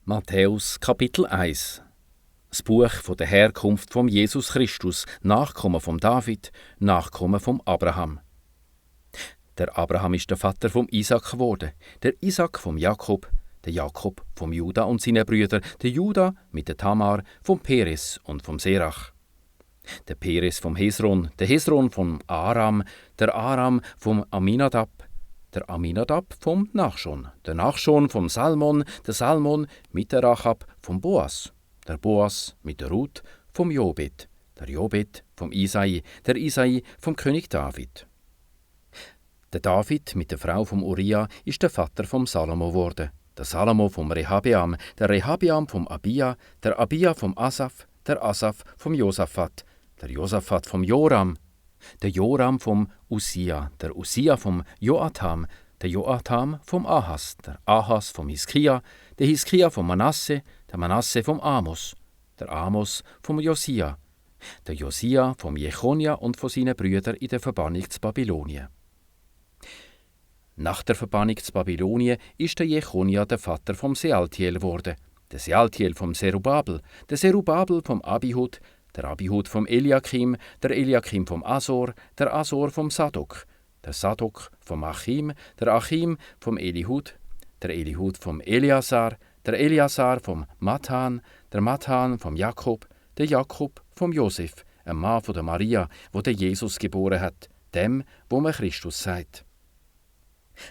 Matthäus Kapitel 1. Das Buch von der Herkunft von Jesus Christus, Nachkommen von David, Nachkommen von Abraham. Der Abraham ist der Vater vom Isaac geworden, der Isaac vom Jakob, der Jakob vom Juda und seinen Brüdern, der Juda mit der Tamar, vom Peres und vom Serach. Der Peres vom Hesron, der Hesron vom Aram, der Aram vom Aminadab, der Aminadab vom Nachschon, der Nachschon vom Salmon, der Salmon mit der Rachab vom Boas, der Boas mit der Ruth vom Jobed, der Jobed vom Isai, der Isai vom König David. Der David mit der Frau vom Uria ist der Vater vom Salomo geworden, der Salomo vom Rehabeam, der Rehabeam vom Abia, der Abia vom Asaf, der Asaf vom Josaphat, der Josaphat vom Joram, der Joram vom Usia, der Usia vom Joatam, der Joatam vom Ahas, der Ahas vom Hiskia, der Hiskia vom Manasse, der Manasse vom Amos, der Amos vom Josia, der Josia vom Jechonia und von seinen Brüdern in der Verbannung zu Babylonien. Nach der Verbannung zu Babylonien ist der Jechonia der Vater vom Sealtiel geworden, der Sealtiel vom Zerubabel, der Zerubabel vom Abihud, der Abihud vom Eliakim, der Eliakim vom Asor, der Asor vom Sadok, der Sadok vom Achim, der Achim vom Elihud, der Elihud vom Eleazar, der Eleazar vom Mathan, der Mathan vom Jakob, der Jakob vom Josef, ein Mann von der Maria, wo der Jesus geboren hat, dem, wo man Christus sagt.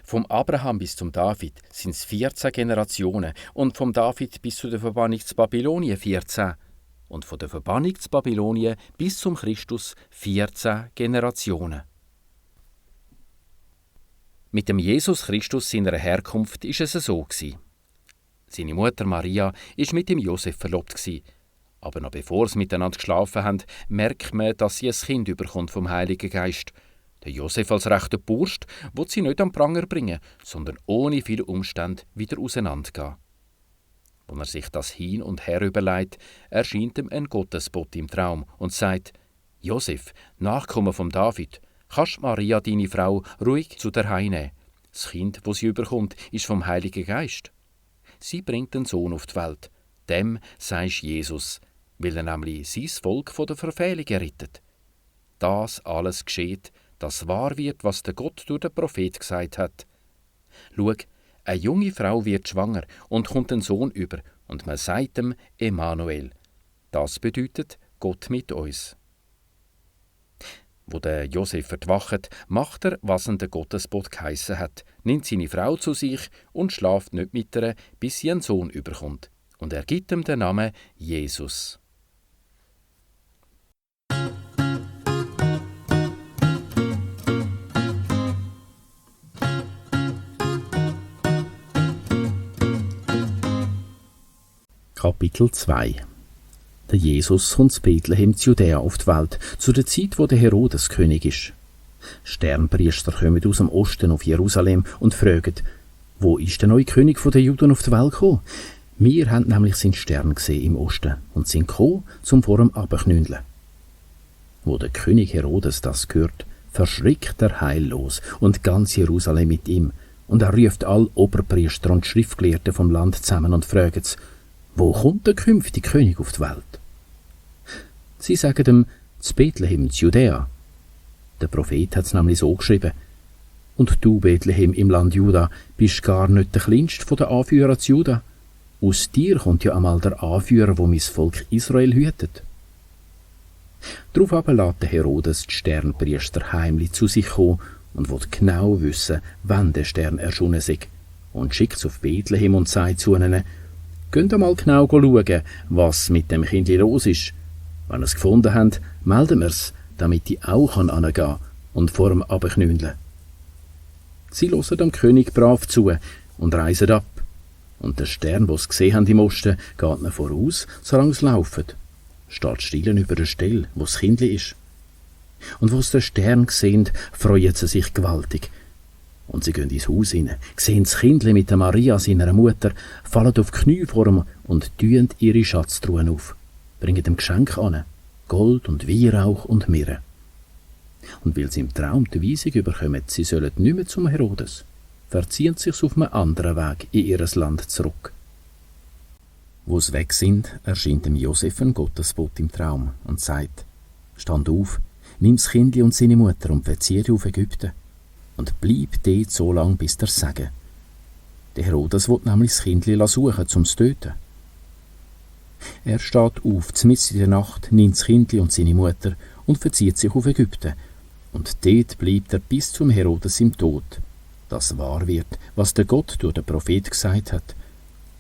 Vom Abraham bis zum David sind es 14 Generationen und vom David bis zu der Verbannung zu Babylonien 14. Und von der Verbannung zu Babylonien bis zum Christus 14 Generationen. Mit dem Jesus Christus seiner Herkunft ist es so gewesen. Seine Mutter Maria war mit dem Josef verlobt gewesen. Aber noch bevor sie miteinander geschlafen haben, merkt man, dass sie ein Kind überkommt vom Heiligen Geist. Der Josef als rechter Bursch will sie nicht am Pranger bringen, sondern ohne viele Umstände wieder auseinandergehen. Als er sich das hin und her überlegt, erscheint ihm ein Gottesbote im Traum und sagt: Josef, Nachkommen von David, kannst Maria, deine Frau, ruhig zu dir heimnehmen. Das Kind, das sie überkommt, ist vom Heiligen Geist. Sie bringt einen Sohn auf die Welt. Dem sagst Jesus, weil er nämlich sein Volk von der Verfehlung errettet. Das alles geschieht, dass wahr wird, was der Gott durch den Prophet gesagt hat. Schau, eine junge Frau wird schwanger und kommt einen Sohn über, und man sagt ihm Emanuel. Das bedeutet Gott mit uns. Wo der Josef erwacht, macht er, was ihm der Gottesbote geheissen hat, nimmt seine Frau zu sich und schlaft nicht mit ihr, bis sie einen Sohn überkommt. Und er gibt ihm den Namen Jesus. Kapitel 2. Der Jesus kommt zu Bethlehem zu Judäa auf die Welt, zu der Zeit, wo der Herodes König ist. Sternpriester kommen aus dem Osten auf Jerusalem und fragen: Wo ist der neue König der Juden auf die Welt gekommen? Wir haben nämlich seinen Stern gesehen im Osten und sind gekommen, zum vor ihm abzuknündeln. Wo der König Herodes das hört, verschrickt er heillos und ganz Jerusalem mit ihm, und er ruft all Oberpriester und Schriftgelehrten vom Land zusammen und fragt: Wo kommt der künftige König auf die Welt? Sie sagen ihm: zu Bethlehem, zu Judäa. Der Prophet hat es nämlich so geschrieben: Und du, Bethlehem im Land Juda, bist gar nicht der kleinste von den Anführern zu Juda. Aus dir kommt ja einmal der Anführer, wo mein Volk Israel hütet. Darauf aber lässt der Herodes die Sternpriester heimlich zu sich kommen und will genau wissen, wann der Stern erschienen sei, und schickt es auf Bethlehem und sagt zu ihnen: Geht einmal genau schauen, was mit dem Kindli los ist. Wenn ihr es gefunden habt, melden wir's, damit ich auch hingehen kann und vor ihm abknündeln. Sie hören dem König brav zu und reisen ab. Und der Stern, den sie gesehen haben im Osten, geht ihnen voraus, solange sie laufen. Steht still über der Stelle, wo das Kindli ist. Und wo sie den Stern sehen, freuen sie sich gewaltig. Und sie gehen ins Haus hinein, sehen das Kindli mit der Maria, seiner Mutter, fallen auf die Knie vor ihm und tun ihre Schatztruhen auf, bringen dem Geschenk an, Gold und Weihrauch und Myrrhe. Und weil sie im Traum die Weisung überkommen, sie sollen nicht mehr zum Herodes, verziehen sich auf einem anderen Weg in ihr Land zurück. Wo sie weg sind, erscheint dem Josef ein Gottesbote im Traum und sagt: Stand auf, nimm das Kindli und seine Mutter und verzieh dich auf Ägypten und bleib dort so lang, bis der sagen. Der Herodes will nämlich das Kindli suchen, um es zu töten. Er steht auf, mitten in der Nacht, nimmt das Kindli und seine Mutter und verzieht sich auf Ägypten. Und dort bleibt er bis zum Herodes im Tod, dass wahr wird, was der Gott durch den Prophet gesagt hat.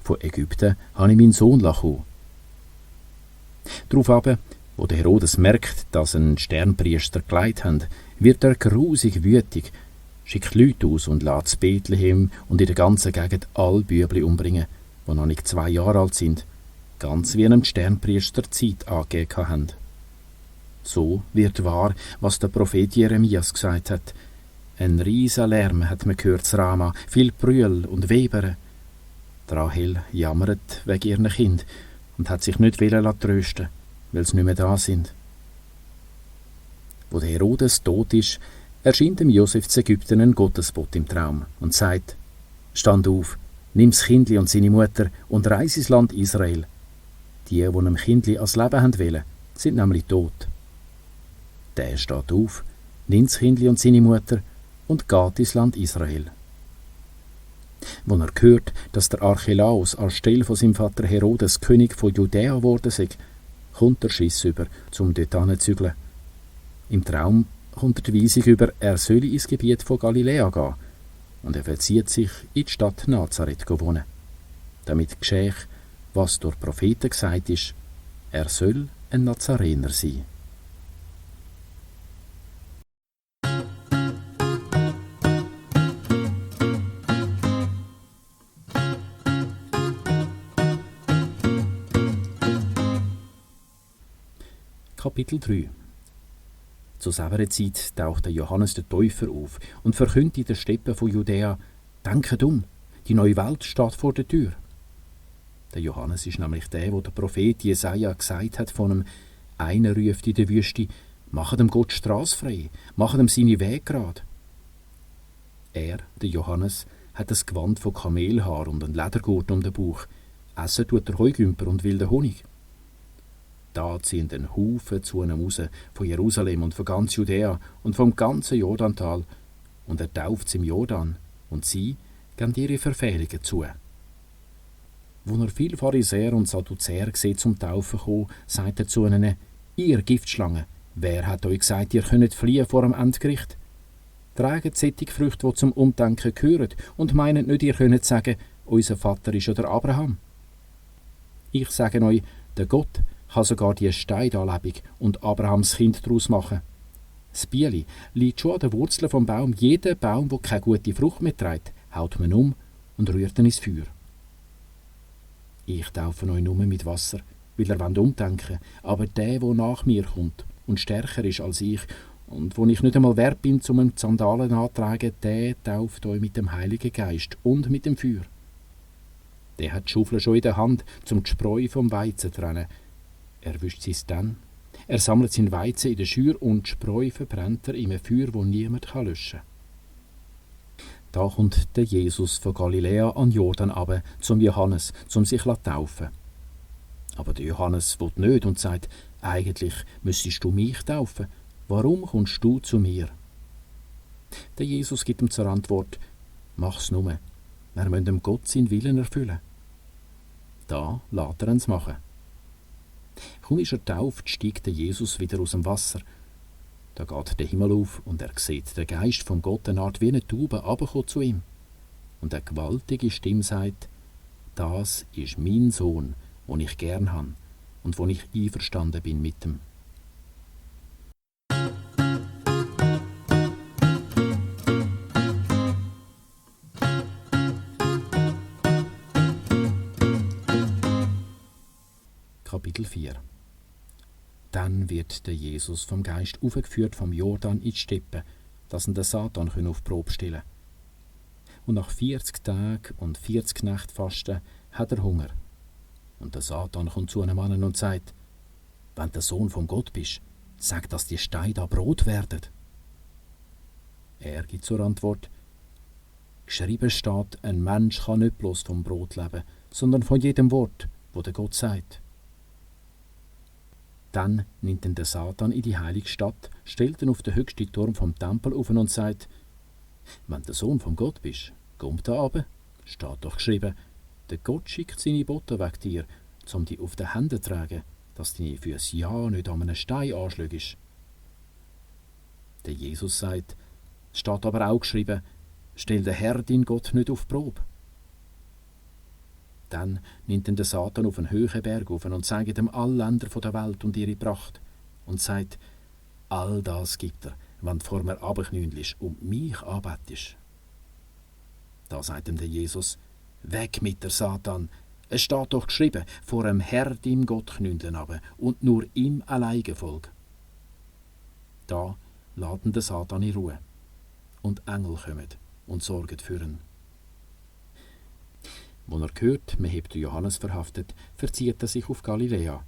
Von Ägypten habe ich meinen Sohn kommen. Darauf aber, wo der Herodes merkt, dass ein Sternpriester geleitet hat, wird er grusig wütig, schickt Leute aus und lässt Bethlehem und in der ganzen Gegend alle Bübli umbringen, die noch nicht 2 Jahre alt sind, ganz wie einem Sternpriester Zeit angegeben haben. So wird wahr, was der Prophet Jeremias gesagt hat. Ein riesen Lärm hat man gehört zu Rama, viel Brühl und Webern. Die Rahel jammert wegen ihren Kind und hat sich nicht trösten, weil sie nicht mehr da sind. Wo der Herodes tot ist, erscheint dem Josef zu Ägypten ein Gottesbote im Traum und sagt: Stand auf, nimm das Kindli und seine Mutter und reise ins Land Israel. Die einem Kindli als Leben haben wollen, sind nämlich tot. Der steht auf, nimmt das Kindli und seine Mutter und geht ins Land Israel. Als er hört, dass der Archelaus anstelle von seinem Vater Herodes König von Judäa geworden sei, kommt der Schiss über, um dort hinzuzügeln. Im Traum kommt er die Weisung über, er solle ins Gebiet von Galiläa gehen, und er verzieht sich in die Stadt Nazareth wohnen. Damit geschehe, was durch Propheten gesagt ist, er soll ein Nazarener sein. Kapitel 3. Zu selber Zeit taucht der Johannes der Täufer auf und verkündet in den Steppen von Judäa: Denket die neue Welt steht vor der Tür. Der Johannes ist nämlich der, wo der Prophet Jesaja gesagt hat von einem: Einer ruft in der Wüste: Machet dem Gott Strasse frei, machet ihm seine Wege gerade. Er, der Johannes, hat ein Gewand von Kamelhaar und einen Ledergurt um den Bauch. Essen tut er Heugümper und wilden Honig. Da ziehen den Haufen zu ihm raus, von Jerusalem und von ganz Judäa und vom ganzen Jordantal, und er tauft sie im Jordan, und sie geben ihre Verfehlungen zu. Wo er viele Pharisäer und Sadduzäer sieht zum Taufen kommen, sagt er zu ihnen: Ihr Giftschlangen, wer hat euch gesagt, ihr könnt fliehen vor dem Endgericht? Traget solche Früchte, die zum Umdenken gehören, und meint nicht, ihr könnt sagen, unser Vater ist ja der Abraham. Ich sage euch, der Gott kann sogar die Steine da lebendig und Abrahams Kind daraus machen. Das Bieli liegt schon an den Wurzeln vom Baum. Jeder Baum, der keine gute Frucht mehr trägt, haut man um und rührt ihn ins Feuer. Ich taufe euch nur mit Wasser, weil ihr umdenken wollt, aber der nach mir kommt und stärker ist als ich und wo ich nicht einmal wert bin, zum die Sandalen anzutragen, der tauft euch mit dem Heiligen Geist und mit dem Feuer. Der hat die Schaufel schon in der Hand, zum die Spreu vom Weizen zu trennen. Er wischt es dann. Er sammelt seinen Weizen in der Schür und die Spreu verbrennt er in einem Feuer, das niemand löschen kann. Da kommt der Jesus von Galiläa an Jordan runter, zum Johannes, zum sich zu taufen. Aber der Johannes will nicht und sagt: Eigentlich müsstest du mich taufen. Warum kommst du zu mir? Der Jesus gibt ihm zur Antwort: Mach's nur. Wir müssen dem Gott seinen Willen erfüllen. Da lässt er uns machen. Kaum ist er getauft, steigt der Jesus wieder aus dem Wasser. Da geht der Himmel auf und er sieht den Geist von Gott, eine Art wie eine Taube, herabkommen zu ihm. Und eine gewaltige Stimme sagt: Das ist mein Sohn, den ich gern habe und wo ich einverstanden bin mit ihm. Kapitel 4. Dann wird der Jesus vom Geist aufgeführt vom Jordan in die Steppe, dass ihn der Satan auf die Probe stellen. Und nach 40 Tagen und 40 Nächten Fasten hat er Hunger. Und der Satan kommt zu einem Mann und sagt: Wenn du der Sohn von Gott bist, sag, dass die Steine da Brot werden. Er gibt zur Antwort: Geschrieben steht, ein Mensch kann nicht bloß vom Brot leben, sondern von jedem Wort, wo der Gott sagt. Dann nimmt ihn der Satan in die heilige Stadt, stellt ihn auf den höchsten Turm vom Tempel auf und sagt: Wenn du der Sohn von Gott bist, komm da runter. Steht doch geschrieben, der Gott schickt seine Boten wegen dir, um dich auf den Händen zu tragen, dass deine Füße ja nicht an einem Stein anschlägst. Der Jesus sagt, es steht aber auch geschrieben, stell den Herr, dein Gott, nicht auf die Probe. Dann nimmt ihn der Satan auf einen hohen Berg auf und zeigt ihm alle Länder der Welt und ihre Pracht und sagt, all das gibt er, wenn du vor mir runterknündest und mich anbetest. Da sagt ihm der Jesus, weg mit der Satan, es steht doch geschrieben, vor dem Herr, deinem Gott, knündeln runter und nur ihm alleine folgen. Da lässt ihn der Satan in Ruhe und Engel kommen und sorgen für ihn. Als er hört, man habe Johannes verhaftet, verzieht er sich auf Galiläa.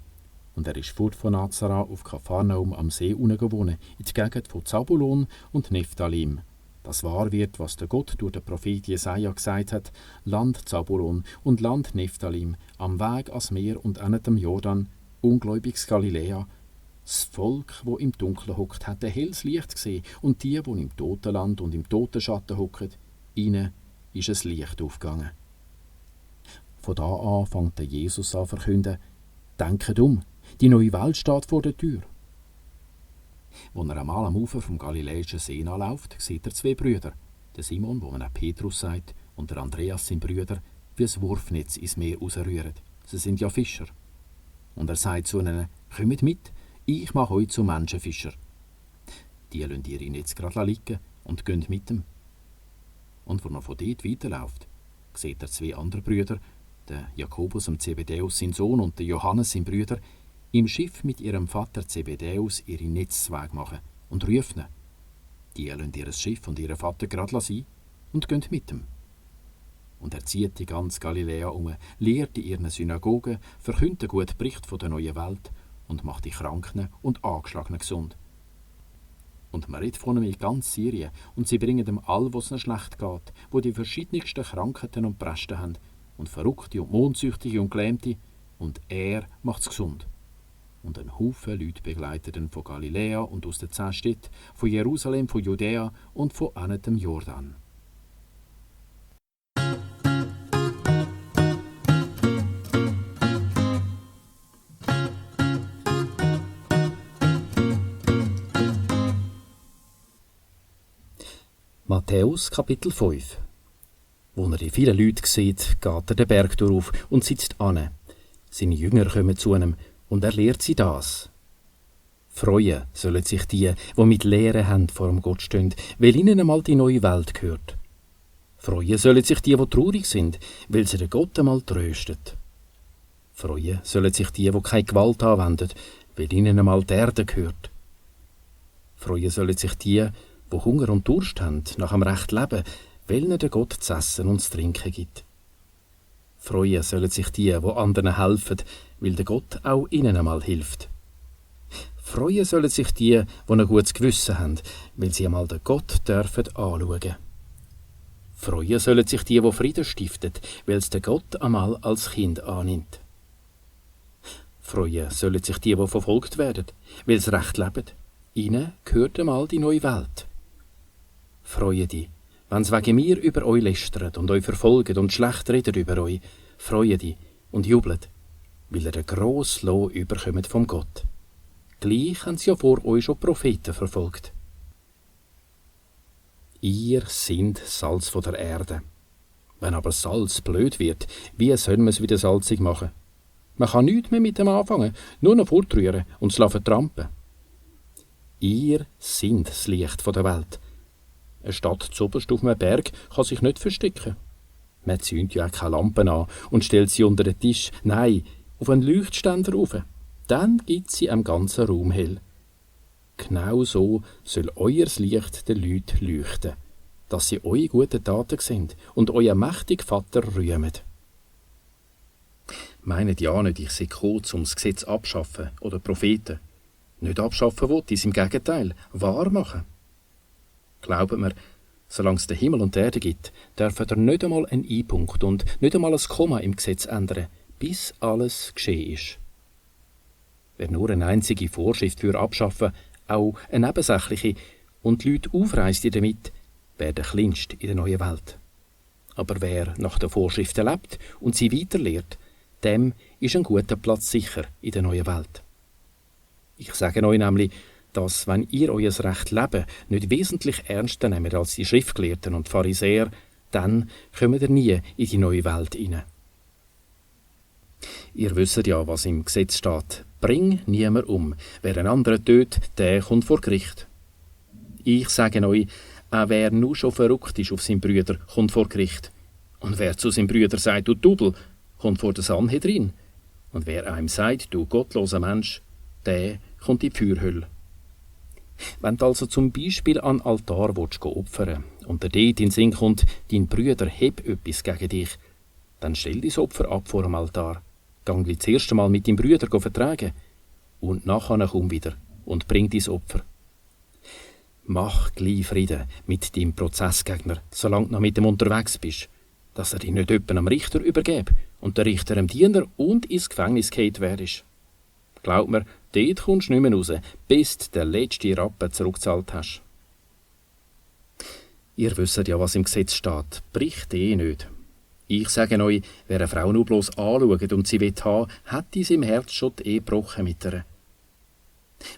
Und er ist fort von Nazareth auf Kapharnaum am See wohnen, in der Gegend von Zabulon und Nephthalim. Das wahr wird, was der Gott durch den Prophet Jesaja gesagt hat: Land Zabulon und Land Nephthalim, am Weg ans Meer und an dem Jordan, ungläubiges Galiläa. Das Volk, wo im Dunkeln hockt, hat ein helles Licht gesehen, und die, wo im Totenland und im Totenschatten hocken, ihnen ist ein Licht aufgegangen. Von da an fängt der Jesus an zu verkünden: Denkt die neue Welt steht vor der Tür. Als er einmal am Ufer vom Galiläischen See anläuft, sieht er zwei Brüder, den Simon, wo man auch Petrus sagt, und der Andreas, sein Brüder, wie ein Wurfnetz ins Meer rausrühren. Sie sind ja Fischer. Und er sagt zu ihnen: Kommt mit, ich mache euch zu Menschenfischer. Die lassen ihre Netze gerade liegen und gehen mit ihm. Und als er von dort weiterläuft, sieht er zwei andere Brüder, der Jakobus, Zebedäus, sein Sohn, und der Johannes, sein Brüder, im Schiff mit ihrem Vater Zebedäus ihre Netzzweig machen und rufen ihn. Die lassen ihr Schiff und ihren Vater gerade sein und gehen mit ihm. Und er zieht die ganze Galiläa lehrt in ihren Synagogen, verkündet den guten Bericht von der neuen Welt und macht die Kranken und Angeschlagenen gesund. Und man redet von ihm in ganz Syrien, und sie bringen ihm all, was ihnen schlecht geht, wo die verschiedensten Krankheiten und Prästen haben, und Verrückte und Mondsüchtige und Gelähmte, und er macht's gesund. Und ein Haufen Leute begleitet ihn von Galiläa und aus den 10 Städten, von Jerusalem, von Judäa und von dem Jordan. Matthäus Kapitel 5. Wo er die vielen Leute sieht, geht er den Berg auf und sitzt an. Seine Jünger kommen zu ihm, und er lehrt sie das. Freuen sollen sich die mit Lehren haben vor dem Gott stehen, weil ihnen einmal die neue Welt gehört. Freuen sollen sich die traurig sind, weil sie den Gott einmal tröstet. Freuen sollen sich die keine Gewalt anwenden, weil ihnen einmal die Erde gehört. Freuen sollen sich die Hunger und Durst haben nach dem rechten Leben, weil ihnen der Gott zu essen und zu trinken gibt. Freuen sollen sich die anderen helfen, weil der Gott auch ihnen einmal hilft. Freuen sollen sich die ein gutes Gewissen haben, weil sie einmal den Gott dürfen anschauen. Freuen sollen sich die Frieden stiften, weil es der Gott einmal als Kind annimmt. Freuen sollen sich die verfolgt werden, weil sie recht leben. Ihnen gehört einmal die neue Welt. Freue dich, wenn sie wegen mir über euch lästern und euch verfolgen und schlecht reden über euch. Freue dich und jubelt, weil ihr einen grossen Lohn überkommt vom Gott. Gleich haben sie ja vor euch schon Propheten verfolgt. Ihr seid Salz von der Erde. Wenn aber Salz blöd wird, wie soll man es wieder salzig machen? Man kann nichts mehr mit dem anfangen, nur noch fortrühren und es vertrampen. Ihr seid das Licht der Welt. Eine Stadt zuoberst auf einem Berg kann sich nicht verstecken. Man zündet ja auch keine Lampen an und stellt sie unter den Tisch, nein, auf einen Leuchtständer rauf. Dann gibt sie am ganzen Raum hell. Genau so soll euer Licht den Leuten leuchten, dass sie eure guten Taten sind und euer mächtiger Vater rühmen. Meint ja nicht, ich sei gekommen, um das Gesetz abschaffen oder Propheten. Nicht abschaffen will, dies im Gegenteil, wahr machen. Glaubt mir, solange es den Himmel und die Erde gibt, dürfen ihr nicht einmal einen I-Punkt und nicht einmal ein Komma im Gesetz ändern, bis alles geschehen ist. Wer nur eine einzige Vorschrift abschaffen würde, auch eine nebensächliche, und die Leute aufreisst damit, wäre der Kleinste in der neuen Welt. Aber wer nach den Vorschriften lebt und sie weiterlehrt, dem ist ein guter Platz sicher in der neuen Welt. Ich sage euch nämlich, dass, wenn ihr euer Recht Leben nicht wesentlich ernster nehmt als die Schriftgelehrten und Pharisäer, dann kommt ihr nie in die neue Welt hinein. Ihr wisst ja, was im Gesetz steht. Bring niemand um. Wer einen anderen tötet, der kommt vor Gericht. Ich sage euch, auch wer nur schon verrückt ist auf seinen Brüder, kommt vor Gericht. Und wer zu seinem Brüder sagt, du Double, kommt vor den Sanhedrin. Und wer einem sagt, du gottloser Mensch, der kommt in die Feuerhölle. Wenn du also zum Beispiel an den Altar opfern willst und dir dort in den Sinn kommt, dein Brüder hebt etwas gegen dich, dann stell dein Opfer ab vor dem Altar. Gang wie das erste Mal mit deinem Brüder vertragen und nachher komm wieder und bring dein Opfer. Mach gleich Frieden mit deinem Prozessgegner, solange du noch mit ihm unterwegs bist, dass er dich nicht jemandem am Richter übergebe und der Richter dem Diener und ins Gefängnis gehet werdest. Glaub mir, dort kommst du nicht mehr raus, bis du den letzten Rappen zurückgezahlt hast. Ihr wisst ja, was im Gesetz steht. Bricht die Ehe nicht. Ich sage euch, wer eine Frau nur bloß anschaut und sie will haben, hat in seinem Herz schon die Ehe gebrochen mit ihr.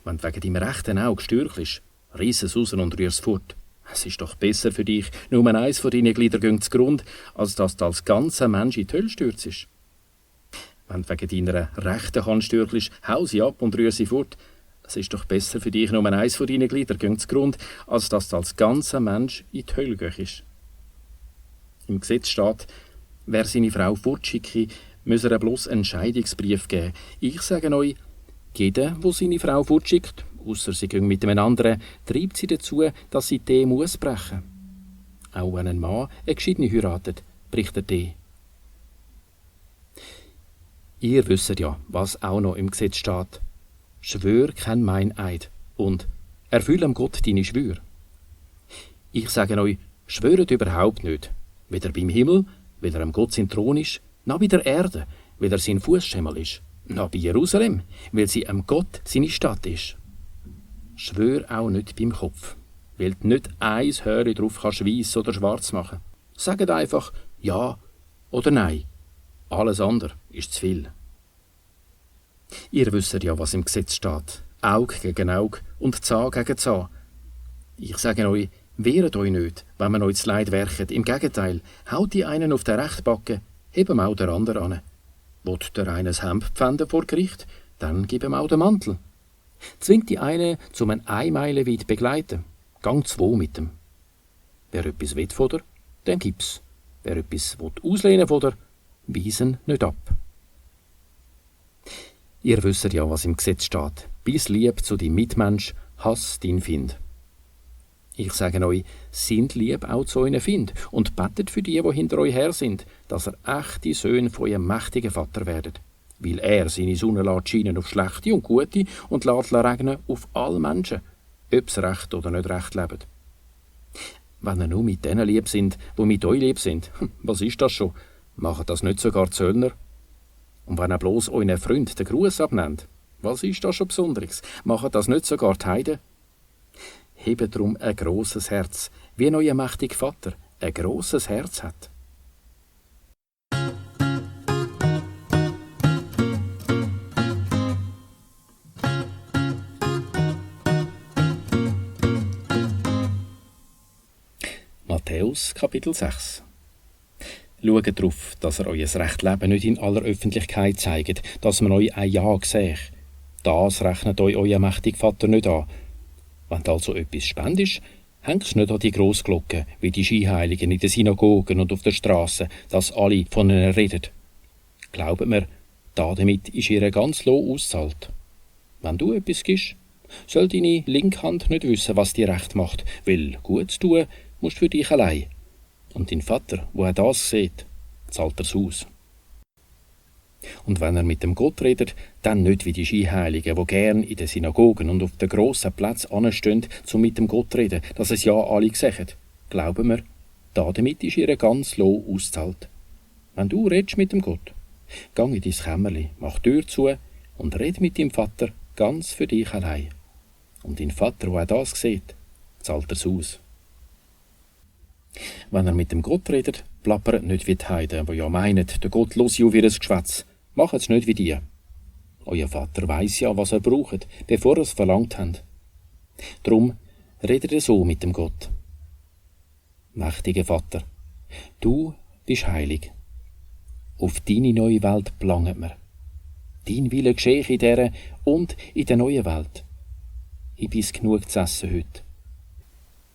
Wenn du wegen deinem rechten Auge stürchelst, riss es raus und rühr es fort. Es ist doch besser für dich, nur eins von deinen Gliedern geht zugrunde, als dass du als ganzer Mensch in die Hölle stürzest. Wenn du wegen deiner rechten Hand stürchelst, hau sie ab und rühr sie fort. Es ist doch besser für dich, nur eins von deinen Gliedern geht zugrunde, als dass du als ganzer Mensch in die Hölle gehst. Im Gesetz steht, wer seine Frau fortschicke, müsse er bloß einen Scheidungsbrief geben. Ich sage euch, jeder, der seine Frau fortschickt, ausser sie gehen mit einem anderen, treibt sie dazu, dass sie die Ehe muss brechen. Auch wenn ein Mann eine Geschiedene heiratet, bricht er die Ehe. Ihr wisst ja, was auch noch im Gesetz steht. Schwör kein Meineid und erfülle dem Gott deine Schwür. Ich sage euch, schwöret überhaupt nicht, weder beim Himmel, weder am Gott sein Thron ist, noch bei der Erde, weder sein Fußschemel ist, noch bei Jerusalem, weil sie am Gott seine Stadt ist. Schwör auch nicht beim Kopf, weil du nicht ein Höri drauf kannst weiss oder schwarz machen. Sagt einfach ja oder nein. Alles andere ist zu viel. Ihr wisst ja, was im Gesetz steht. Auge gegen Auge und Zahn gegen Zahn. Ich sage euch, wehret euch nicht, wenn man euch das Leid werket. Im Gegenteil, haut die einen auf den rechten Backen, hebt auch der andere an. Wollt der eine das Hemd pfänden vor Gericht, dann gib ihm auch den Mantel. Zwingt die eine zum eine Meile weit begleiten, gang 2 mit dem. Wer etwas will von dir, dann gib's. Wer etwas auslehnen von dir, weis ihn nicht ab. Ihr wisst ja, was im Gesetz steht. Bis lieb zu deinem Mitmensch, hass dein Find. Ich sage euch, sind lieb auch zu euren Find und betet für die hinter euch her sind, dass ihr echte Söhne von eurem mächtigen Vater werdet. Weil er seine Sonne lässt scheinen auf Schlechte und Gute und lässt regnen auf alle Menschen, ob sie recht oder nicht recht leben. Wenn ihr nur mit denen lieb sind, die mit euch lieb sind, was ist das schon? Machen das nicht sogar die Zöllner? Und wenn ihr bloß euren Freund den Gruß abnehmt, was ist das schon Besonderes? Machen das nicht sogar die Heiden? Hebt darum ein grosses Herz, wie euer mächtiger Vater ein grosses Herz hat. Matthäus, Kapitel 6. Schaut darauf, dass ihr euer recht Leben nicht in aller Öffentlichkeit zeigt, dass man euch ein Ja sehe. Das rechnet euch euer mächtiger Vater nicht an. Wenn du also etwas spendest, hängst nicht an die Grossglocke, wie die Skiheiligen in den Synagogen und auf der Straße, dass alle von ihnen reden. Glaubt mir, damit ist ihr ganz Lohn auszahlt. Wenn du etwas gibst, soll deine linke Hand nicht wissen, was dir recht macht, weil gut tun musst für dich allein. Und dein Vater, wo er das sieht, zahlt er's aus. Und wenn er mit dem Gott redet, dann nicht wie die Skiheiligen, die gern in den Synagogen und auf den grossen Plätzen anstehen, um mit dem Gott zu reden, dass es ja alle sehen. Glauben wir, damit ist ihr ganz Lohn auszahlt. Wenn du redest mit dem Gott, Gang in dein Kämmerli, mach die Tür zu und red mit deinem Vater ganz für dich allein. Und dein Vater, der auch das sieht, zahlt er's aus. Wenn er mit dem Gott redet, plappert nicht wie die Heiden, die ja meinen, der Gott höre auf ihr Geschwätz. Macht's nicht wie die. Euer Vater weiss ja, was er braucht, bevor er es verlangt habt. Drum redet ihr so mit dem Gott. Mächtiger Vater, du bist heilig. Auf deine neue Welt planget mir. Dein Wille geschehe in dieser und in der neuen Welt. Ich bin's genug zu essen heute.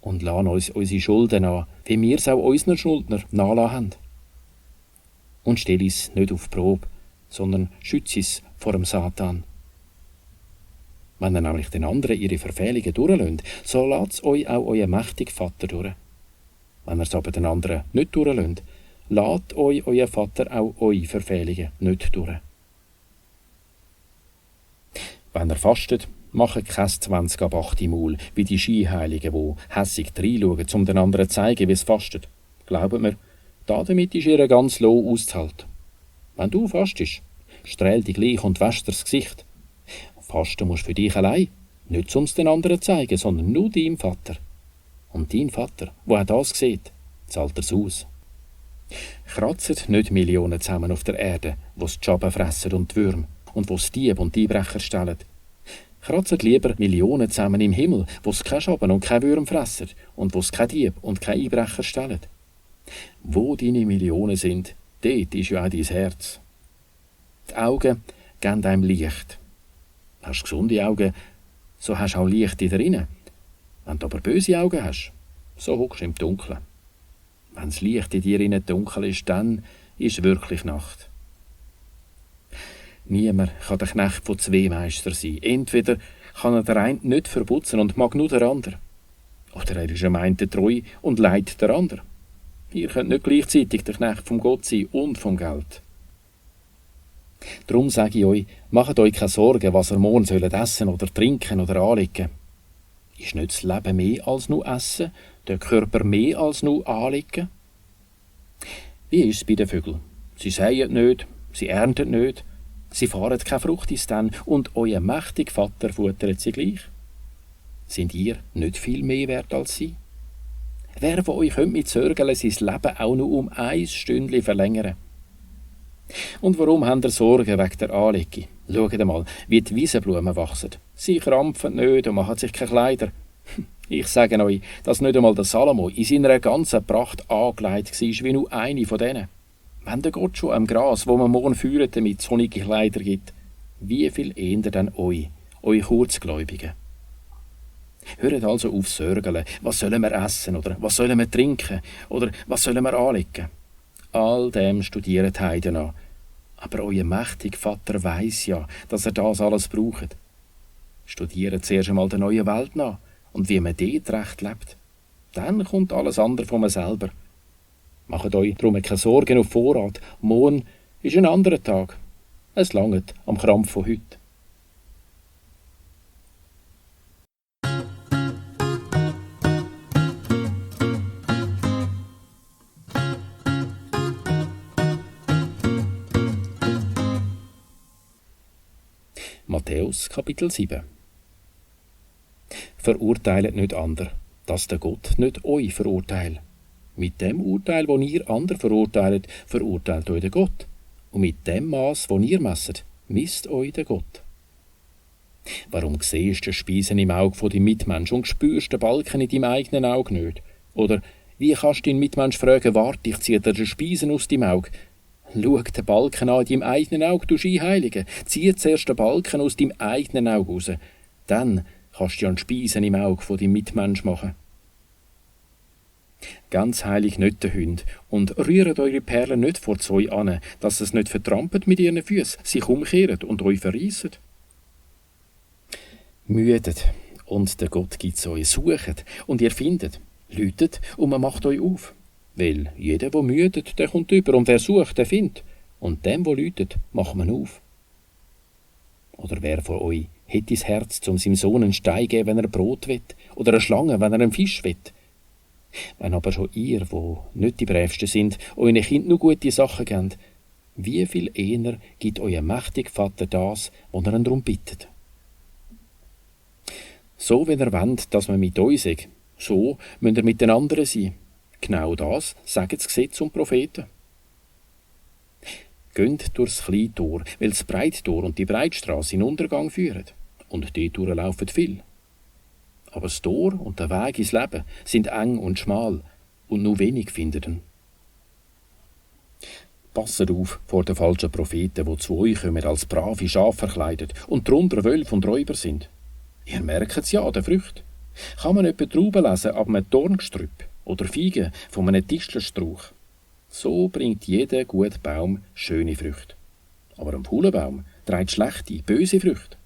Und lass uns unsere Schulden an, wie wir es auch unseren Schuldner nachlassen haben. Und stell uns nicht auf die Probe, sondern schütze es vor dem Satan. Wenn ihr nämlich den anderen ihre Verfehlungen durchlässt, so lasst euch auch euer mächtiger Vater durch. Wenn ihr es aber den anderen nicht durchlässt, lasst euch euer Vater auch eure Verfehlungen nicht durch. Wenn ihr fastet, macht kein 20 ab 8 im Maul, wie die Skiheiligen, die hässig reinschauen, um den anderen zu zeigen, wie es fastet. Glaubt mir, damit ist ihr ganz low auszuhalten. Wenn du fastest, strähl dich gleich und wäsch dir das Gesicht. Fasten musst für dich allein, nicht um es den anderen zu zeigen, sondern nur deinem Vater. Und dein Vater, der auch das sieht, zahlt er's aus. Kratzt nicht Millionen zusammen auf der Erde, wo's die Schaben fressen und die Würmer, und wo's Dieb und Einbrecher stellen. Kratzt lieber Millionen zusammen im Himmel, wo's keine Schaben und keine Würmer fressen, und wo's keine Dieb und keine Einbrecher stellen. Wo deine Millionen sind, dort ist ja auch dein Herz. Die Augen geben einem Licht. Hast du gesunde Augen, so hast du auch Licht in dir drin. Wenn du aber böse Augen hast, so hockst du im Dunkeln. Wenn das Licht in dir innen dunkel ist, dann ist es wirklich Nacht. Niemand kann der Knecht von zwei Meistern sein. Entweder kann er der eine nicht verputzen und mag nur der andere. Oder er ist am einen treu und leidet der andere. Ihr könnt nicht gleichzeitig der Knecht vom Gott sein und vom Geld. Darum sage ich euch, macht euch keine Sorgen, was ihr morgen sollt essen oder trinken oder anlegen. Ist nicht das Leben mehr als nur Essen, der Körper mehr als nur Anlegen? Wie ist es bei den Vögeln? Sie säen nicht, sie ernten nicht, sie fahren keine Frucht ins Dann und euer mächtiger Vater futtert sie gleich. Sind ihr nicht viel mehr wert als sie? Wer von euch könnte mit Sorgen sein Leben auch nur um ein Stündchen verlängern? Und warum habt ihr Sorgen wegen der Anlege? Schaut mal, wie die Wiesenblumen wachsen. Sie krampfen nicht und machen sich keine Kleider. Ich sage euch, dass nicht einmal der Salomo in seiner ganzen Pracht angelegt war wie nur eine von denen. Wenn der Gott schon am Gras, wo man morgen führen damit sonnige Kleider gibt, wie viel eher dann euch Kurzgläubigen? Hört also auf Sorgen, was sollen wir essen oder was sollen wir trinken oder was sollen wir anlegen? All dem studiert Heiden an. Aber euer mächtiger Vater weiss ja, dass er das alles braucht. Studiert zuerst einmal der neuen Welt nach und wie man dort recht lebt. Dann kommt alles andere von mir selber. Macht euch darum keine Sorgen auf Vorrat. Morgen ist ein anderer Tag. Es langt am Krampf von heute. Matthäus, Kapitel 7. Verurteilet nicht ander, dass der Gott nicht euch verurteilt. Mit dem Urteil, wo ihr ander verurteilt, verurteilt euch der Gott. Und mit dem Maß, wo ihr messet, misst euch der Gott. Warum siehst du den Speisen im Auge von deinem Mitmensch und spürst den Balken in deinem eigenen Auge nicht? Oder wie kannst du deinen Mitmensch fragen, warte, ich ziehe dir den Speisen aus deinem Auge? Schau den Balken an in deinem eigenen Auge, du Skiheilige. Zieh zuerst den Balken aus deinem eigenen Auge raus. Dann kannst du ja einen Speisen im Auge von deinem Mitmensch machen. Ganz heilig nicht den Hund und rühret eure Perlen nicht vor Zeu an, dass es nicht vertrampelt mit ihren Füßen, sich umkehren und euch verreissen. Müdet und der Gott gibt's euch, suchet und ihr findet, läutet und man macht euch auf. Weil jeder, der müdet, der kommt über und wer sucht, der findet. Und dem, der läutet, macht man auf. Oder wer von euch hätte das Herz, um seinem Sohn einen Stein geben, wenn er Brot will, oder eine Schlange, wenn er einen Fisch will? Wenn aber schon ihr, wo nicht die Brävsten sind, euren Kind nur gute Sachen gebt, Wie viel eher gibt euer mächtiger Vater das, was er ihn darum bittet? So, wenn er wollt, dass man mit euch sei, so müsst ihr mit den anderen sein. Genau das sagen das Gesetz und die Propheten. Geht durchs kleine Tor, weil das Breittor und die Breitstrasse in den Untergang führen. Und dort laufen viel. Aber das Tor und der Weg ins Leben sind eng und schmal und nur wenig finden ihn. Passet auf vor den falschen Propheten, die zu euch kommen als brave Schafe verkleidet und drunter Wölfe und Räuber sind. Ihr merkt es ja an den Früchten. Kann man etwa Trauben lesen ab einem Dorngestrüpp oder Feigen von einem Distelstrauch? So bringt jeder gute Baum schöne Früchte. Aber ein fauler Baum trägt schlechte, böse Früchte.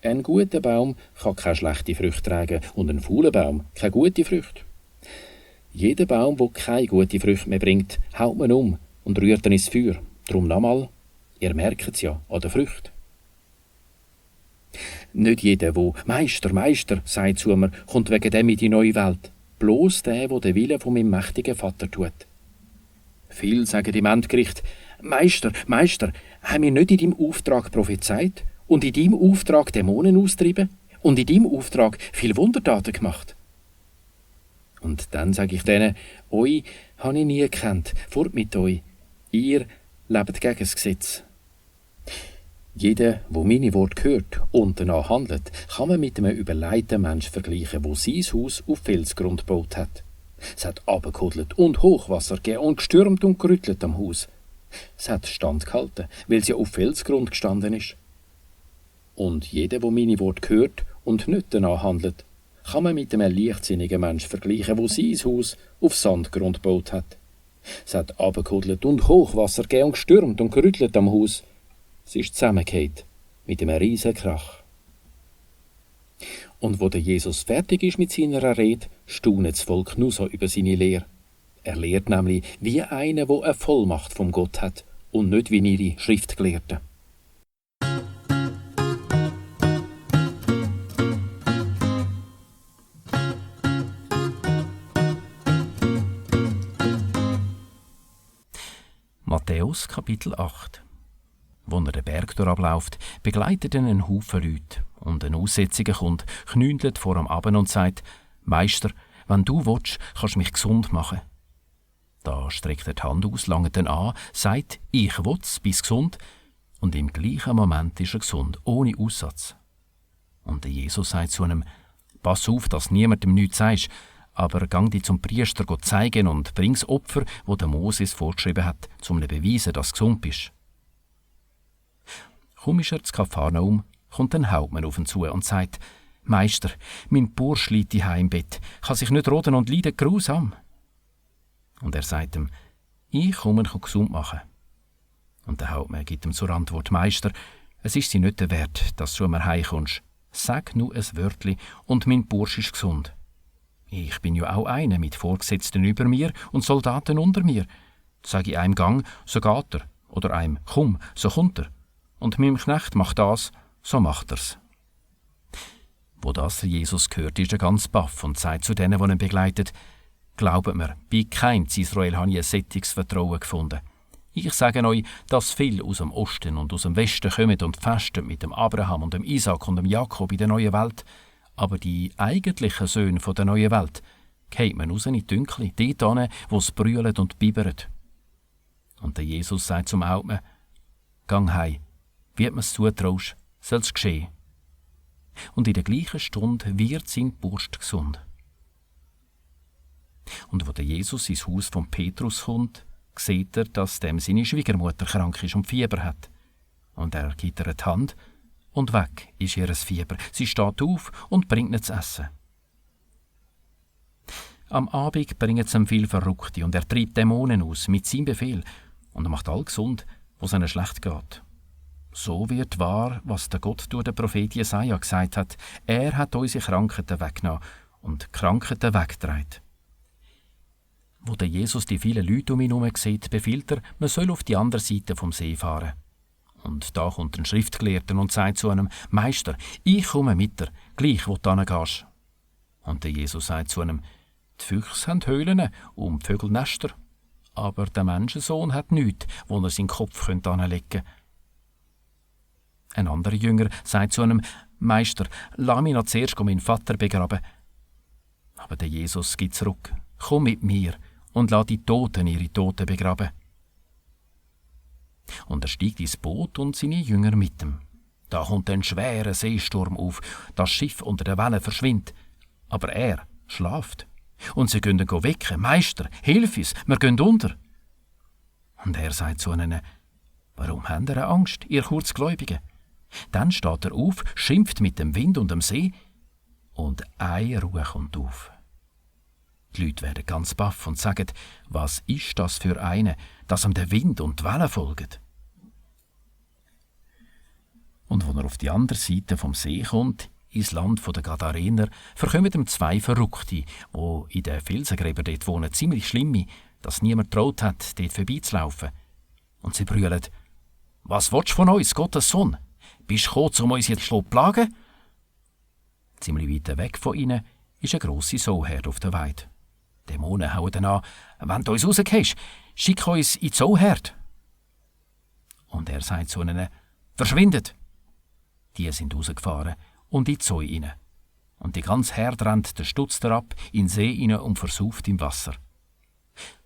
Ein guter Baum kann keine schlechte Früchte tragen und ein fauler Baum keine gute Früchte. Jeder Baum, der keine gute Früchte mehr bringt, haut man um und rührt dann ins Feuer. Darum nochmal, ihr merkt es ja an den Früchten. Nicht jeder, der «Meister, Meister», sagt zu mir, kommt wegen dem in die neue Welt. Bloß der den Willen von meinem mächtigen Vater tut. Viele sagen im Endgericht, «Meister, Meister, haben wir nicht in deinem Auftrag prophezeit und in deinem Auftrag Dämonen austrieben und in deinem Auftrag viel Wundertaten gemacht?» Und dann sage ich denen, «Euch habe ich nie gekannt, fort mit euch. Ihr lebt gegen das Gesetz.» Jeder, der meine Worte hört und danach handelt, kann man mit einem überleiteten Menschen vergleichen, der sein Haus auf Felsgrund gebaut hat. Es hat abgekuddelt und Hochwasser gegeben und gestürmt und gerüttelt am Haus. Es hat standgehalten, weil es ja auf Felsgrund gestanden ist. Und jeder, der meine Worte hört und nicht danach handelt, kann man mit einem leichtsinnigen Menschen vergleichen, der sein Haus auf Sandgrund gebaut hat. Es hat abgekuddelt und Hochwasser gegeben und gestürmt und gerüttelt am Haus. Es ist zusammengefallen mit einem riesen Krach. Und wo der Jesus fertig ist mit seiner Rede, staunet das Volk nur so über seine Lehre. Er lehrt nämlich wie einer, der eine Vollmacht vom Gott hat und nicht wie ihre Schriftgelehrten. Matthäus Kapitel 8. Wo er den Berg durchabläuft, begleitet ihn ein Haufen Leute und ein Aussätziger kommt, knündelt vor ihm ab und sagt, «Meister, wenn du willst, kannst du mich gesund machen.» Da streckt er die Hand aus, langt ihn an, sagt, «Ich will's, bist gesund.» Und im gleichen Moment ist er gesund, ohne Aussatz. Und der Jesus sagt zu ihm, «Pass auf, dass niemandem nichts sagst, aber gang dich zum Priester zeigen und bring das Opfer, das der Moses vorgeschrieben hat, um zu beweisen, dass du gesund bist.» Kaum ist er zu Kapharnaum, kommt ein Hauptmann auf ihn zu und sagt, «Meister, mein Bursch liegt daheim im Bett, kann sich nicht roden und leidet grausam.» Und er sagt ihm, «Ich komme ihn gesund machen.» Und der Hauptmann gibt ihm zur Antwort, «Meister, es ist sie nicht der Wert, dass du mir heimkommst. Sag nur ein Wörtli und mein Bursch ist gesund. Ich bin ja auch einer mit Vorgesetzten über mir und Soldaten unter mir. Sag ich einem Gang, so geht er, oder einem Komm, so kommt er. Und meinem Knecht macht das, so macht er's.» Wo das Jesus hört, ist er ganz baff und sagt zu denen, die ihn begleitet, «Glaubt mir, bei keinem in Israel habe ich ein solches Vertrauen gefunden. Ich sage euch, dass viele aus dem Osten und aus dem Westen kommen und festen mit dem Abraham und dem Isaac und dem Jakob in der neuen Welt. Aber die eigentlichen Söhne der neuen Welt geht man raus in die Dünkle, dort hin, wo es brüllt und bibbert.» Und der Jesus sagt zum Hauptmann, «Gang heim, wie du mir's zutraust, soll's geschehen.» Und in der gleichen Stunde wird sein Bursch gesund. Und wo der Jesus ins Haus von Petrus kommt, sieht er, dass dem seine Schwiegermutter krank ist und Fieber hat. Und er gibt ihr die Hand, und weg ist ihr Fieber. Sie steht auf und bringt ihr zu essen. Am Abend bringen sie ihm viel Verrückte und er treibt Dämonen aus mit seinem Befehl und er macht all gesund, wo es ihnen schlecht geht. So wird wahr, was der Gott durch den Prophet Jesaja gesagt hat. Er hat unsere Krankheiten weggenommen und die Krankheiten weggetragen. Wo der Jesus die vielen Leute um ihn herum sieht, befiehlt er, man soll auf die andere Seite vom See fahren. Und da kommt ein Schriftgelehrter und sagt zu einem, «Meister, ich komme mit dir, gleich wo du hingehst.» Und der Jesus sagt zu einem, «Die Füchse haben Höhlen und die Vögel Nester, aber der Menschensohn hat nichts, wo er seinen Kopf anlegen könnte. Ein anderer Jünger sagt zu einem: Meister, lass mich noch zuerst meinen Vater begraben. Aber der Jesus geht zurück: Komm mit mir und lass die Toten ihre Toten begraben. Und er steigt ins Boot und seine Jünger mit ihm. Da kommt ein schwerer Seesturm auf, das Schiff unter den Wellen verschwindet. Aber er schlaft. Und sie gehen ihn wecken: Meister, hilf uns, wir gehen unter. Und er sagt zu ihnen: Warum habt ihr Angst, ihr Kurzgläubigen? Dann steht er auf, schimpft mit dem Wind und dem See, und eine Ruhe kommt auf. Die Leute werden ganz baff und sagen: Was ist das für eine, dass ihm der Wind und die Wellen folgen? Und als er auf die andere Seite vom See kommt, ins Land der Gadarener, verkommen ihm 2 Verrückte, die in den Felsengräbern dort wohnen, ziemlich schlimme, dass niemand traut hat, dort vorbeizulaufen. Und sie brüllen: Was willst du von uns, Gottes Sohn? Bist du gekommen, um uns jetzt zu plagen? Ziemlich weit weg von ihnen ist eine grosse Sauherde auf der Weide. Dämonen hauen dann an: Wenn du uns rausgehst, schick uns in die Sauherde. Und er sagt zu ihnen: Verschwindet! Die sind rausgefahren und in die Zäu rein. Und die ganze Herde rennt den Stutz ab, in den See rein und versauft im Wasser.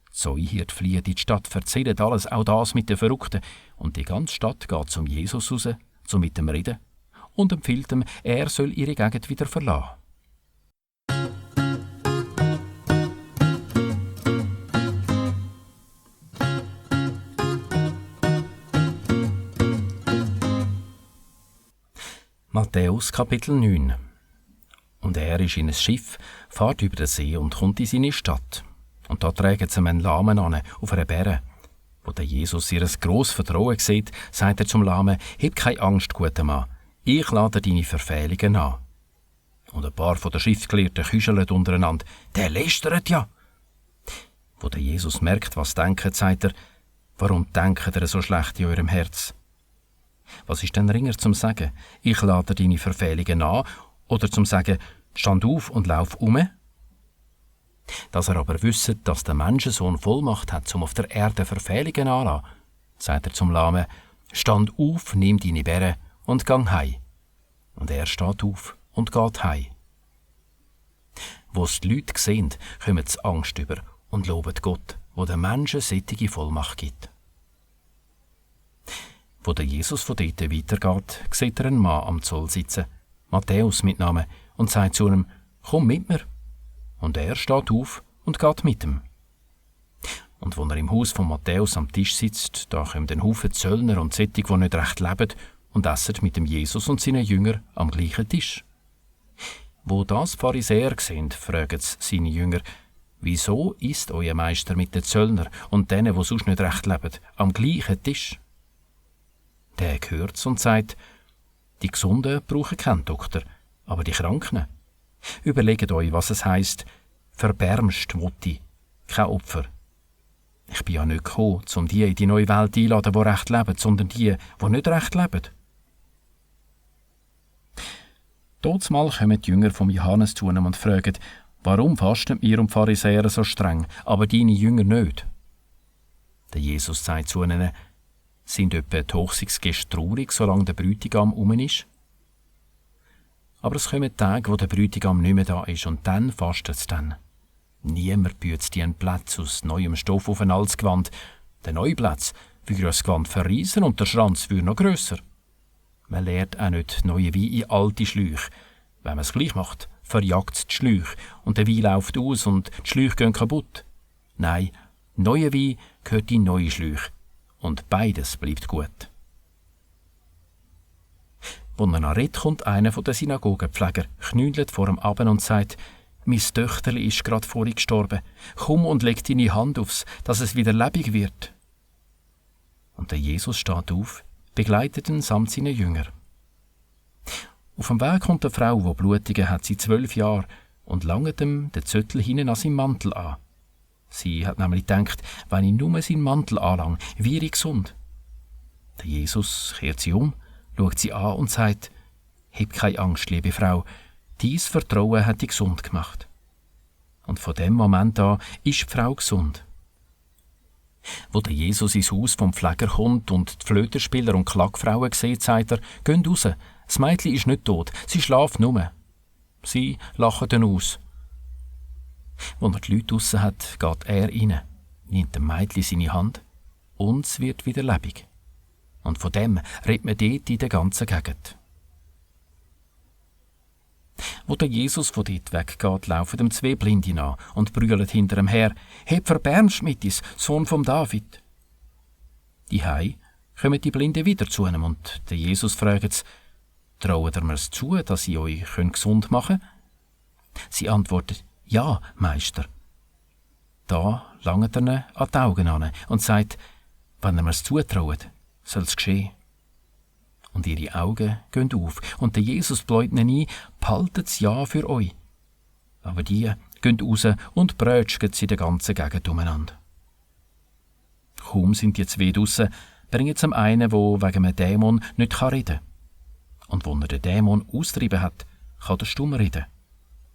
Die Zäuhirte fliehen in die Stadt, erzählen alles, auch das mit den Verrückten. Und die ganze Stadt geht zum Jesus raus, zum mit ihm reden, und empfiehlt ihm, er soll ihre Gegend wieder verlassen. Matthäus Kapitel 9. Und er ist in ein Schiff, fährt über den See und kommt in seine Stadt. Und da tragen sie einen Lahmen an, auf einer Bären. Wo der Jesus ihr grosses Vertrauen sieht, sagt er zum Lahmen: Hab keine Angst, guter Mann, ich lade deine Verfehlungen an. Und ein paar von den Schriftgelehrten küscheln untereinander: Der lästert ja. Wo der Jesus merkt, was denken, sagt er: Warum denkt ihr so schlecht in eurem Herz? Was ist denn ringer zum Sagen: Ich lade deine Verfehlungen an, oder zum Sagen: Stand auf und lauf um? Dass er aber wisse, dass der Menschensohn Vollmacht hat, um auf der Erde Verfehlungen anzulassen, sagt er zum Lahmen: Stand auf, nimm deine Bären und gang heim. Und er steht auf und geht heim. Wo es die Leute sehen, kommen sie Angst über und loben Gott, wo den Menschen solche Vollmacht gibt. Wo der Jesus von dort weitergeht, sieht er einen Mann am Zoll sitzen, Matthäus mit Namen, und sagt zu ihm: Komm mit mir. Und er steht auf und geht mit ihm. Und als er im Haus von Matthäus am Tisch sitzt, da kommen ein Haufen Zöllner und solche, die nicht recht leben, und essen mit dem Jesus und seinen Jüngern am gleichen Tisch. Wo das Pharisäer sehen, fragen seine Jünger: Wieso isst euer Meister mit den Zöllnern und denen, die sonst nicht recht leben, am gleichen Tisch? Der hört's und sagt: Die Gesunden brauchen keinen Doktor, aber die Kranken. Überlegt euch, was es heisst: Verbärmst Mutti, kein Opfer. Ich bin ja nicht gekommen, um die in die neue Welt einzuladen, die recht leben, sondern die nicht recht leben. Totsmal kommen die Jünger vom Johannes zu ihm und fragen: Warum fasten ihr und Pharisäer so streng, aber deine Jünger nicht? Der Jesus sagt zu ihnen: Sind etwa die Hochzeitsgäste traurig, solange der Bräutigam um ist? Aber es kommen Tage, wo der Bräutigam nicht mehr da ist, und dann fastet es dann. Niemand bietet dir einen Platz aus neuem Stoff auf ein altes Gewand. Der neue Platz würde das Gewand verreissen und der Schranz würde noch grösser. Man lehrt auch nicht neue Wein in alte Schläuche. Wenn man es gleich macht, verjagt es die Schläuche und der Wein läuft aus und die Schläuche gehen kaputt. Nein, neuer Wein gehört in neue Schläuche. Und beides bleibt gut. Als er nach redet, kommt einer der Synagogenpfleger, knündelt vor ihm ab und sagt: Mein Töchterli ist gerade vorhin gestorben. Komm und leg deine Hand aufs, dass es wieder lebendig wird. Und der Jesus steht auf, begleitet ihn samt seinen Jüngern. Auf dem Weg kommt eine Frau, die Blutungen hat seit 12 Jahren, und langt ihm den Zöttel hinten an seinem Mantel an. Sie hat nämlich gedacht, wenn ich nur seinen Mantel anlange, wäre ich gesund. Der Jesus kehrt sie um, schaut sie an und sagt: Hab keine Angst, liebe Frau, dein Vertrauen hat dich gesund gemacht. Und von dem Moment an ist die Frau gesund. Wo der Jesus ins Haus vom Pfleger kommt und die Flötenspieler und Klackfrauen sieht, sagt er: «Geht raus, das Mädchen ist nicht tot, sie schläft nur.» Sie lachen dann aus. Als er die Leute draussen hat, geht er rein, nimmt dem Mädchen seine Hand und es wird wieder lebendig. Und von dem redet man dort in der ganzen Gegend. Wo der Jesus von dort weggeht, laufen ihm 2 Blinde an und brüllen hinter ihm her: «Heb Verbärmst mit uns, Sohn vom David!» Die Hei kommen die Blinden wieder zu ihm und der Jesus fragt sie: «Traut ihr mir's zu, dass ich euch gesund machen kann?» Sie antworten: «Ja, Meister.» Da langt er ihnen an die Augen an und sagt: «Wenn ihr mir's zutraut, soll's geschehen.» Und ihre Augen gehen auf und der Jesus bläut ihnen ein: «Behaltet's ja für euch.» Aber die gehen raus und brötschgen sie in der ganzen Gegend umeinander. Kaum sind die 2 draussen, bringen sie einen, der wegen einem Dämon nicht reden kann. Und als er den Dämon austreiben hat, kann er stumm reden.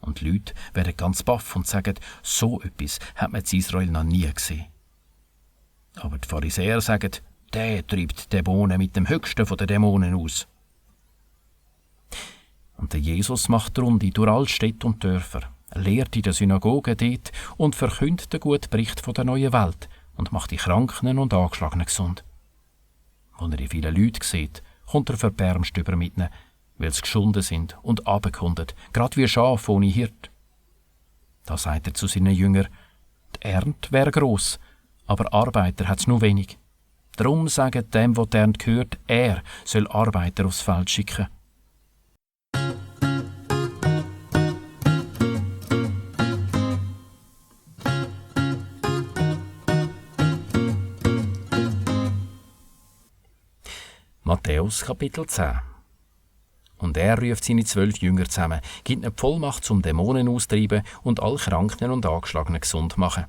Und die Leute werden ganz baff und sagen: «So etwas hat man in Israel noch nie gesehen.» Aber die Pharisäer sagen: «Der treibt Dämonen mit dem höchsten der Dämonen aus.» Und der Jesus macht die Runde durch alle Städte und Dörfer. Er lehrt in den Synagogen dort und verkündet den guten Bericht von der neuen Welt und macht die Kranken und Angeschlagenen gesund. Als er die vielen Leute sieht, kommt er verbärmst über mit ihnen, weil sie geschunden sind und abgekundet, grad wie Schafe ohne Hirt. Da sagt er zu seinen Jüngern: «Die Ernte wäre gross, aber Arbeiter hat's nur wenig. Darum sagt dem, wo die Ernte gehört, er soll Arbeiter aufs Feld schicken.» Matthäus Kapitel 10. Und er ruft seine 12 Jünger zusammen, gibt ihnen die Vollmacht zum Dämonen austreiben und alle Kranken und Angeschlagenen gesund machen.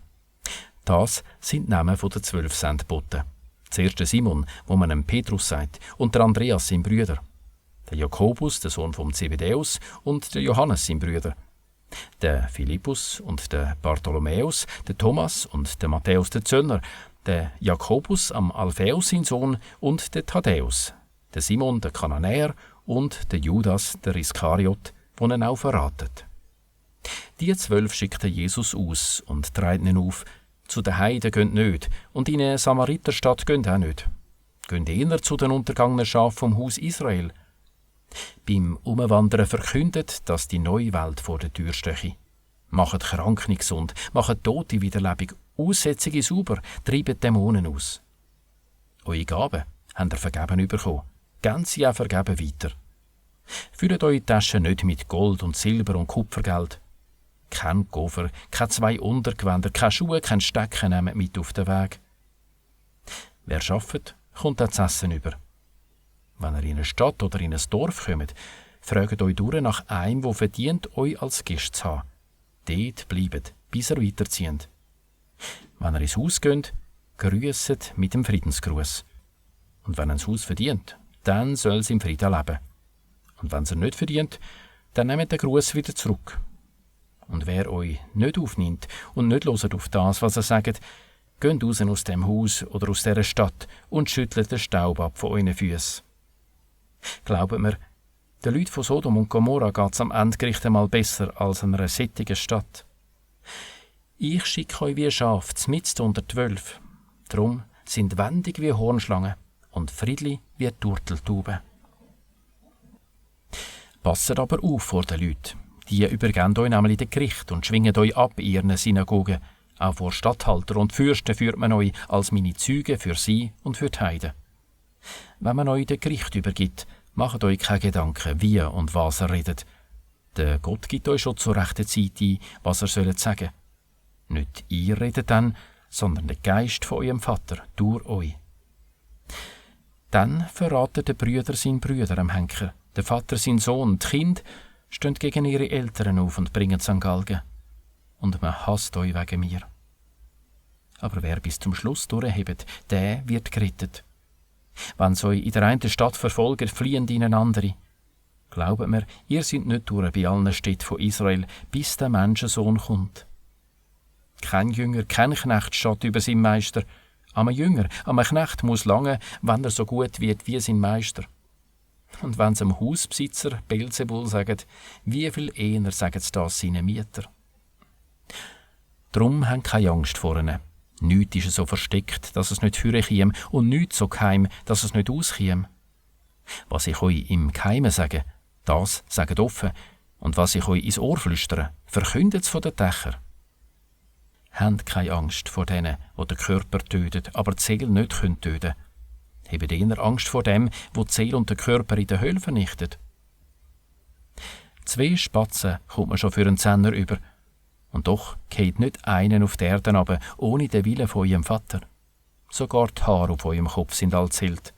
Das sind die Namen der 12 Sendboten. Zuerst der Simon, wo man ihm Petrus sagt, und der Andreas, sein Brüder. Der Jakobus, der Sohn vom Zebedäus, und der Johannes, sein Brüder. Der Philippus und der Bartholomäus, der Thomas und der Matthäus, der Zöllner, der Jakobus am Alphaeus, sein Sohn, und der Thaddäus, der Simon, der Kananäer, und der Judas, der Iskariot, der ihn auch verratet. Die 12 schickte Jesus aus und treibt ihn auf: «Zu den Heiden geht nicht, und in eine Samariterstadt geht auch nicht. Geht eher zu den untergangenen Schafen vom Haus Israel. Beim Umwandern verkündet, dass die neue Welt vor der Tür stehe. Macht Kranke gesund, macht Tote wieder lebendig, Aussätzige sauber, treibt Dämonen aus. Eure Gaben habt ihr vergeben bekommen, ganz sie auch vergeben weiter. Füllt eure Taschen nicht mit Gold und Silber und Kupfergeld. Kein Koffer, keine 2 Untergewänder, keine Schuhe, kein Stecken nehmt mit auf den Weg. Wer arbeitet, kommt auch zu essen über. Wenn ihr in eine Stadt oder in ein Dorf kommt, fragt euch durch nach einem, der verdient, euch als Gast zu haben. Dort bleibt, bis ihr weiterzieht. Wenn ihr ins Haus geht, grüsset mit dem Friedensgruß. Und wenn ihr ins Haus verdient, dann soll es im Frieden leben. Und wenn es nicht verdient, dann nehmt den Gruß wieder zurück. Und wer euch nicht aufnimmt und nicht hört auf das, was er sagt, geht raus aus dem Haus oder aus dieser Stadt und schüttelt den Staub ab von euren Füßen. Glaubt mir, den Leuten von Sodom und Gomorra geht es am Endgericht einmal besser als einer sättigen Stadt. Ich schicke euch wie Schafe mitten unter 12. Drum sind wendig wie Hornschlangen und friedlich wie Turteltauben. Passet aber auf vor den Leuten. Die übergeben euch nämlich den Gericht und schwingen euch ab in ihren Synagogen. Auch vor Statthalter und Fürsten führt man euch als meine Zeugen für sie und für die Heiden. Wenn man euch den Gericht übergibt, macht euch keine Gedanken, wie und was er redet. Der Gott gibt euch schon zur rechten Zeit ein, was er sagen soll. Nicht ihr redet dann, sondern der Geist von eurem Vater durch euch. Dann verraten die Brüder seinen Brüder am Henker, der Vater seinen Sohn, die Kinder stehen gegen ihre Eltern auf und bringen sie an Galgen. Und man hasst euch wegen mir. Aber wer bis zum Schluss durchhebt, der wird gerettet. Wenn sie euch in der einen Stadt verfolgen, fliehen in eine andere. Glaubt mir, ihr seid nicht durch bei allen Städten von Israel, bis der Menschensohn kommt. Kein Jünger, kein Knecht steht über seinem Meister, Am Jünger, am Knecht muss lange, wenn er so gut wird wie sein Meister. Und wenn sie dem Hausbesitzer Beelzebul sagen, wie viel eher sagen sie das seinen Mieter? Drum haben keine Angst vor ihnen. Nichts ist so versteckt, dass es nicht vorkäme, und nichts so geheim, dass es nicht auskäme. Was ich euch im Geheimen sage, das sagt offen, und was ich euch ins Ohr flüstere, verkündet es von den Dächern. Habt keine Angst vor denen, die den Körper töten, aber die Seele nicht töten können. Habt eher Angst vor dem, wo die Seele und den Körper in der Hölle vernichtet. 2 Spatzen kommt man schon für einen Zehner über, und doch geht nicht einen auf die Erde runter, ohne den Willen von eurem Vater. Sogar die Haare auf eurem Kopf sind all zählt.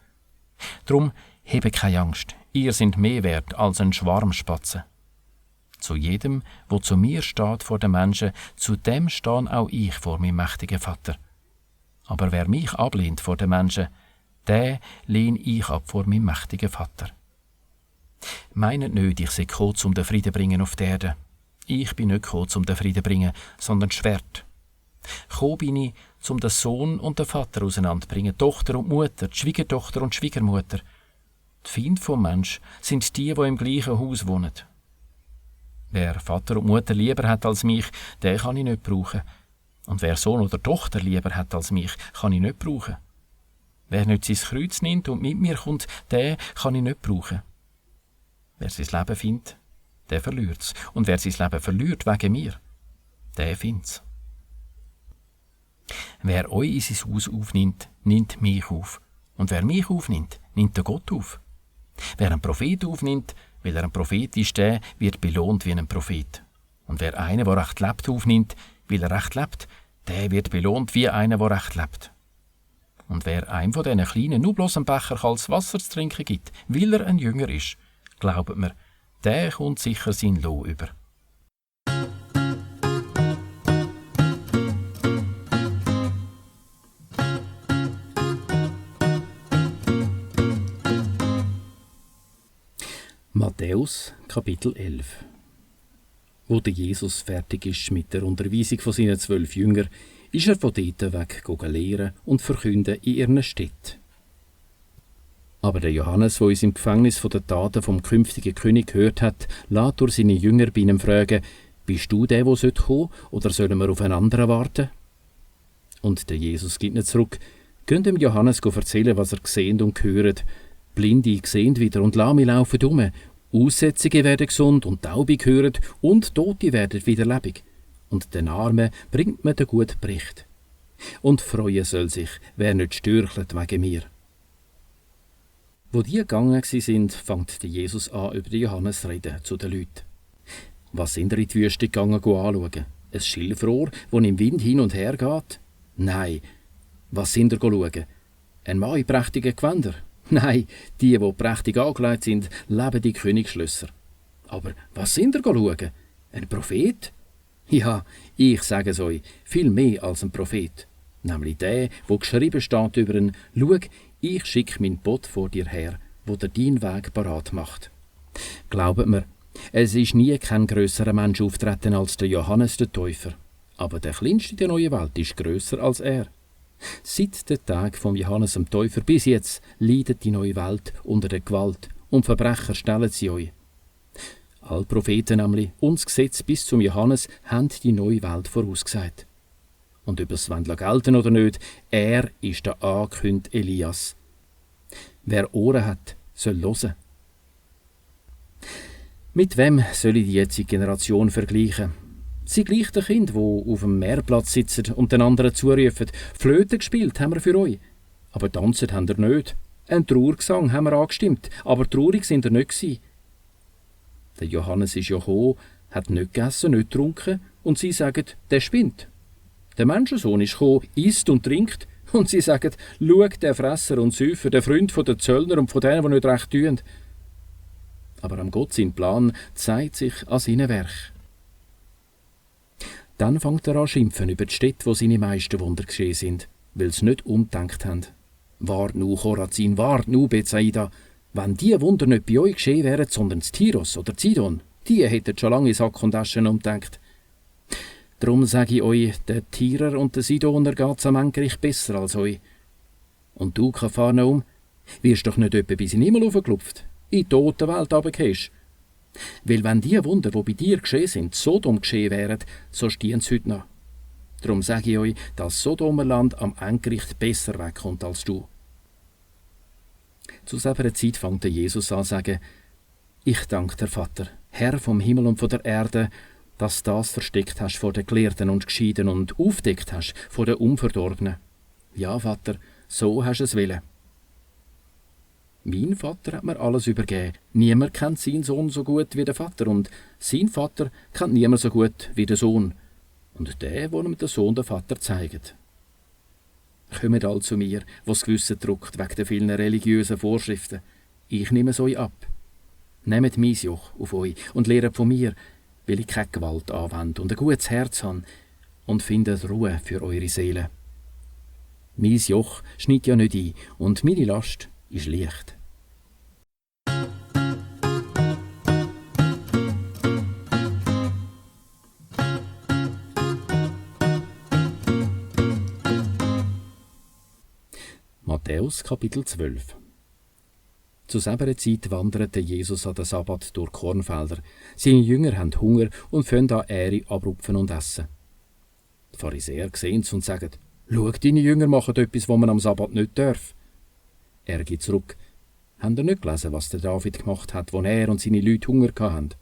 Drum habt keine Angst, ihr seid mehr wert als ein Schwarm Spatzen. Zu jedem, wo zu mir steht vor den Menschen, zu dem stehe auch ich vor meinem mächtigen Vater. Aber wer mich ablehnt vor den Menschen, den lehne ich ab vor meinem mächtigen Vater. Meinet nicht, ich sei gekommen, um den Frieden bringen auf der Erde. Ich bin nicht gekommen, um den Frieden bringen, sondern das Schwert. Gekommen bin ich, um den Sohn und den Vater auseinanderzubringen, Tochter und Mutter, die Schwiegertochter und Schwiegermutter. Die Feinde vom Mensch sind die im gleichen Haus wohnen. Wer Vater und Mutter lieber hat als mich, den kann ich nicht brauchen. Und wer Sohn oder Tochter lieber hat als mich, kann ich nicht brauchen. Wer nicht sein Kreuz nimmt und mit mir kommt, den kann ich nicht brauchen. Wer sein Leben findet, der verliert es. Und wer sein Leben verliert wegen mir, der findet es. Wer euch in sein Haus aufnimmt, nimmt mich auf. Und wer mich aufnimmt, nimmt der Gott auf. Wer einen Prophet aufnimmt, weil er ein Prophet ist, der wird belohnt wie ein Prophet. Und wer einen, der recht lebt, aufnimmt, weil er recht lebt, der wird belohnt wie einer, der recht lebt. Und wer einem von diesen kleinen nur bloß einen Becher kaltes Wasser zu trinken gibt, weil er ein Jünger ist, glaubt mir, der kommt sicher sein Lohn über. Matthäus, Kapitel 11. Wo der Jesus fertig ist mit der Unterweisung von seinen 12 Jüngern, ist er von dort weg lehren und verkünden in ihren Städten. Aber der Johannes, der uns im Gefängnis von den Taten vom künftigen König gehört hat, lässt durch seine Jünger bei ihm fragen, «Bist du der, der kommen sollte, oder sollen wir auf einen anderen warten?» Und der Jesus gibt ihnen zurück, «Geht dem Johannes erzählen, was er gesehen und gehört. Blinde sehen wieder und Lahme laufen um. Aussätzige werden gesund und Taube hören und Tote werden wieder lebendig. Und den Armen bringt man den guten Bericht. Und freuen soll sich, wer nicht stürchelt wegen mir.» Wo die gegangen sind, fängt Jesus an, über Johannes zu reden zu den Leuten. Was sind ihr in die Wüste gegangen anschauen? Ein Schilfrohr, das im Wind hin und her geht? Nein. Was sind ihr schauen? Ein Mann in prächtigen Gewändern? Nein, die prächtig angelegt sind, leben die Königsschlösser. Aber was sind ihr schauen? Ein Prophet? Ja, ich sage es euch, viel mehr als ein Prophet. Nämlich der, wo geschrieben steht über ihn, «Schau, ich schicke mein Boot vor dir her, wo dir deinen Weg parat macht.» Glaubt mir, es ist nie kein grösserer Mensch auftreten als der Johannes der Täufer. Aber der Kleinste der neuen Welt ist grösser als er. Seit dem Tag von Johannes dem Täufer bis jetzt leidet die neue Welt unter der Gewalt und Verbrecher stellen sie euch. Alle Propheten nämlich und das Gesetz bis zum Johannes haben die neue Welt vorausgesagt. Und ob es gelten oder nicht, er ist der angekündigte Elias. Wer Ohren hat, soll hören. Mit wem soll ich die jetzige Generation vergleichen? Sie gleicht den Kindern, die auf dem Meerplatz sitzen und den anderen zurufen, «Flöte gespielt haben wir für euch, aber tanzen haben wir nicht. Ein Trauergesang haben wir angestimmt, aber traurig sind wir nicht gewesen.» Der Johannes ist ja gekommen, hat nicht gegessen, nicht getrunken, und sie sagen, «Der spinnt.» Der Menschensohn ist gekommen, isst und trinkt, und sie sagen, «Schau, der Fresser und Säufer, der Freund von den Zöllner und von denen, die nicht recht tun.» Aber am Gott sein Plan zeigt sich an seinen Werk. Dann fängt er an schimpfen über die Städte, wo seine meisten Wunder geschehen sind, weil sie nicht umgedacht haben. «Wart nu, Chorazin, wart nu, Bethsaida, wenn die Wunder nicht bei euch geschehen wären, sondern in Tyros oder Zidon, die hätten schon lange in Sack und Asche umgedacht.» Darum sage ich euch, den Tyrer und den Sidoner geht's am Endgericht besser als euch. Und du, Kapharnaum, wirst doch nicht etwa bis in den Himmel hochgeklopft, in die tote Welt runtergehst. Weil wenn die Wunder, die bei dir geschehen sind, Sodom geschehen wären, so stehen sie heute noch. Darum sage ich euch, dass Sodomerland am Endgericht besser wegkommt als du. Zu selber Zeit fängt Jesus an zu sagen, ich danke dir, Vater, Herr vom Himmel und von der Erde, dass du das versteckt hast vor den Gelehrten und Gescheiden und aufdeckt hast vor den Unverdorbenen. Ja, Vater, so hast du es wollen. Mein Vater hat mir alles übergeben. Niemand kennt seinen Sohn so gut wie der Vater und sein Vater kennt niemand so gut wie der Sohn. Und der, der ihm der Sohn den Vater zeigt. Kommt all zu mir, was Gewissen druckt wegen der vielen religiösen Vorschriften. Ich nehme es euch ab. Nehmt mein Joch auf euch und lehret von mir, weil ich keine Gewalt anwende und ein gutes Herz habe und findet Ruhe für eure Seele. Mein Joch schneidet ja nicht ein und meine Last ist leicht. Matthäus Kapitel 12. Zu selber Zeit wanderte Jesus an den Sabbat durch Kornfelder. Seine Jünger haben Hunger und fangen an Ähre abrupfen und essen. Die Pharisäer sehen es und sagen, «Schau, deine Jünger machen etwas, was man am Sabbat nicht darf.» Er geht zurück. Habt ihr nicht gelesen, was der David gemacht hat, als er und seine Leute Hunger hatten?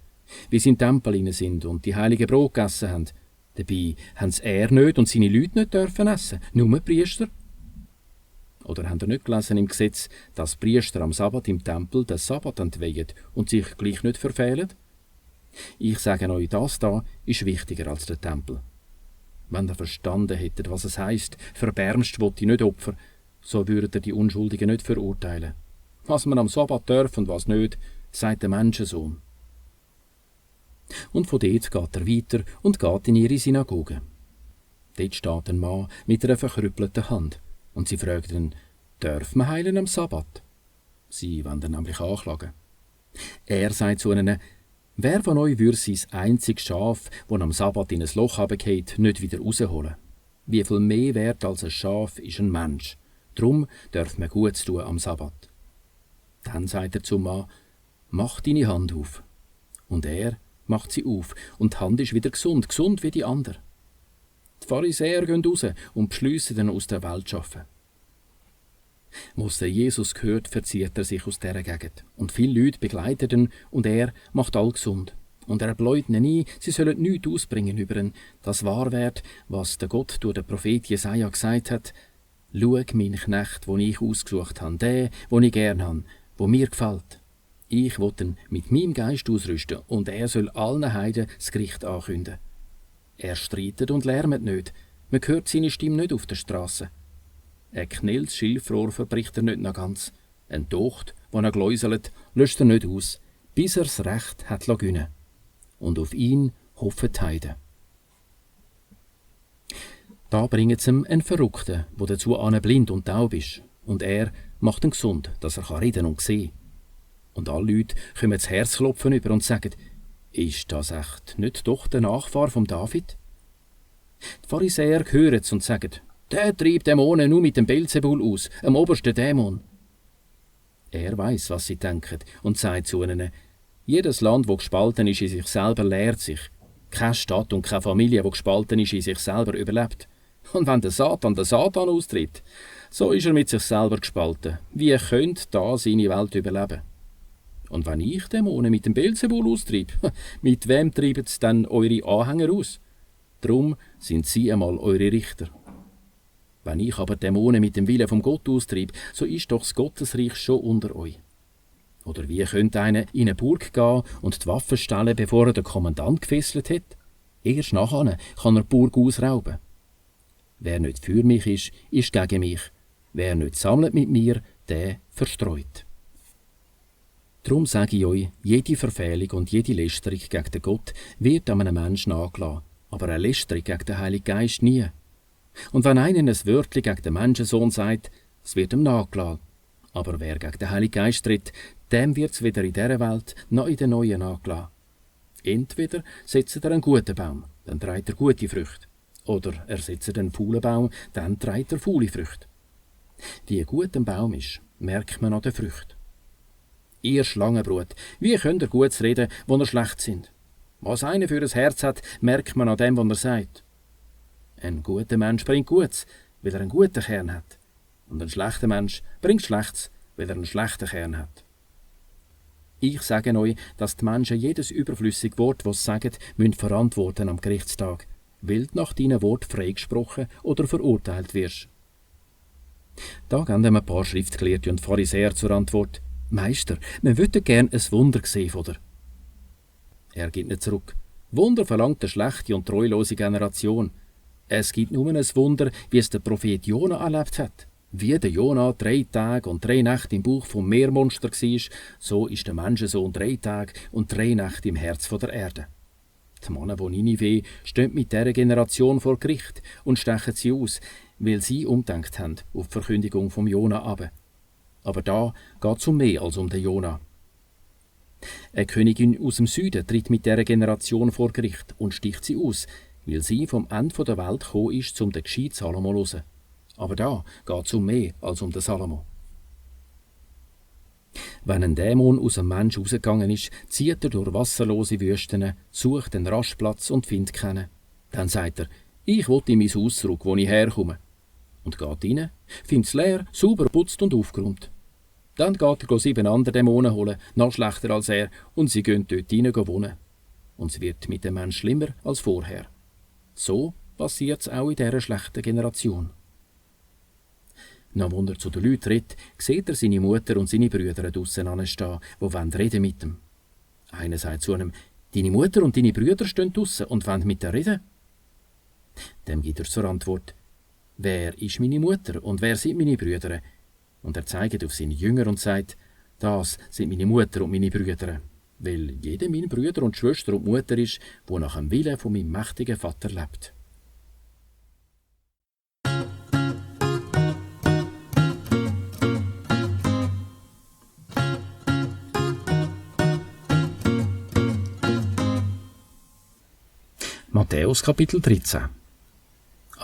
Wie sie in den Tempel hinein sind und die heiligen Brot gegessen haben. Dabei haben es er nicht und seine Leute nicht dürfen essen, nur die Priester. Oder habt ihr nicht gelesen im Gesetz, dass Priester am Sabbat im Tempel den Sabbat entweihen und sich gleich nicht verfehlen? Ich sage euch, das da ist wichtiger als der Tempel. Wenn ihr verstanden hättet, was es heisst, verbärmst wollt ihr nicht Opfer, so würdet ihr die Unschuldigen nicht verurteilen. Was man am Sabbat darf und was nicht, sagt der Menschensohn. Und von dort geht er weiter und geht in ihre Synagoge. Dort steht ein Mann mit einer verkrüppelten Hand. Und sie fragt ihn, darf man heilen am Sabbat? Sie wollen ihn nämlich anklagen. Er sagt zu ihnen, wer von euch würde sein einziges Schaf, das am Sabbat in ein Loch runterfällt, nicht wieder rausholen? Wie viel mehr wert als ein Schaf ist ein Mensch? Drum darf man Gutes tun am Sabbat. Dann sagt er zum Mann, mach deine Hand auf. Und er macht sie auf und die Hand ist wieder gesund, gesund wie die andere. Die Pharisäer gehen raus und beschliessen, ihn aus der Welt zu schaffen. Als der Jesus hört, verzieht er sich aus dieser Gegend. Und viele Leute begleiten ihn und er macht all gesund. Und er bläut ihnen ein, sie sollen nichts ausbringen über ihn, das wahr wird, was der Gott durch den Prophet Jesaja gesagt hat. Schau, mein Knecht, den ich ausgesucht habe, den ich gern habe, der mir gefällt. Ich will ihn mit meinem Geist ausrüsten und er soll allen Heiden das Gericht ankündigen. Er streitet und lärmt nicht. Man hört seine Stimme nicht auf der Straße. Ein knelltes Schilfrohr verbricht er nicht noch ganz. Ein Docht, das er gläuselt, löscht er nicht aus, bis er das Recht hat gönnen. Und auf ihn hoffen die Heiden. Da bringen sie ihm einen Verrückten, der dazu blind und taub ist. Und er macht ihn gesund, dass er reden und sehen kann. Und alle Leute kommen das Herzklopfen über und sagen, ist das echt nicht doch der Nachfahr vom David? Die Pharisäer hören es und sagen, der treibt Dämonen nur mit dem Beelzebul aus, dem obersten Dämon. Er weiß, was sie denken und sagt zu ihnen, jedes Land, wo gespalten ist in sich selber, lehrt sich. Keine Stadt und keine Familie, wo gespalten ist in sich selber, überlebt. Und wenn der Satan austritt, so ist er mit sich selber gespalten. Wie könnte da seine Welt überleben? Und wenn ich Dämonen mit dem Beelzebul austreibe, mit wem treiben es dann eure Anhänger aus? Drum sind sie einmal eure Richter. Wenn ich aber Dämonen mit dem Willen vom Gott austreibe, so ist doch das Gottesreich schon unter euch. Oder wie könnte einer in eine Burg gehen und die Waffen stellen, bevor er den Kommandant gefesselt hat? Erst nachher kann er die Burg ausrauben. Wer nicht für mich ist gegen mich. Wer nicht sammelt mit mir, der verstreut. Darum sage ich euch, jede Verfehlung und jede Lästerung gegen den Gott wird an einem Menschen angelassen, aber eine Lästerung gegen den Heiligen Geist nie. Und wenn einer ein Wörtchen gegen den Menschensohn sagt, es wird ihm nachgelassen. Aber wer gegen den Heiligen Geist tritt, dem wird es weder in dieser Welt noch in der neuen angelassen. Entweder setzt er einen guten Baum dann trägt er gute Früchte. Oder ersetzt er den faulen Baum, dann trägt er faule Früchte. Wie gut ein Baum ist, merkt man an den Früchten. Ihr Schlangenbrut, wie könnt ihr Gutes reden, wo ihr schlecht sind? Was einer für ein Herz hat, merkt man an dem, was er sagt. Ein guter Mensch bringt Gutes, weil er einen guten Kern hat. Und ein schlechter Mensch bringt Schlechtes, weil er einen schlechten Kern hat. Ich sage euch, dass die Menschen jedes überflüssige Wort, das sie sagen, müssen verantworten am Gerichtstag, weil du nach deinem Wort freigesprochen oder verurteilt wirst. Da geben ihm ein paar Schriftgelehrte und Pharisäer zur Antwort: Meister, wir würden gern ein Wunder sehen von dir. Er gibt nicht zurück. Wunder verlangt eine schlechte und treulose Generation. Es gibt nur ein Wunder, wie es der Prophet Jona erlebt hat. Wie der Jona 3 Tage und 3 Nächte im Bauch vom Meermonster war, so ist der Menschensohn 3 Tage und 3 Nächte im Herz der Erde. Die Männer von Ninive stehen mit dieser Generation vor Gericht und stechen sie aus, weil sie umdenkt haben auf die Verkündigung vom Jona ab. Aber da geht es um mehr als um den Jona. Eine Königin aus dem Süden tritt mit dieser Generation vor Gericht und sticht sie aus, weil sie vom Ende der Welt gekommen ist, um den gescheiten Salomo zu hören. Aber da geht es um mehr als um den Salomo. Wenn ein Dämon aus einem Mensch rausgegangen ist, zieht er durch wasserlose Wüsten, sucht einen Rastplatz und findet keinen. Dann sagt er: Ich will in mein Haus zurück, wo ich herkomme. Und geht rein, findet es leer, sauber putzt und aufgeräumt. Dann geht er 7 andere Dämonen holen, noch schlechter als er, und sie gehen dort rein wohnen. Und es wird mit dem Menschen schlimmer als vorher. So passiert es auch in dieser schlechten Generation. Noch als er zu den Leuten redet, sieht er seine Mutter und seine Brüder draussen anstehen, die reden mit ihm. Einer sagt zu ihm: Deine Mutter und deine Brüder stehen draussen und wollen mit dir reden. Dem gibt er zur Antwort: Wer ist meine Mutter und wer sind meine Brüder? Und er zeigt auf seine Jünger und sagt: Das sind meine Mutter und meine Brüder, weil jeder meiner Brüder und Schwester und Mutter ist, wo nach dem Willen von meinem mächtigen Vater lebt. Matthäus Kapitel 13. An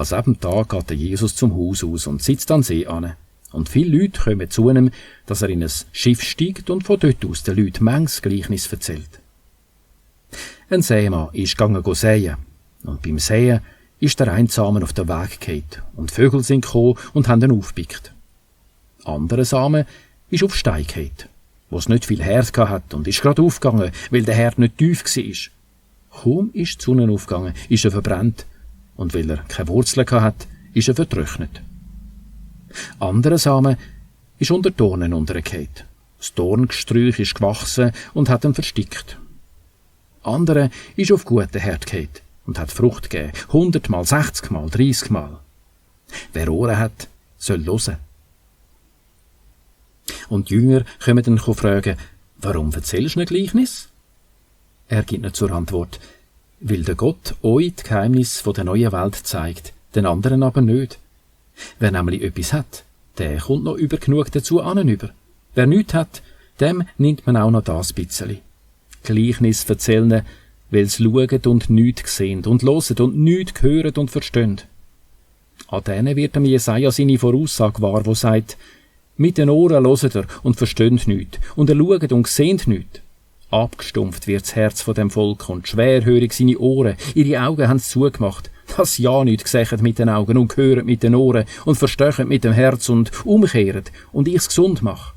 diesem Tag geht der Jesus zum Haus aus und sitzt an den See an. Und viele Leute kommen zu ihm, dass er in ein Schiff steigt und von dort aus den Leuten manches Gleichnis erzählt. Ein Sämann ist gegangen säen. Und beim Säen ist der eine Samen auf den Weg gefallen. Und Vögel sind gekommen und haben ihn aufgepickt. Andere Samen ist auf Stein gefallen, wo es nicht viel Herd hat und ist gerade aufgegangen, weil der Herd nicht tief war. Kaum ist die Sonne aufgegangen, ist er verbrannt. Und weil er keine Wurzeln hat, ist er vertrocknet. Andere Samen ist unter Dornen untergefallen. Das Dorngesträuch ist gewachsen und hat ihn verstickt. Andere ist auf guten Herd gefallen und hat Frucht gegeben, 100-mal, 60-mal, 30-mal. Wer Ohren hat, soll hören. Und die Jünger kommen dann fragen: Warum erzählst du ein Gleichnis? Er gibt ihnen zur Antwort: Weil der Gott euch die Geheimnisse der neuen Welt zeigt, den anderen aber nicht. Wer nämlich etwas hat, der kommt noch über genug dazu anüber. Wer nichts hat, dem nimmt man auch noch das bisschen. Gleichnis erzählen, weil sie schauen und nichts sehen und hören und nichts hören und verstehen. An denen wird dem Jesaja seine Voraussage wahr, wo sagt: Mit den Ohren hört er und versteht nichts, und er schaut und seht nichts. Abgestumpft wird das Herz von dem Volk und schwerhörig seine Ohren, ihre Augen haben es zugemacht, dass sie ja nichts sehen mit den Augen und hören mit den Ohren und verstehen mit dem Herz und umkehren und ich's gesund mache.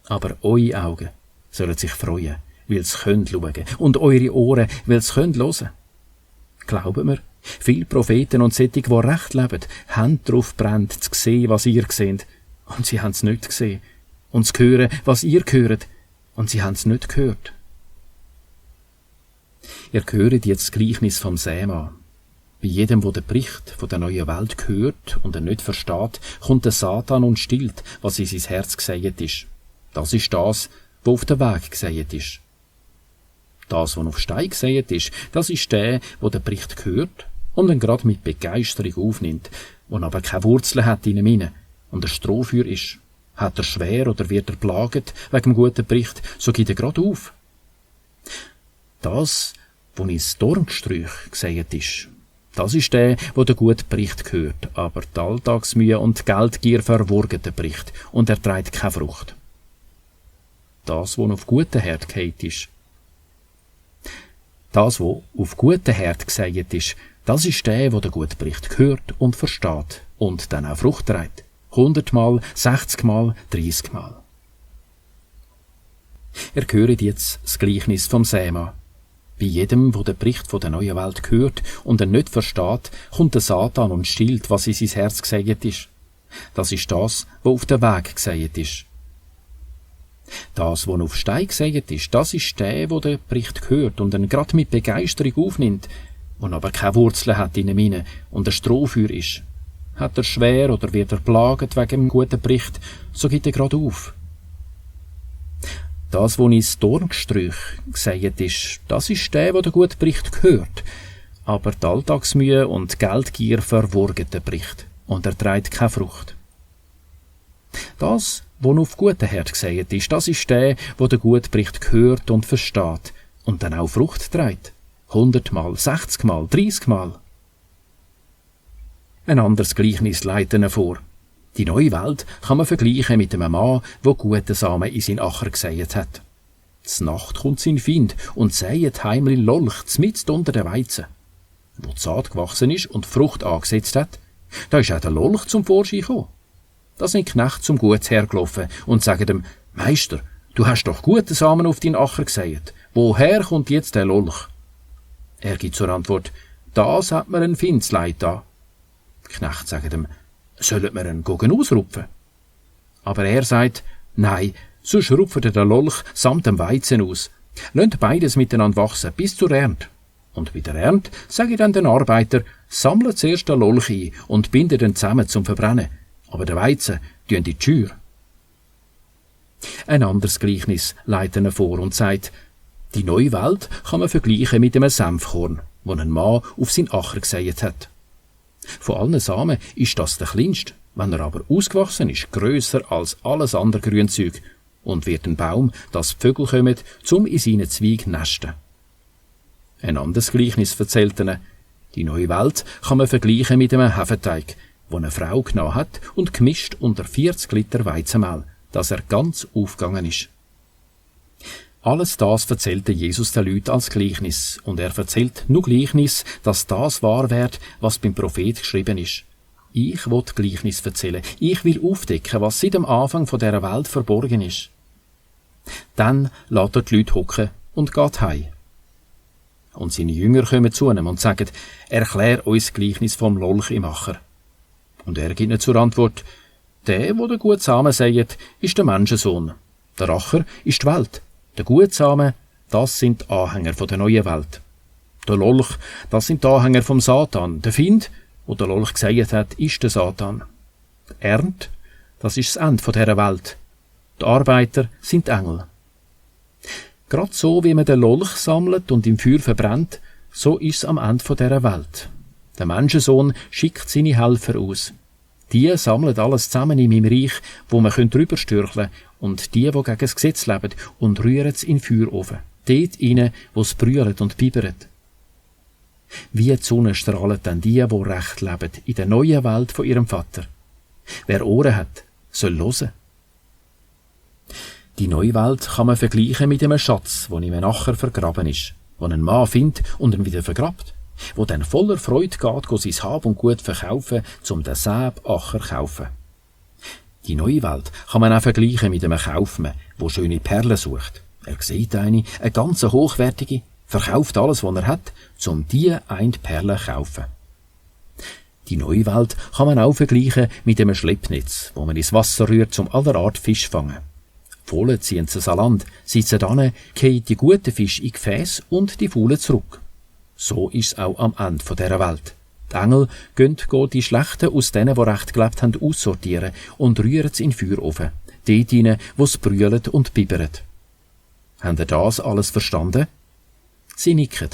Aber eure Augen sollen sich freuen, weil sie schauen können, und eure Ohren, weil sie hören können. Glauben wir, viele Propheten und solche, die recht leben, haben darauf brennt, zu sehen, was ihr seht, und sie haben es nicht gesehen, und zu hören, was ihr hört, und sie haben es nicht gehört. Ihr hört jetzt das Gleichnis vom Sämann. Bei jedem, der den Bericht von der neuen Welt hört und er nicht versteht, kommt der Satan und stillt, was in sein Herz gesät ist. Das ist das, was auf den Weg gesät ist. Das, was auf Stein gesät ist, das ist der den Bericht hört und ihn gerade mit Begeisterung aufnimmt, der aber keine Wurzeln hat in ihm und der Strohfeuer ist. Hat er schwer oder wird er plagt wegen dem guten Bericht, so geht er gerade auf. Das, wo ins Dorngesträuch gesät ist. Das ist der, wo der gute Bericht gehört, aber die Alltagsmühe und die Geldgier verwurgen den Bericht und er trägt keine Frucht. Das, wo auf guten Herd gefallen ist. Das, wo auf guten Herd gesät ist, das ist der, wo der gute Bericht hört und versteht und dann auch Frucht trägt. 100-mal, 60-mal, 30-mal. Ihr hört jetzt das Gleichnis vom Sämann. Bei jedem, wo der Bericht von der neuen Welt hört und er nicht versteht, kommt der Satan und stiehlt, was in sein Herz gesät ist. Das ist das, wo auf den Weg gesät ist. Das, was auf Stein gesät ist, das ist der, wo der Bericht hört und ihn grad mit Begeisterung aufnimmt, wo aber keine Wurzeln hat in ihm und ein Strohfeuer ist. Hat er schwer oder wird er plagt wegen dem guten Bericht, so geht er grad auf. Das, was ins Dorngesträuch gesät ist, das ist der, wo der gute Bericht hört. Aber die Alltagsmühe und die Geldgier verwurgen den Bericht und er trägt keine Frucht. Das, was auf guten Herd gesät ist, das ist der, wo der gute Bericht hört und versteht und dann auch Frucht trägt. 100-mal, 60-mal, 30-mal. Ein anderes Gleichnis leitet er vor. Die neue Welt kann man vergleichen mit einem Mann, der guten Samen in seinen Acker gesät hat. Znacht kommt sein Feind und säet heimlich Lolch mitten unter den Weizen. Wo die Saat gewachsen ist und Frucht angesetzt hat, da ist auch der Lolch zum Vorschein gekommen. Da sind Knechte zum Gutsherr gelaufen und sagen dem: Meister, du hast doch gute Samen auf deinen Acker gesät. Woher kommt jetzt der Lolch? Er gibt zur Antwort: Das hat mir ein Findsleid da. Die Knechte sagen dem: Sollen wir ihn ausrupfen? Aber er sagt: Nein, sonst rupft er den Lolch samt dem Weizen aus. Lasst beides miteinander wachsen bis zur Ernte. Und bei der Ernte sage ich dann den Arbeiter: Sammlet zuerst den Lolch ein und bindet ihn zusammen zum Verbrennen. Aber den Weizen tun die Schür. Ein anderes Gleichnis leitet er vor und sagt: Die neue Welt kann man vergleichen mit einem Senfkorn, wo ein Mann auf seinen Acker gesät hat. Von allen Samen ist das der kleinste, wenn er aber ausgewachsen ist, grösser als alles andere Grünzeug und wird ein Baum, dass die Vögel kommen, zum in seinen Zweig nesten. Ein anderes Gleichnis erzählt er: Die neue Welt kann man vergleichen mit einem Hefeteig, wo eine Frau genommen hat und gemischt unter 40 Liter Weizenmehl, dass er ganz aufgegangen ist. Alles das erzählte Jesus den Leuten als Gleichnis, und er erzählt nur Gleichnis, dass das wahr wird, was beim Prophet geschrieben ist. Ich will Gleichnis erzählen, ich will aufdecken, was seit dem Anfang von dieser Welt verborgen ist. Dann lässt er die Leute hocken und geht heim. Und seine Jünger kommen zu ihm und sagen: Erklär uns das Gleichnis vom Lolch im Acker. Und er gibt ihnen zur Antwort: Der, der den guten Samen säet, ist der Menschensohn. Der Acker ist die Welt. Der gute Samen, das sind die Anhänger der neuen Welt. Der Lolch, das sind die Anhänger vom Satan. Der Feind, wo der Lolch gesät hat, ist der Satan. Die Ernte, das ist das Ende dieser Welt. Die Arbeiter sind die Engel. Gerade so, wie man den Lolch sammelt und im Feuer verbrennt, so ist es am Ende dieser Welt. Der Menschensohn schickt seine Helfer aus. Die sammeln alles zusammen in meinem Reich, wo man drüber stürcheln können, und die gegen das Gesetz leben, und rühren es in den Feuerofen. Dort rein, wo es brüllt und bibert. Wie die Sonne strahlen dann die recht leben, in der neuen Welt von ihrem Vater. Wer Ohren hat, soll hören. Die neue Welt kann man vergleichen mit einem Schatz, der in einem Acher vergraben ist, wo ein Mann findet und ihn wieder vergrabt, wo dann voller Freude geht, sein Hab und Gut verkaufen, um den Acher zu kaufen. Die neue Welt kann man auch vergleichen mit einem Kaufmann, der schöne Perlen sucht. Er sieht eine ganz hochwertige, verkauft alles, was er hat, um die eine Perle zu kaufen. Die neue Welt kann man auch vergleichen mit einem Schleppnetz, wo man ins Wasser rührt, um aller Art Fisch zu fangen. Fohlen ziehen sie an Land, sitzen dann, fallen die guten Fische in Gefäß und die Faulen zurück. So ist es auch am Ende dieser Welt. Die Engel gehen die Schlechten aus denen, die recht gelebt haben, aussortieren und rühren sie in den Feuerofen, dort hinein, wo es brüllt und bibbert. Habt ihr das alles verstanden? Sie nicken.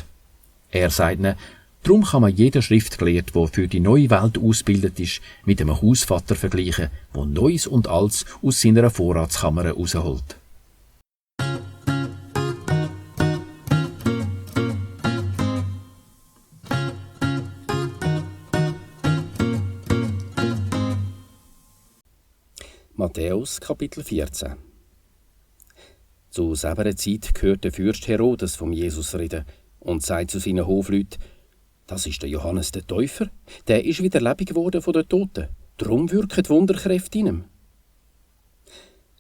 Er sagt ihnen: Darum kann man jeden Schriftgelehrten, der für die neue Welt ausgebildet ist, mit einem Hausvater vergleichen, der Neues und Altes aus seiner Vorratskammer rausholt. Matthäus Kapitel 14. Zu selber Zeit hört der Fürst Herodes vom Jesus reden und sagt zu seinen Hofleuten: Das ist der Johannes der Täufer, der ist wieder lebendig geworden von den Toten. Darum wirken Wunderkräfte in ihm.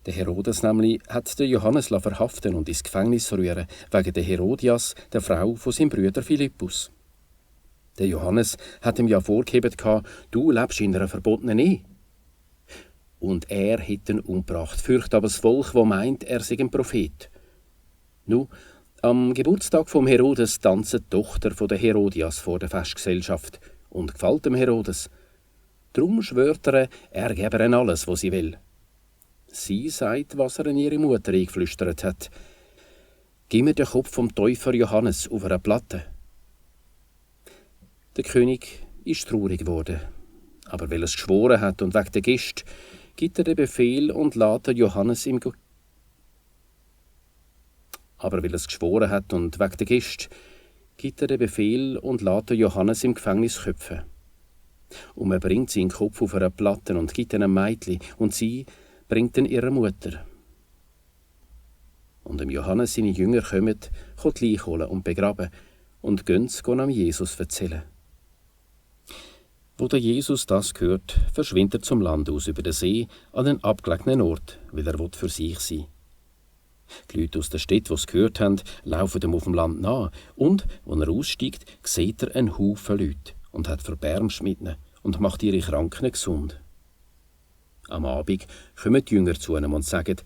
Der Herodes nämlich hat den Johannes verhaften und ins Gefängnis rühren, wegen der Herodias, der Frau von seinem Bruder Philippus. Der Johannes hat ihm ja vorgegeben, du lebst in einer verbotenen Ehe. Und er hätte ihn umgebracht, fürchtet aber das Volk, das meint, er sei ein Prophet. Nu, am Geburtstag vom Herodes tanzt die Tochter von der Herodias vor der Festgesellschaft und gefällt dem Herodes. Drum schwört er gebe ihr alles, was sie will. Sie sagt, was er in ihre Mutter eingeflüstert hat. Gib mir den Kopf vom Täufer Johannes auf einer Platte. Der König ist traurig geworden, aber weil er es geschworen hat und wegen der Gäste, gibt er den Befehl und lässt Johannes im Gefängnis köpfen. Und man bringt seinen Kopf auf eine Platte und gibt ihn einem Mädchen, und sie bringt ihn ihrer Mutter. Und dem Johannes seine Jünger kommen, die Leiche holen und begraben, und gehen am Jesus erzählen. Wo der Jesus das hört, verschwindet er zum Land aus über den See an einen abgelegenen Ort, weil er für sich sein will. Die Leute aus der Stadt, die es gehört haben, laufen ihm auf dem Land nach, und, als er aussteigt, sieht er einen Haufen Leute und hat Verbärmst mit ihnen und macht ihre Kranken gesund. Am Abend kommen die Jünger zu ihm und sagen: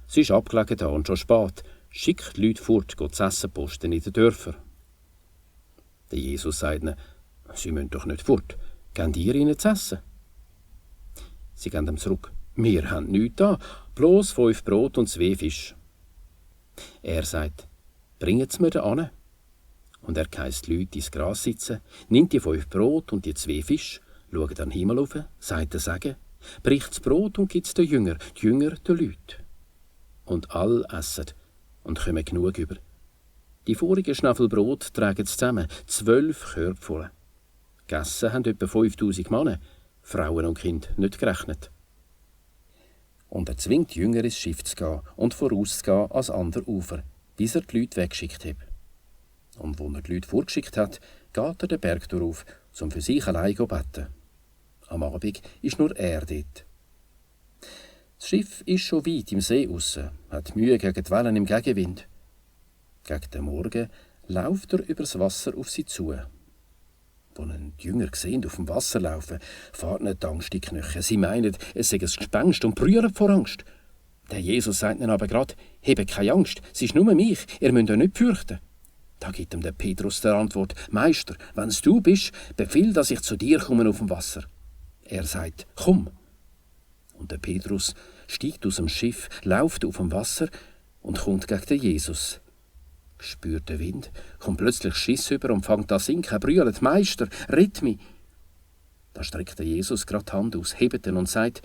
Es ist abgelegen da und schon spät, schickt die Leute fort, geht das Essen posten in den Dörfern. Der Jesus sagt ihnen: Sie müssen doch nicht fort. Gebt ihr ihnen zu essen? Sie geben ihm zurück: Wir haben nichts da, bloß 5 Brot und 2 Fische. Er sagt: Bringt es mir da an. Und er heisst die Leute ins Gras sitzen, nimmt die 5 Brot und die 2 Fische, schaut an den Himmel auf, sagt den Segen, bricht das Brot und gibt es den Jünger, die Jünger den Leuten. Und alle essen und kommen genug über. Die vorigen Schnaffel Brot tragen sie zusammen, 12 Körbe voll. Gegessen haben etwa 5000 Männer, Frauen und Kinder nicht gerechnet. Und er zwingt die Jünger ins Schiff zu gehen und vorauszugehen ans andere Ufer, bis er die Leute weggeschickt hat. Und wo er die Leute vorgeschickt hat, geht er den Berg auf, um für sich allein zu beten. Am Abend ist nur er dort. Das Schiff ist schon weit im See aussen, hat Mühe gegen die Wellen im Gegenwind. Gegen den Morgen läuft er übers Wasser auf sie zu. Als die Jünger sehen, auf dem Wasser laufen, fährt ihnen die Angst in die Knochen. Sie meinen, es sei ein Gespenst und brüllen vor Angst. Der Jesus sagt ihnen aber gerade: Hebt keine Angst, es ist nur mich, ihr müsst euch nicht fürchten. Da gibt ihm der Petrus der Antwort: Meister, wenn es du bist, befiehl, dass ich zu dir komme auf dem Wasser. Er sagt: Komm. Und der Petrus steigt aus dem Schiff, läuft auf dem Wasser und kommt gegen den Jesus. Spürt den Wind, kommt plötzlich Schiss über und fängt an sinken, brüllt: Meister, rett mich! Da streckt der Jesus gerade die Hand aus, hebt ihn und sagt: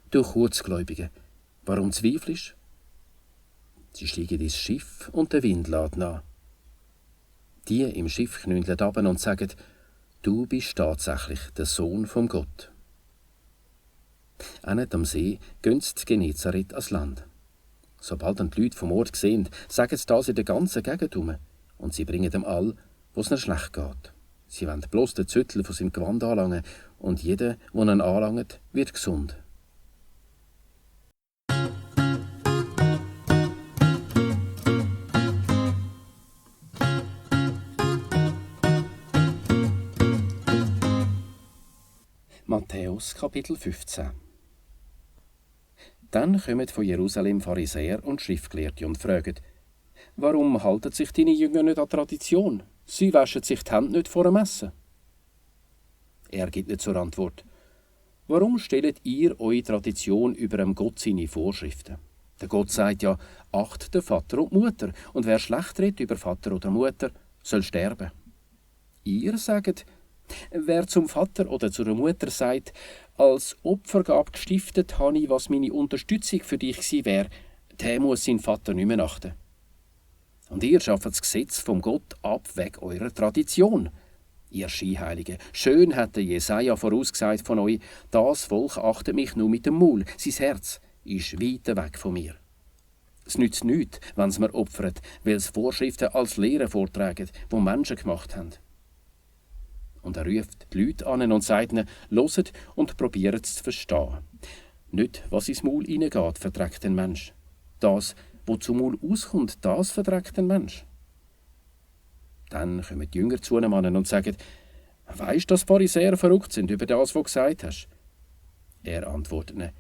Du Kurzgläubige, warum zweifelst? Sie steigen ins Schiff und der Wind lässt nach. Die im Schiff knündeln ab und sagen: Du bist tatsächlich der Sohn vom Gott. An am See gehen sie Genezareth ans Land. Sobald die Leute vom Ort sehen, sagen sie das in der ganzen Gegend um. Und sie bringen dem all, was ihnen schlecht geht. Sie wollen bloß den Züttel von seinem Gewand anlangen, und jeder, der ihn anlangt, wird gesund. Matthäus Kapitel 15. Dann kommen von Jerusalem Pharisäer und Schriftgelehrte und fragen: Warum halten sich deine Jünger nicht an Tradition? Sie waschen sich die Hände nicht vor dem Essen. Er gibt nicht zur Antwort: Warum stellt ihr eure Tradition über dem Gott seine Vorschriften? Der Gott sagt ja: Acht den Vater und die Mutter, und wer schlecht redet über Vater oder Mutter, soll sterben. Ihr sagt: Wer zum Vater oder zur Mutter sagt: Als Opfergabe gestiftet habe ich, was meine Unterstützung für dich gewesen wäre, der muss seinen Vater nicht mehr achten. Und ihr schafft das Gesetz vom Gott ab wegen eurer Tradition. Ihr Skiheiligen, schön hat der Jesaja vorausgesagt von euch: Das Volk achtet mich nur mit dem Maul, sein Herz ist weit weg von mir. Es nützt nichts, wenn sie mir opfern, weil es Vorschriften als Lehre vortragen, die Menschen gemacht haben. Und er ruft die Leute an und sagt ihnen, «Hört und probiert es zu verstehen. Nicht, was ins Maul hineingeht, verträgt den Mensch. Das, was zum Maul auskommt, das verträgt den Mensch.» Dann kommen die Jünger zu einem Mann und sagen, «Weisst, dass Pharisäer verrückt sind über das, was du gesagt hast?» Er antwortet ihnen,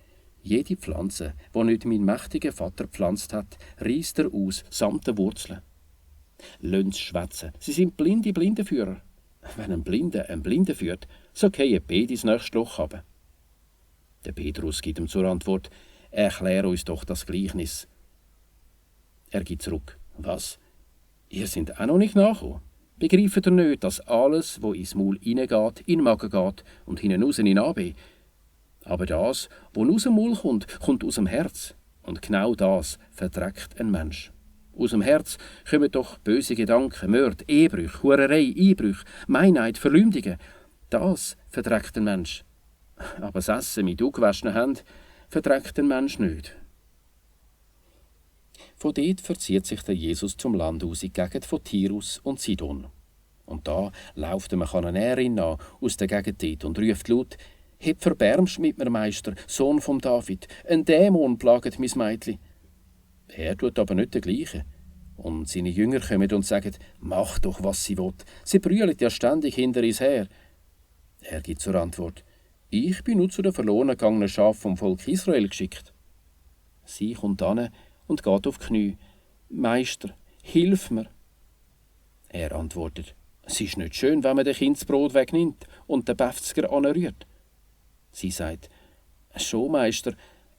«Jede Pflanze, die nicht mein mächtiger Vater gepflanzt hat, reißt er aus, samt den Wurzeln. Lasst sie schwätzen, sie sind blinde Blindenführer. Wenn ein Blinden führt, so gehen beide ins nächste Loch runter.» Der Petrus gibt ihm zur Antwort, «Erklär uns doch das Gleichnis.» Er gibt zurück, «Was? Ihr seid auch noch nicht nachgekommen? Begreift ihr nicht, dass alles, was ins Maul hineingeht, in den Magen geht und hinten raus in den AB? Aber das, was aus dem Maul kommt, kommt aus dem Herz. Und genau das verdreckt ein Mensch. Aus dem Herz kommen doch böse Gedanken, Mord, Ehebruch, Hurerei, Einbrüche, Meinheit, Verleumdungen. Das verdreckt ein Mensch. Aber das Essen mit ungewaschenen Händen verdreckt ein Mensch nicht. Von dort verzieht sich der Jesus zum Land aus in die Gegend von Tirus und Sidon. Und da läuft eine Kananäerin an aus der Gegend dort und ruft laut, «Heb Verbärmst mit mir, Meister, Sohn von David, ein Dämon plagt mein Mädchen.» Er tut aber nicht dergleichen. Und seine Jünger kommen und sagen, «Mach doch, was sie will. Sie brüllen ja ständig hinter uns her.» Er gibt zur Antwort, «Ich bin nur zu den verloren gegangenen Schafen vom Volk Israel geschickt.» Sie kommt an und geht auf die Knie. «Meister, hilf mir!» Er antwortet, «Es ist nicht schön, wenn man den Kind das Brot wegnimmt und den Befzger anrührt.» Sie sagt, «Schon, Meister,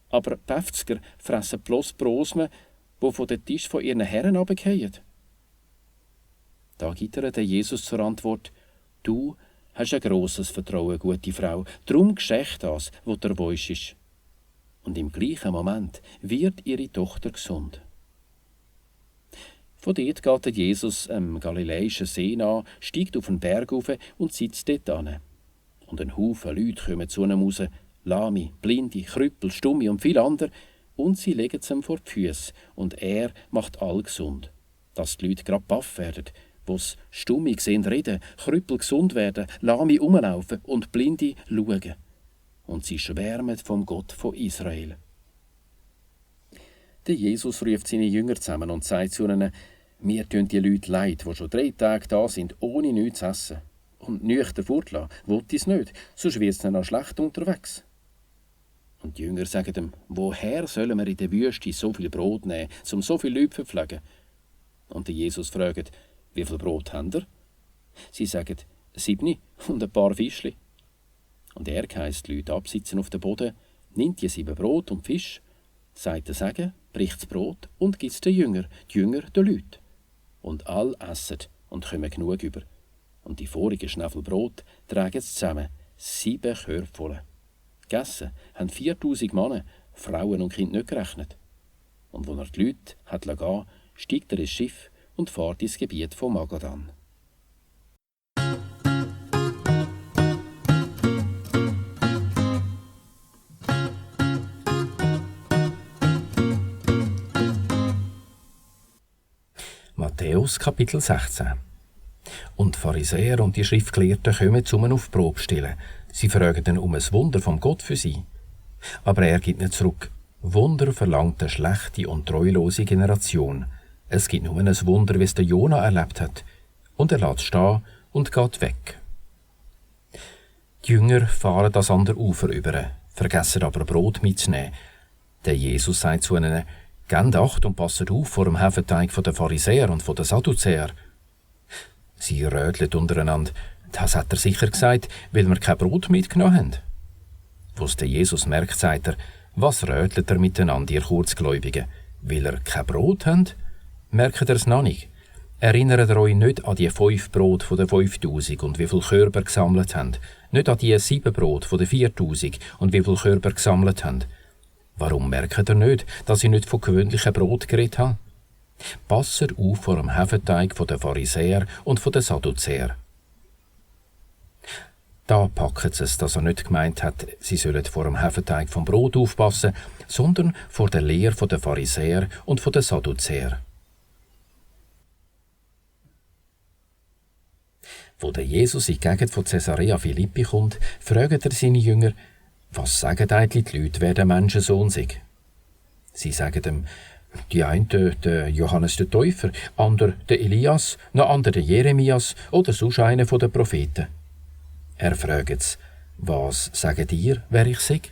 aber Befzger fressen bloß Brosmen, die von den Tisch von ihren Herren runterfallen.» Da gibt ihr der Jesus zur Antwort, «Du hast ein grosses Vertrauen, gute Frau, darum geschieht das, was der Wunsch ist.» Und im gleichen Moment wird ihre Tochter gesund. Von dort geht der Jesus am Galiläischen See nach, steigt auf den Berg rauf und sitzt dort an. Und ein Haufen Leute kommen zu ihm raus, Lahme, Blinde, Krüppel, Stumme und viele andere, und sie legen es ihm vor die Füße, und er macht all gesund, dass die Leute gerade baff werden, wo's Stumme sehen reden, Krüppel gesund werden, Lahme rumlaufen und Blinde schauen. Und sie schwärmen vom Gott von Israel. Der Jesus ruft seine Jünger zusammen und sagt zu ihnen, «Mir tun die Leute leid, die schon 3 Tage da sind, ohne nichts zu essen. Und nüchtern fortlassen, will es nicht, sonst wird es dann auch schlecht unterwegs.» Und die Jünger sagen ihm, «Woher sollen wir in der Wüste so viel Brot nehmen, um so viele Leute zu verpflegen?» Und der Jesus fragt, «Wie viel Brot habt ihr?» Sie sagen, 7 und ein paar Fischli. Und er heisst die Leute absitzen auf den Boden, nimmt die 7 Brot und Fisch, sagt den Segen, bricht das Brot und gibt es den Jünger, die Jünger den Leuten. Und all essen und kommen genug über. Und die vorigen Schnäffel Brot tragen sie zusammen, 7 Körbe voll. Gegessen haben 4000 Männer, Frauen und Kinder nicht gerechnet. Und als er die Leute hat gehen, steigt er ins Schiff und fährt ins Gebiet von Magadan. Matthäus Kapitel 16. Und die Pharisäer und die Schriftgelehrten kommen zu ihm auf die Probe stellen. Sie fragen ihn um ein Wunder vom Gott für sie. Aber er gibt nicht zurück. Wunder verlangt eine schlechte und treulose Generation. Es gibt nur ein Wunder, wie es der Jona erlebt hat. Und er lässt stehen und geht weg. Die Jünger fahren das andere Ufer über, vergessen aber Brot mitzunehmen. Der Jesus sagt zu ihnen, «Gebt Acht und passet auf vor dem Hefeteig der Pharisäer und der Sadduzäer.» Sie rödeln untereinander. «Das hat er sicher gesagt, weil wir kein Brot mitgenommen haben.» Was der Jesus merkt, sagt er, «Was rödelt er miteinander, ihr Kurzgläubigen? Weil ihr kein Brot habt? Merkt ihr es noch nicht? Erinnert ihr euch nicht an die 5 Brot von den 5000 und wie viele Körper gesammelt habt? Nicht an die 7 Brot von den 4000 und wie viele Körper gesammelt habt? Warum merkt ihr nicht, dass ich nicht von gewöhnlichem Brot geredet habe? Passet auf vor dem Hefeteig der Pharisäer und der Sadduzäer.» Da packen sie es, dass er nicht gemeint hat, sie sollen vor dem Hefeteig vom Brot aufpassen, sondern vor der Lehre der Pharisäer und der Sadduzäer. Wo der Jesus in die Gegend von Caesarea Philippi kommt, fragt er seine Jünger, was sagen eigentlich die Leute, wer der Menschensohn sei? Sie sagen ihm, die einen der Johannes der Täufer, andere der Elias, noch andere der Jeremias oder sonst einer von den Propheten. Er fragt sie, was sagt ihr, wer ich sei?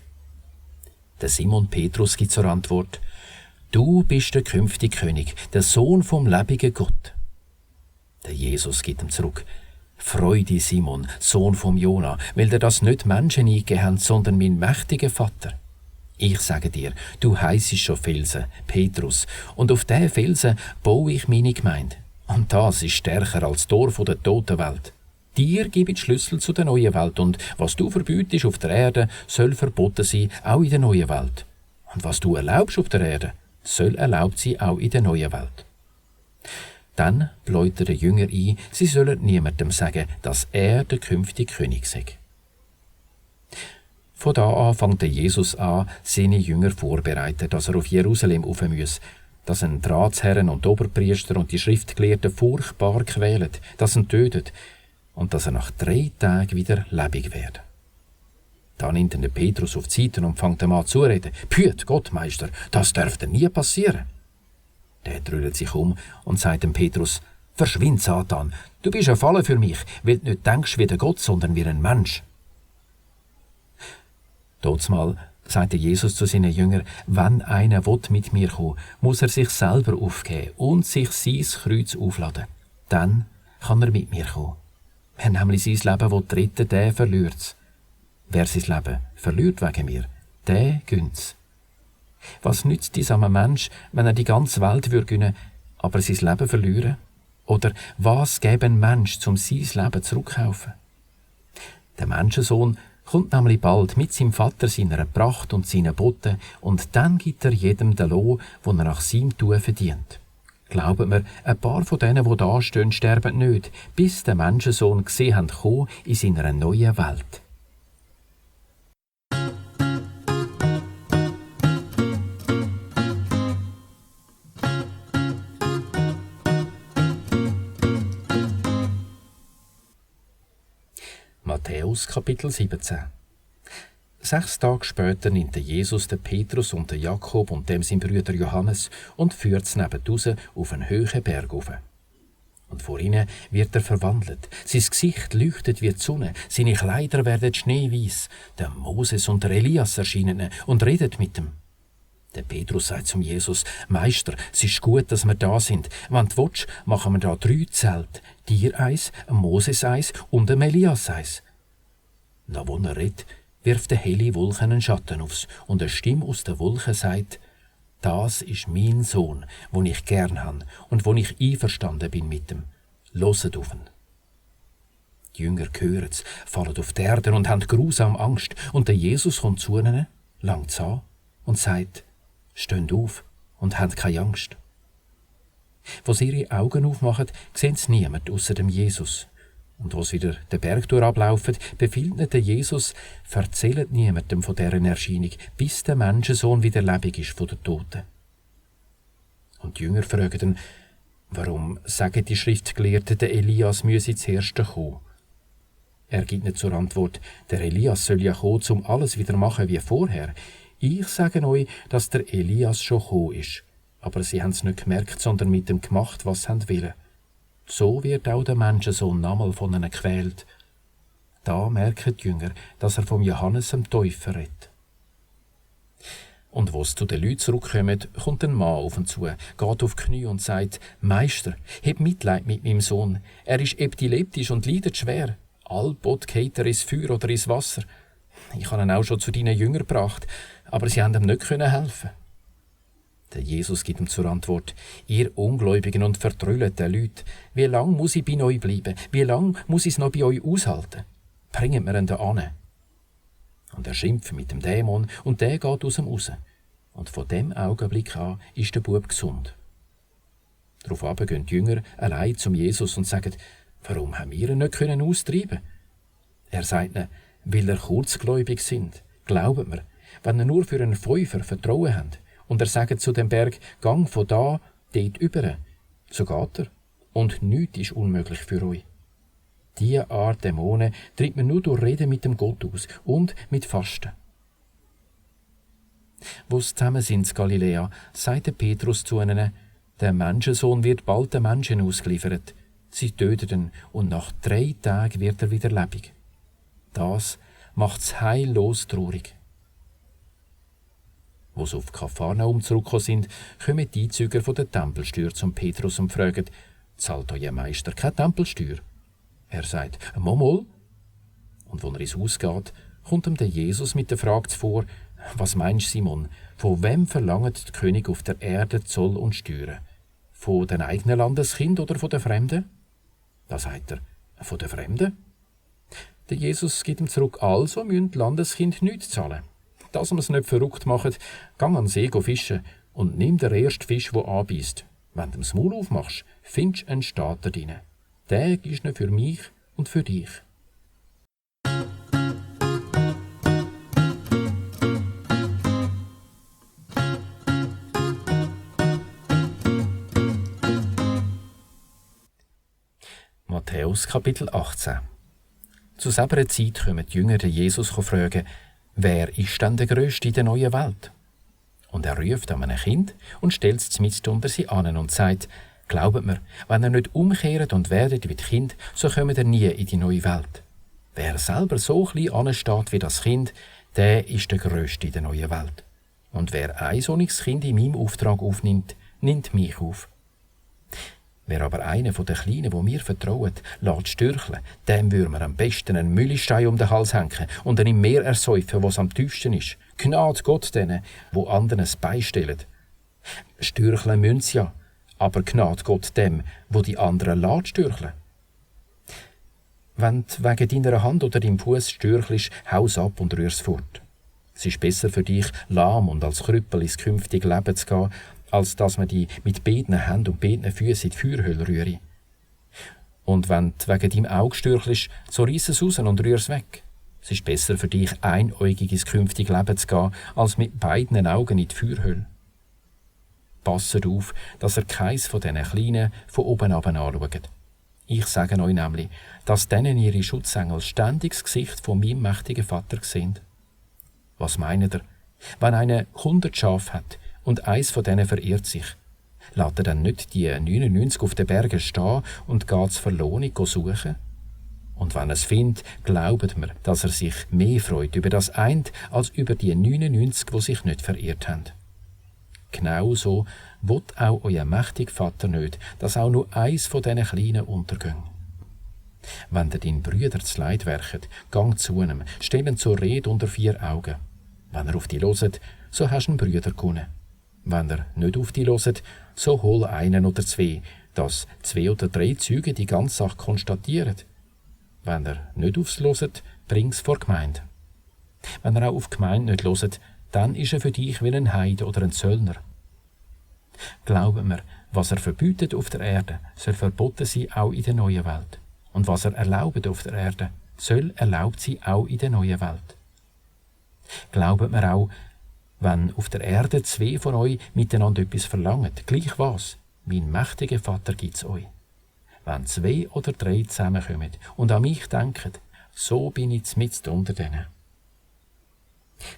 Der Simon Petrus gibt zur Antwort, du bist der künftige König, der Sohn vom lebendigen Gott. Der Jesus gibt ihm zurück, freu dich, Simon, Sohn vom Jona, weil dir das nicht Menschen eingegeben haben, sondern mein mächtiger Vater. Ich sage dir, du heissest schon Felsen, Petrus, und auf diesen Felsen baue ich meine Gemeinde. Und das ist stärker als das Tor der toten Welt. Dir gebe ich die Schlüssel zu der neuen Welt, und was du verbietest auf der Erde, soll verboten sein, auch in der neuen Welt. Und was du erlaubst auf der Erde, soll erlaubt sein, auch in der neuen Welt. Dann bläut der Jünger ein, sie sollen niemandem sagen, dass er der künftige König sei. Von da an fängt Jesus an, seine Jünger vorzubereiten, dass er auf Jerusalem rauf muss, dass ihn die Ratsherren und die Oberpriester und die Schriftgelehrten furchtbar quälen, dass ihn tötet und dass er nach 3 Tagen wieder lebendig wird. Da nimmt ihn der Petrus auf die Seite und fängt ihm an zu reden. «Behüt Gott, Meister, das dürfte nie passieren!» Der drüllt sich um und sagt dem Petrus, «Verschwind, Satan, du bist ein Falle für mich, weil du nicht denkst wie der Gott, sondern wie ein Mensch.» Dortmal sagte Jesus zu seinen Jüngern, wenn einer mit mir kommen will, muss er sich selber aufgeben und sich sein Kreuz aufladen. Dann kann er mit mir kommen. Wer nämlich sein Leben retten will, der verliert es. Wer sein Leben verliert wegen mir, der gönnt's. Was nützt es einem Mensch, wenn er die ganze Welt gewinnen, aber sein Leben verlieren? Oder was gäbe ein Mensch, um sein Leben zurückzukaufen? Der Menschensohn kommt nämlich bald mit seinem Vater, seiner Pracht und seinen Boten, und dann gibt er jedem den Lohn, den er nach seinem Tun verdient. Glaubt mir, ein paar von denen, die da stehen, sterben nicht, bis der Menschensohn gesehen hat, kommen in seiner neuen Welt. Matthäus Kapitel 17. 6 Tage später nimmt Jesus den Petrus und den Jakob und dem sein Bruder Johannes und führt sie nebenaus auf einen hohen Berg auf. Und vor ihnen wird er verwandelt. Sein Gesicht leuchtet wie die Sonne, seine Kleider werden schneeweiß. Der Moses und der Elias erscheinen und reden mit ihm. Der Petrus sagt zum Jesus, «Meister, es ist gut, dass wir da sind. Wenn du willst, machen wir da 3 Zelte. Dir eins, Moses eins und Elias eins.» Da wo er redet, wirft der helle Wolke einen Schatten aufs und eine Stimme aus der Wolke sagt, «Das ist mein Sohn, den ich gern habe und wo ich einverstanden bin mit ihm. Hört auf ihn.» Die Jünger hören es, fallen auf die Erde und haben grausam Angst. Und der Jesus kommt zu ihnen, langt sie an und sagt, «Steht auf und habt keine Angst.» Wo sie ihre Augen aufmachen, sehen sie niemand außer dem Jesus. Und wo sie wieder den Berg ablaufen, befiehlt ihnen der Jesus, erzählt niemandem von deren Erscheinung, bis der Menschensohn wieder lebendig ist von den Toten. Und die Jünger fragen ihn, warum sagen die Schriftgelehrten, der Elias müsse zuerst kommen? Er gibt nicht zur Antwort, der Elias soll ja kommen, um alles wieder machen wie vorher. Ich sage euch, dass der Elias schon gekommen ist. Aber sie haben es nicht gemerkt, sondern mit dem gemacht, was sie wollen. So wird auch der Menschensohn nochmal von ihnen gequält. Da merken die Jünger, dass er vom Johannes dem Täufer redet. Und wo sie zu den Leuten zurückkommen, kommt ein Mann auf ihn zu, geht auf die Knie und sagt, «Meister, hab Mitleid mit meinem Sohn. Er ist epileptisch und leidet schwer. Allbot geht er ins Feuer oder ins Wasser. Ich habe ihn auch schon zu deinen Jüngern gebracht, aber sie haben ihm nicht helfen.» Der Jesus gibt ihm zur Antwort, «Ihr Ungläubigen und vertrüllten Leute, wie lang muss ich bei euch bleiben? Wie lang muss ich es noch bei euch aushalten? Bringt mir ihn da an.» Und er schimpft mit dem Dämon und der geht aus ihm raus. Und von dem Augenblick an ist der Bub gesund. Darauf gehen die Jünger allein zum Jesus und sagen, «Warum haben wir ihn nicht austreiben können?» Er sagt ihnen, weil ihr kurzgläubig sind. Glaubt mir, wenn ihr nur für einen Fünfer Vertrauen habt und er sagt zu dem Berg, gang von da, dort über, so geht er. Und nichts ist unmöglich für euch. Diese Art Dämonen treibt man nur durch Reden mit dem Gott aus und mit Fasten. Wo sie zusammen sind in Galiläa, sagte Petrus zu ihnen, der Menschensohn wird bald den Menschen ausgeliefert. Sie töten ihn und nach 3 Tagen wird er wieder lebendig. Das macht's heillos traurig. Wo sie auf Kapharnaum zurückgekommen sind, kommen die Einzüger von der Tempelsteuer zum Petrus und fragen, zahlt euer Meister keine Tempelsteuer? Er sagt, Momol. Und wenn er ins Haus geht, kommt ihm der Jesus mit der Frage zuvor, was meinst Simon, von wem verlangt der König auf der Erde Zoll und Steuern? Von den eigenen Landeskind oder von den Fremden? Da sagt er, von den Fremden. Der Jesus gibt ihm zurück, also müssen die Landeskind nichts zahlen. Dass wir es nicht verrückt machen, gang an den See fischen und nimm den ersten Fisch, der anbeißt. Wenn du das Maul aufmachst, findest du einen Stater drin. Der ist nicht für mich und für dich. Matthäus Kapitel 18. Zu selber Zeit kommen die Jünger Jesus fragen, wer ist denn der Größte in der neuen Welt? Und er ruft an ein Kind und stellt es mitten unter sie an und sagt, glaubt mir, wenn ihr nicht umkehrt und werdet wie die Kind, so kommt ihr nie in die neue Welt. Wer selber so klein ansteht wie das Kind, der ist der Größte in der neuen Welt. Und wer ein solches Kind in meinem Auftrag aufnimmt, nimmt mich auf. Wer aber einen von den Kleinen, die mir vertrauen, lässt stürcheln, dem würden wir am besten einen Mühlstein um den Hals hängen und ihn im Meer ersäufen, was am tiefsten ist. Gnade Gott denen, die anderen es beistellen. Stürcheln müssen sie ja, aber Gnade Gott dem, wo die anderen lässt stürcheln. Wenn du wegen deiner Hand oder deinem Fuß stürchelst, hau's ab und rühr's fort. Es ist besser für dich, lahm und als Krüppel ins künftige Leben zu gehen, als dass man die mit beiden Händen und beiden Füßen in die Feuerhöhle rühre. Und wenn du wegen deinem Auge stürchelst, so reiss es raus und rühr es weg. Es ist besser für dich, einäugig ins künftige Leben zu gehen, als mit beiden Augen in die Feuerhöhle. Passet auf, dass ihr keins von diesen Kleinen von oben ab anschaut. Ich sage euch nämlich, dass denen ihre Schutzengel ständig das Gesicht von meinem mächtigen Vater sehen. Was meint ihr? Wenn einer 100 Schafe hat und eins von denen verirrt sich, lässt er dann nicht die 99 auf den Bergen stehen und geht zur Verlohnung suchen? Und wenn er es findet, glaubt mir, dass er sich mehr freut über das eine als über die 99, die sich nicht verirrt haben. Genau so will auch euer mächtiger Vater nicht, dass auch nur eins von diesen Kleinen untergeht. Wenn ihr deinen Brüdern zu Leid werchet, gang zu ihm, stell ihn zur Rede unter 4 Augen. Wenn er auf dich hört, so hast du einen Brüder gewonnen. Wenn er nicht auf dich hört, so hol einen oder 2, dass 2 oder 3 Zeugen die ganze Sache konstatieren. Wenn er nicht aufs hört, bring's vor die Gemeinde. Wenn er auch auf die Gemeinde nicht hört, dann ist er für dich wie ein Heide oder ein Zöllner. Glaubt mir, was er verbietet auf der Erde, soll verboten sein auch in der neuen Welt. Und was er erlaubt auf der Erde, soll erlaubt sein auch in der neuen Welt. Glaubt mir auch, wenn auf der Erde 2 von euch miteinander etwas verlangen, gleich was, mein mächtiger Vater gibt's euch. Wenn 2 oder 3 zusammenkommen und an mich denken, so bin ich mitten unter denen.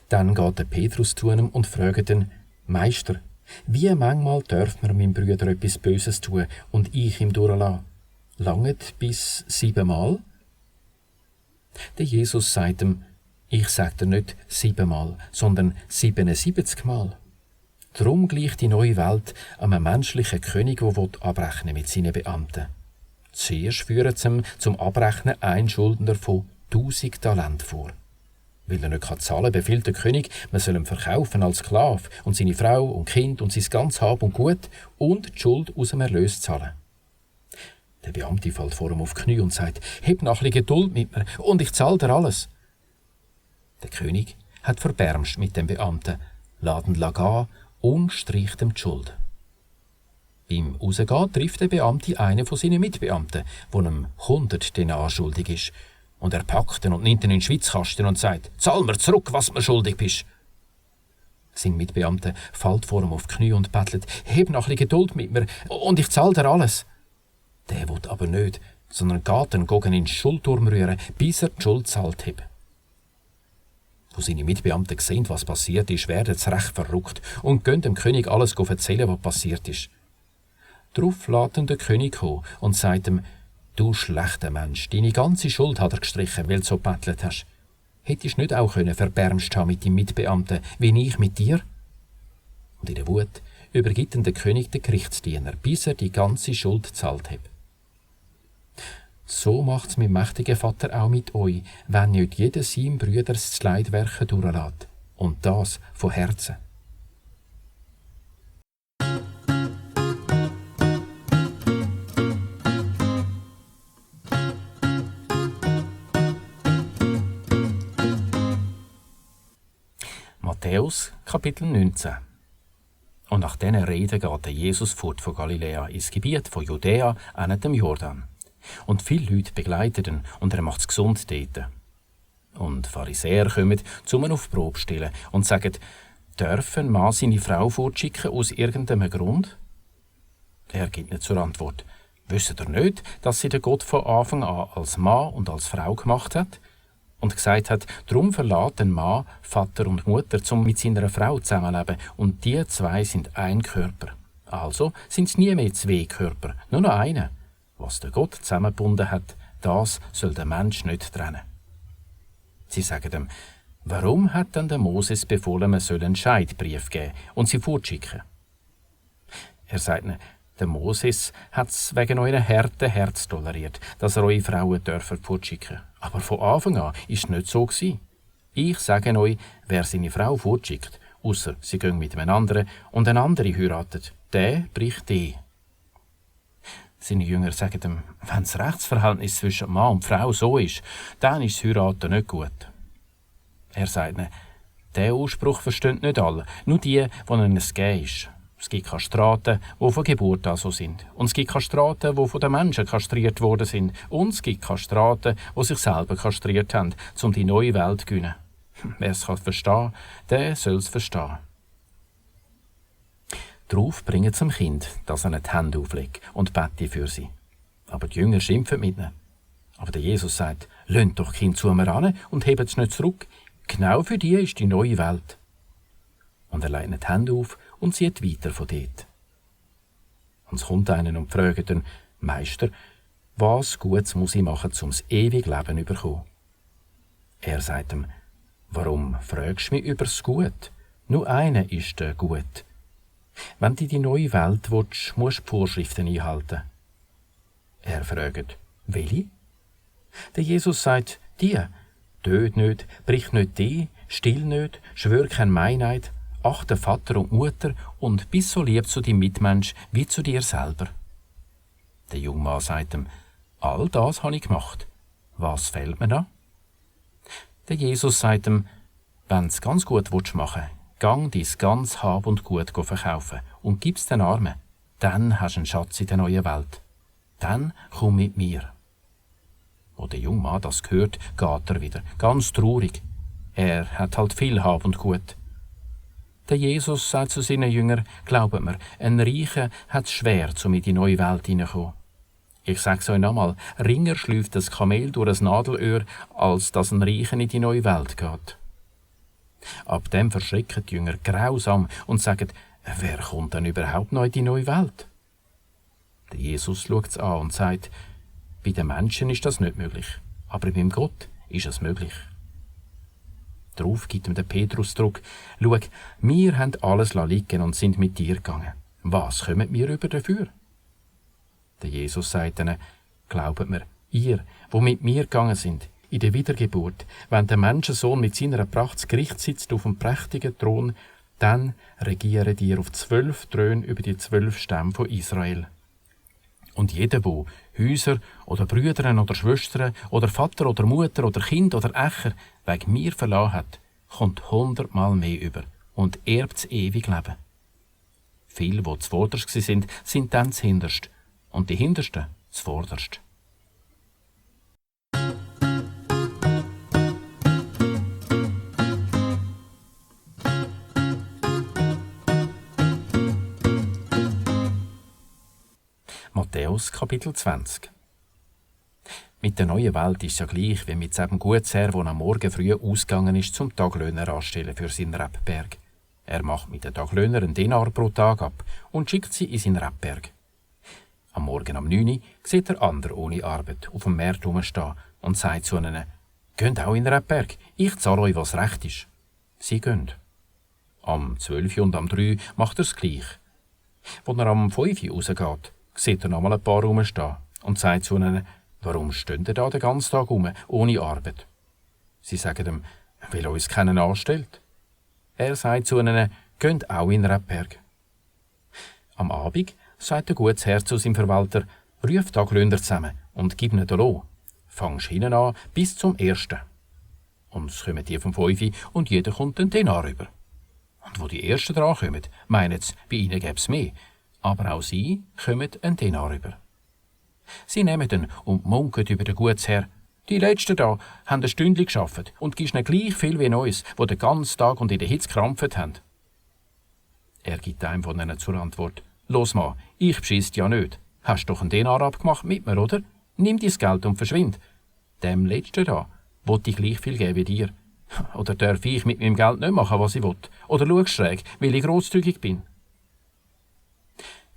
Dann geht der Petrus zu ihm und fragt ihn, Meister, wie manchmal darf mir meinem Bruder etwas Böses tun und ich ihm durchlassen? Langet bis 7-mal? Der Jesus sagt ihm, ich sage dir nicht 7-mal, sondern 77-mal. Drum gleicht die neue Welt einem menschlichen König, der abrechnen mit seinen Beamten. Zuerst führen sie ihm zum Abrechnen einen Schuldner von 1000 Talent vor. Weil er nicht zahlen kann, befiehlt der König, man soll ihn verkaufen als Sklave und seine Frau und Kind und sein ganzes Hab und Gut und die Schuld aus dem Erlös zahlen. Der Beamte fällt vor ihm auf die Knie und sagt, «Heb noch ein bisschen Geduld mit mir und ich zahle dir alles.» Der König hat verbärmst mit dem Beamten, lässt ihn gehen und streicht ihm die Schuld. Beim Rausgehen trifft der Beamte einen von seinen Mitbeamten, der ihm 100 Denar schuldig ist, Und er packt ihn und nimmt ihn in den Schwitzkasten und sagt, «Zahl mir zurück, was mir schuldig bist.» Sein Mitbeamte fällt vor ihm auf die Knie und bettelt, «Heb noch ein bisschen Geduld mit mir und ich zahl dir alles.» Der will aber nicht, sondern geht den Gogen in den Schuldturm rühren, bis er die Schuld zahlt hat. Wo seine Mitbeamten sehen, was passiert ist, werden sie recht verrückt und gehen dem König alles erzählen, was passiert ist. Darauf lässt ihn der König kommen und sagt ihm, «Du schlechter Mensch, deine ganze Schuld hat er gestrichen, weil du so bettelt hast. Hättest du nicht auch verbärmst haben mit deinem Mitbeamten, wie ich mit dir?» Und in der Wut übergibt ihm der König den Gerichtsdiener, bis er die ganze Schuld gezahlt hat. So macht's mein mächtiger Vater auch mit euch, wenn nicht jeder seinem Brüder das Leidwerken durchlässt. Und das von Herzen. Matthäus, Kapitel 19. Und nach diesen Reden geht der Jesus fort von Galiläa ins Gebiet von Judäa an dem Jordan. Und viele Leute begleiten ihn und er macht's gesund dort. Und Pharisäer kommen, um ihn auf die Probe zu stellen und sagen, dürfen ein Mann seine Frau fortschicken aus irgendeinem Grund? Er gibt nicht zur Antwort. Wisst ihr nicht, dass sie den Gott von Anfang an als Mann und als Frau gemacht hat? Und gesagt hat, darum verlässt ein Mann Vater und Mutter, um mit seiner Frau zusammenleben, und die zwei sind ein Körper. Also sind es nie mehr zwei Körper, nur noch einer. Was der Gott zusammengebunden hat, das soll der Mensch nicht trennen. Sie sagen ihm, warum hat denn der Moses befohlen, man soll einen Scheidbrief geben und sie fortschicken? Er sagt ihnen, der Moses hat es wegen eurer harten Herz toleriert, dass er eure Frauen dürfen fortschicken. Aber von Anfang an war es nicht so gewesen. Ich sage euch, wer seine Frau fortschickt, ausser sie gehen mit einem anderen und eine andere heiratet, der bricht die. Seine Jünger sagen ihm, wenn das Rechtsverhältnis zwischen Mann und Frau so ist, dann ist das Heiraten nicht gut. Er sagt ihnen, diesen Ausspruch verstehen nicht alle, nur die, denen es gegeben ist. Es gibt Kastraten, die von Geburt an so sind. Und es gibt Kastraten, die von den Menschen kastriert worden sind. Und es gibt Kastraten, die sich selber kastriert haben, um die neue Welt zu gewinnen. Wer es verstehen, der soll es verstehen. Darauf bringen sie dem Kind, dass er die Hände auflegt und bete für sie. Aber die Jünger schimpfen mit ihnen. Aber der Jesus sagt, «Lönt doch Kind zu mir an und hebt es nicht zurück. Genau für die ist die neue Welt.» Und er legt ihnen die Hände auf und zieht weiter von dort. Und es kommt einer und fragt ihn, «Meister, was Gutes muss ich machen, um das ewige Leben zu bekommen?» Er sagt ihm, «Warum fragst du mich über das Gut? Nur einer ist gut. Wenn du die neue Welt willst, musst du die Vorschriften einhalten.» Er fragt, «Welche?» Der Jesus sagt, «Die. Töt nicht, brich nicht die, still nicht, schwör kein Meineid, achte Vater und Mutter und bist so lieb zu deinem Mitmensch wie zu dir selber.» Der junge Mann sagt ihm, «All das habe ich gemacht. Was fehlt mir da?» Der Jesus sagt ihm, «Wenn du es ganz gut machen willst, gang dein ganz Hab und Gut verkaufen und gib's den Armen. Dann hast du einen Schatz in der neuen Welt. Dann komm mit mir.» Wo der junge Mann das hört, geht er wieder, ganz traurig. Er hat halt viel Hab und Gut. Der Jesus sagt zu seinen Jüngern, «Glaubt mir, ein Reicher hat es schwer, um in die neue Welt hineinzukommen. Ich sag's euch nochmal, ringer schlüpft das Kamel durch ein Nadelöhr, als dass ein Reicher in die neue Welt geht.» Ab dem verschrecken die Jünger grausam und sagen, «Wer kommt denn überhaupt noch in die neue Welt?» Der Jesus schaut es an und sagt, «Bei den Menschen ist das nicht möglich, aber beim Gott ist es möglich.» Darauf gibt ihm der Petrus zurück, «Schau, wir haben alles liegen und sind mit dir gegangen. Was kommen wir über dafür?» Der Jesus sagt ihnen, «Glaubt mir, ihr, wo mit mir gegangen sind, in der Wiedergeburt, wenn der Menschensohn mit seiner Pracht zu Gericht sitzt auf dem prächtigen Thron, dann regieren ihr auf 12 Thronen über die 12 Stämme von Israel. Und jeder, der Häuser oder Brüder oder Schwestern oder Vater oder Mutter oder Kind oder Ächer wegen mir verlassen hat, kommt 100-mal mehr über und erbt das ewige Leben. Viele, die zuvorderst sind dann zuhinterst und die Hintersten zuvorderst.» Matthäus Kapitel 20. Mit der neuen Welt ist es ja gleich wie mit dem Gutsherr, der am Morgen früh ausgegangen ist, zum Taglöhner anstellen für seinen Rebberg. Er macht mit den Taglöhner einen Denar pro Tag ab und schickt sie in seinen Rebberg. Am Morgen um 9 Uhr sieht der andere ohne Arbeit auf dem Markt rumstehen und sagt zu ihnen: «Geht auch in den Rebberg, ich zahle euch, was recht ist.» Sie gehen. Am 12 Uhr und am 3 Uhr macht er es gleich. Als er am 5 Uhr rausgeht, sieht er noch mal ein paar rumstehen und sagt zu ihnen: «Warum stehen ihr da den ganzen Tag rum, ohne Arbeit?» Sie sagen ihm: «Weil uns keiner anstellt.» Er sagt zu ihnen: «Geht auch in den Rebberg.» Am Abend sagt der Gutsherr zu seinem Verwalter: «Ruf die Taglöhner zusammen und gib ihnen den Lohn. Fangst hinten an bis zum 1. Und es kommen die vom 5 Uhr und jeder kommt einen Denar rüber. Und wo die Ersten dran kommen, meinen sie, bei ihnen gäbe es mehr. Aber auch sie kommen einen Denar rüber. Sie nehmen ihn und munkeln über den Gutsherr: «Die Letzten da haben ein Stündchen gearbeitet und gibst ihnen gleich viel wie uns, die den ganzen Tag und in der Hitze gekrampft haben.» Er gibt einem von ihnen zur Antwort: «Los mal, ich beschiss ja nicht. Hast doch einen Denar abgemacht mit mir, oder? Nimm dein Geld und verschwind. Dem Letzten da will ich gleich viel geben wie dir. Oder darf ich mit meinem Geld nicht machen, was ich will? Oder schau schräg, weil ich grosszügig bin?»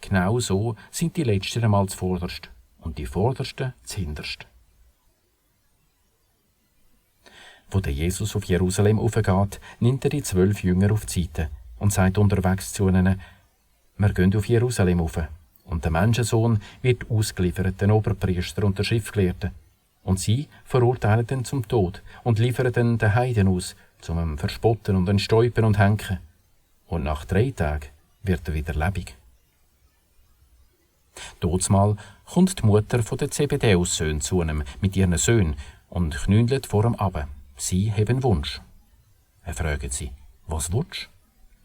Genau so sind die Letzten einmal zuvorderst und die Vordersten zuhinterst. Wo der Jesus auf Jerusalem aufgeht, nimmt er die 12 Jünger auf die Seite und sagt unterwegs zu ihnen: «Wir gehen auf Jerusalem auf, und der Menschensohn wird ausgeliefert, den Oberpriester und der Schriftgelehrten. Und sie verurteilen ihn zum Tod und liefern ihn den Heiden aus, zum ihn verspotten und ihn stäupen und hängen. Und nach 3 Tagen wird er wieder lebendig.» Totsmal kommt die Mutter von den Zebedäus-Söhnen zu ihm mit ihren Söhnen und knündelt vor ihm ab. Sie haben einen Wunsch. Er fragt sie: «Was willst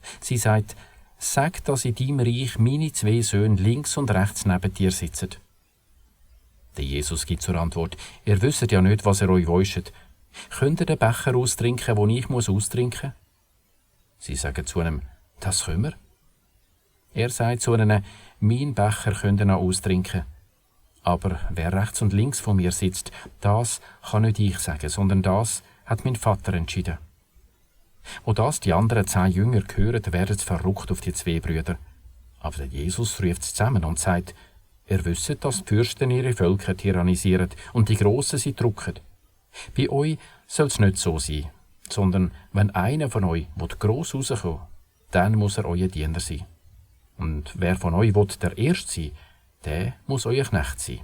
du?» Sie sagt: «Sag, dass in deinem Reich meine 2 Söhne links und rechts neben dir sitzen.» Der Jesus gibt zur Antwort: «Ihr wisst ja nicht, was ihr euch wünscht. Könnt ihr den Becher austrinken, den ich austrinken muss?» Sie sagen zu ihm: «Das können wir.» Er sagt zu ihnen: «Mein Becher könnt ihr noch austrinken. Aber wer rechts und links von mir sitzt, das kann nicht ich sagen, sondern das hat mein Vater entschieden.» Wo das die anderen 10 Jünger hören, werden sie verrückt auf die 2 Brüder. Aber der Jesus ruft sie zusammen und sagt: «Ihr wisst, dass die Fürsten ihre Völker tyrannisieren und die Grossen sie drücken. Bei euch soll es nicht so sein, sondern wenn einer von euch gross rauskommen will, dann muss er euer Diener sein. Und wer von euch der Erste sein will, der muss euer Knecht sein.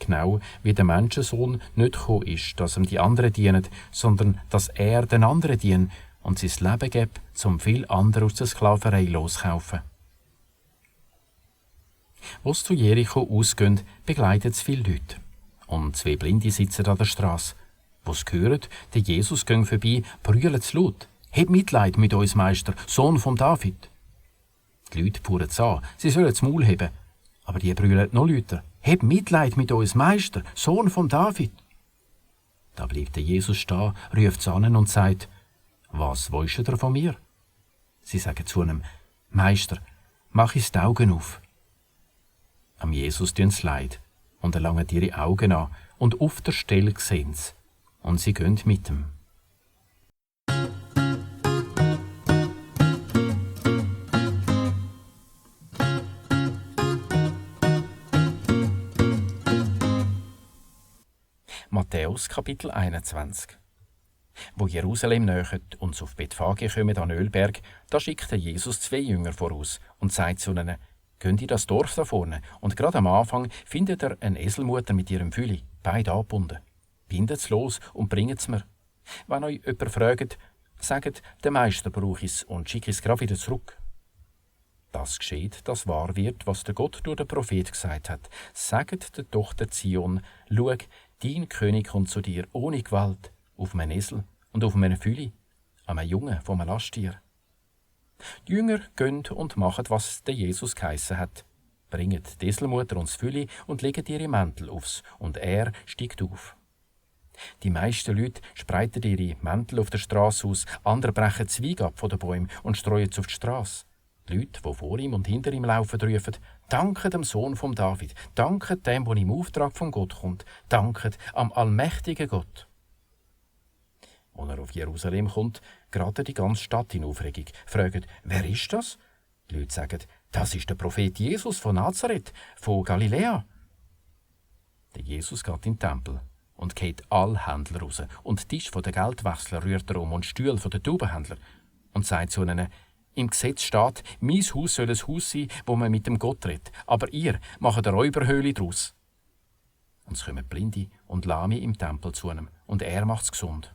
Genau wie der Menschensohn nicht gekommen ist, dass ihm die anderen dienen, sondern dass er den anderen dient und sein Leben gibt, um viel andere aus der Sklaverei loszukaufen.» Wo es zu Jericho ausgehen, begleiten es viele Leute. Und 2 Blinde sitzen an der Straße. Wo sie hören, der Jesus geht vorbei, brüllen sie laut: «Heb Mitleid mit uns, Meister, Sohn von David!» Die Leute fuhren es an, sie sollen das Maul heben. Aber die brüllen noch lauter: «Heb Mitleid mit uns, Meister, Sohn von David!» Da bleibt der Jesus stehen, ruft sie an und sagt: «Was wollt ihr von mir?» Sie sagen zu ihm: «Meister, mach uns die Augen auf.» Am Jesus tun sie leid und er langt ihre Augen an und auf der Stelle sehen sie. Und sie gehen mit ihm. Matthäus Kapitel 21. Wo Jerusalem nähert und sie auf Bethphage kommen an Ölberg, da schickt Jesus 2 Jünger voraus und sagt zu ihnen: «Geht in das Dorf da vorne, und gerade am Anfang findet ihr eine Eselmutter mit ihrem Fülli, beide angebunden. Bindet es los und bringt es mir. Wenn euch jemand fragt, sagt, der Meister braucht es und schickt es gerade wieder zurück.» Das geschieht, dass wahr wird, was der Gott durch den Prophet gesagt hat. Sagt der Tochter Zion: «Schau, dein König kommt zu dir ohne Gewalt, auf einem Esel und auf einem Fülli, einem Jungen vom Lasttier.» Die Jünger gehen und machen, was der Jesus geheissen hat. Bringen die Eselmutter und das Fülli und legen ihre Mäntel aufs, und er steigt auf. Die meisten Leute spreiten ihre Mäntel auf der Straße aus, andere brechen Zweige ab von den Bäumen und streuen sie auf die Straße. Die Leute, die vor ihm und hinter ihm laufen, rufen: Danket dem Sohn vom David. Danket dem, der im Auftrag von Gott kommt. Danket am allmächtigen Gott. Als er auf Jerusalem kommt, gerät die ganze Stadt in Aufregung. Fragen, wer ist das? Die Leute sagen, das ist der Prophet Jesus von Nazareth, von Galiläa. Der Jesus geht in den Tempel und geht alle Händler raus. Und den Tisch der Geldwechsler rührt er um und Stühle der Taubenhändler. Und sagt zu ihnen, im Gesetz steht, mein Haus soll ein Haus sein, wo man mit dem Gott redet. Aber ihr macht eine Räuberhöhle daraus. Und es kommen Blinde und Lahme im Tempel zu ihm. Und er macht es gesund.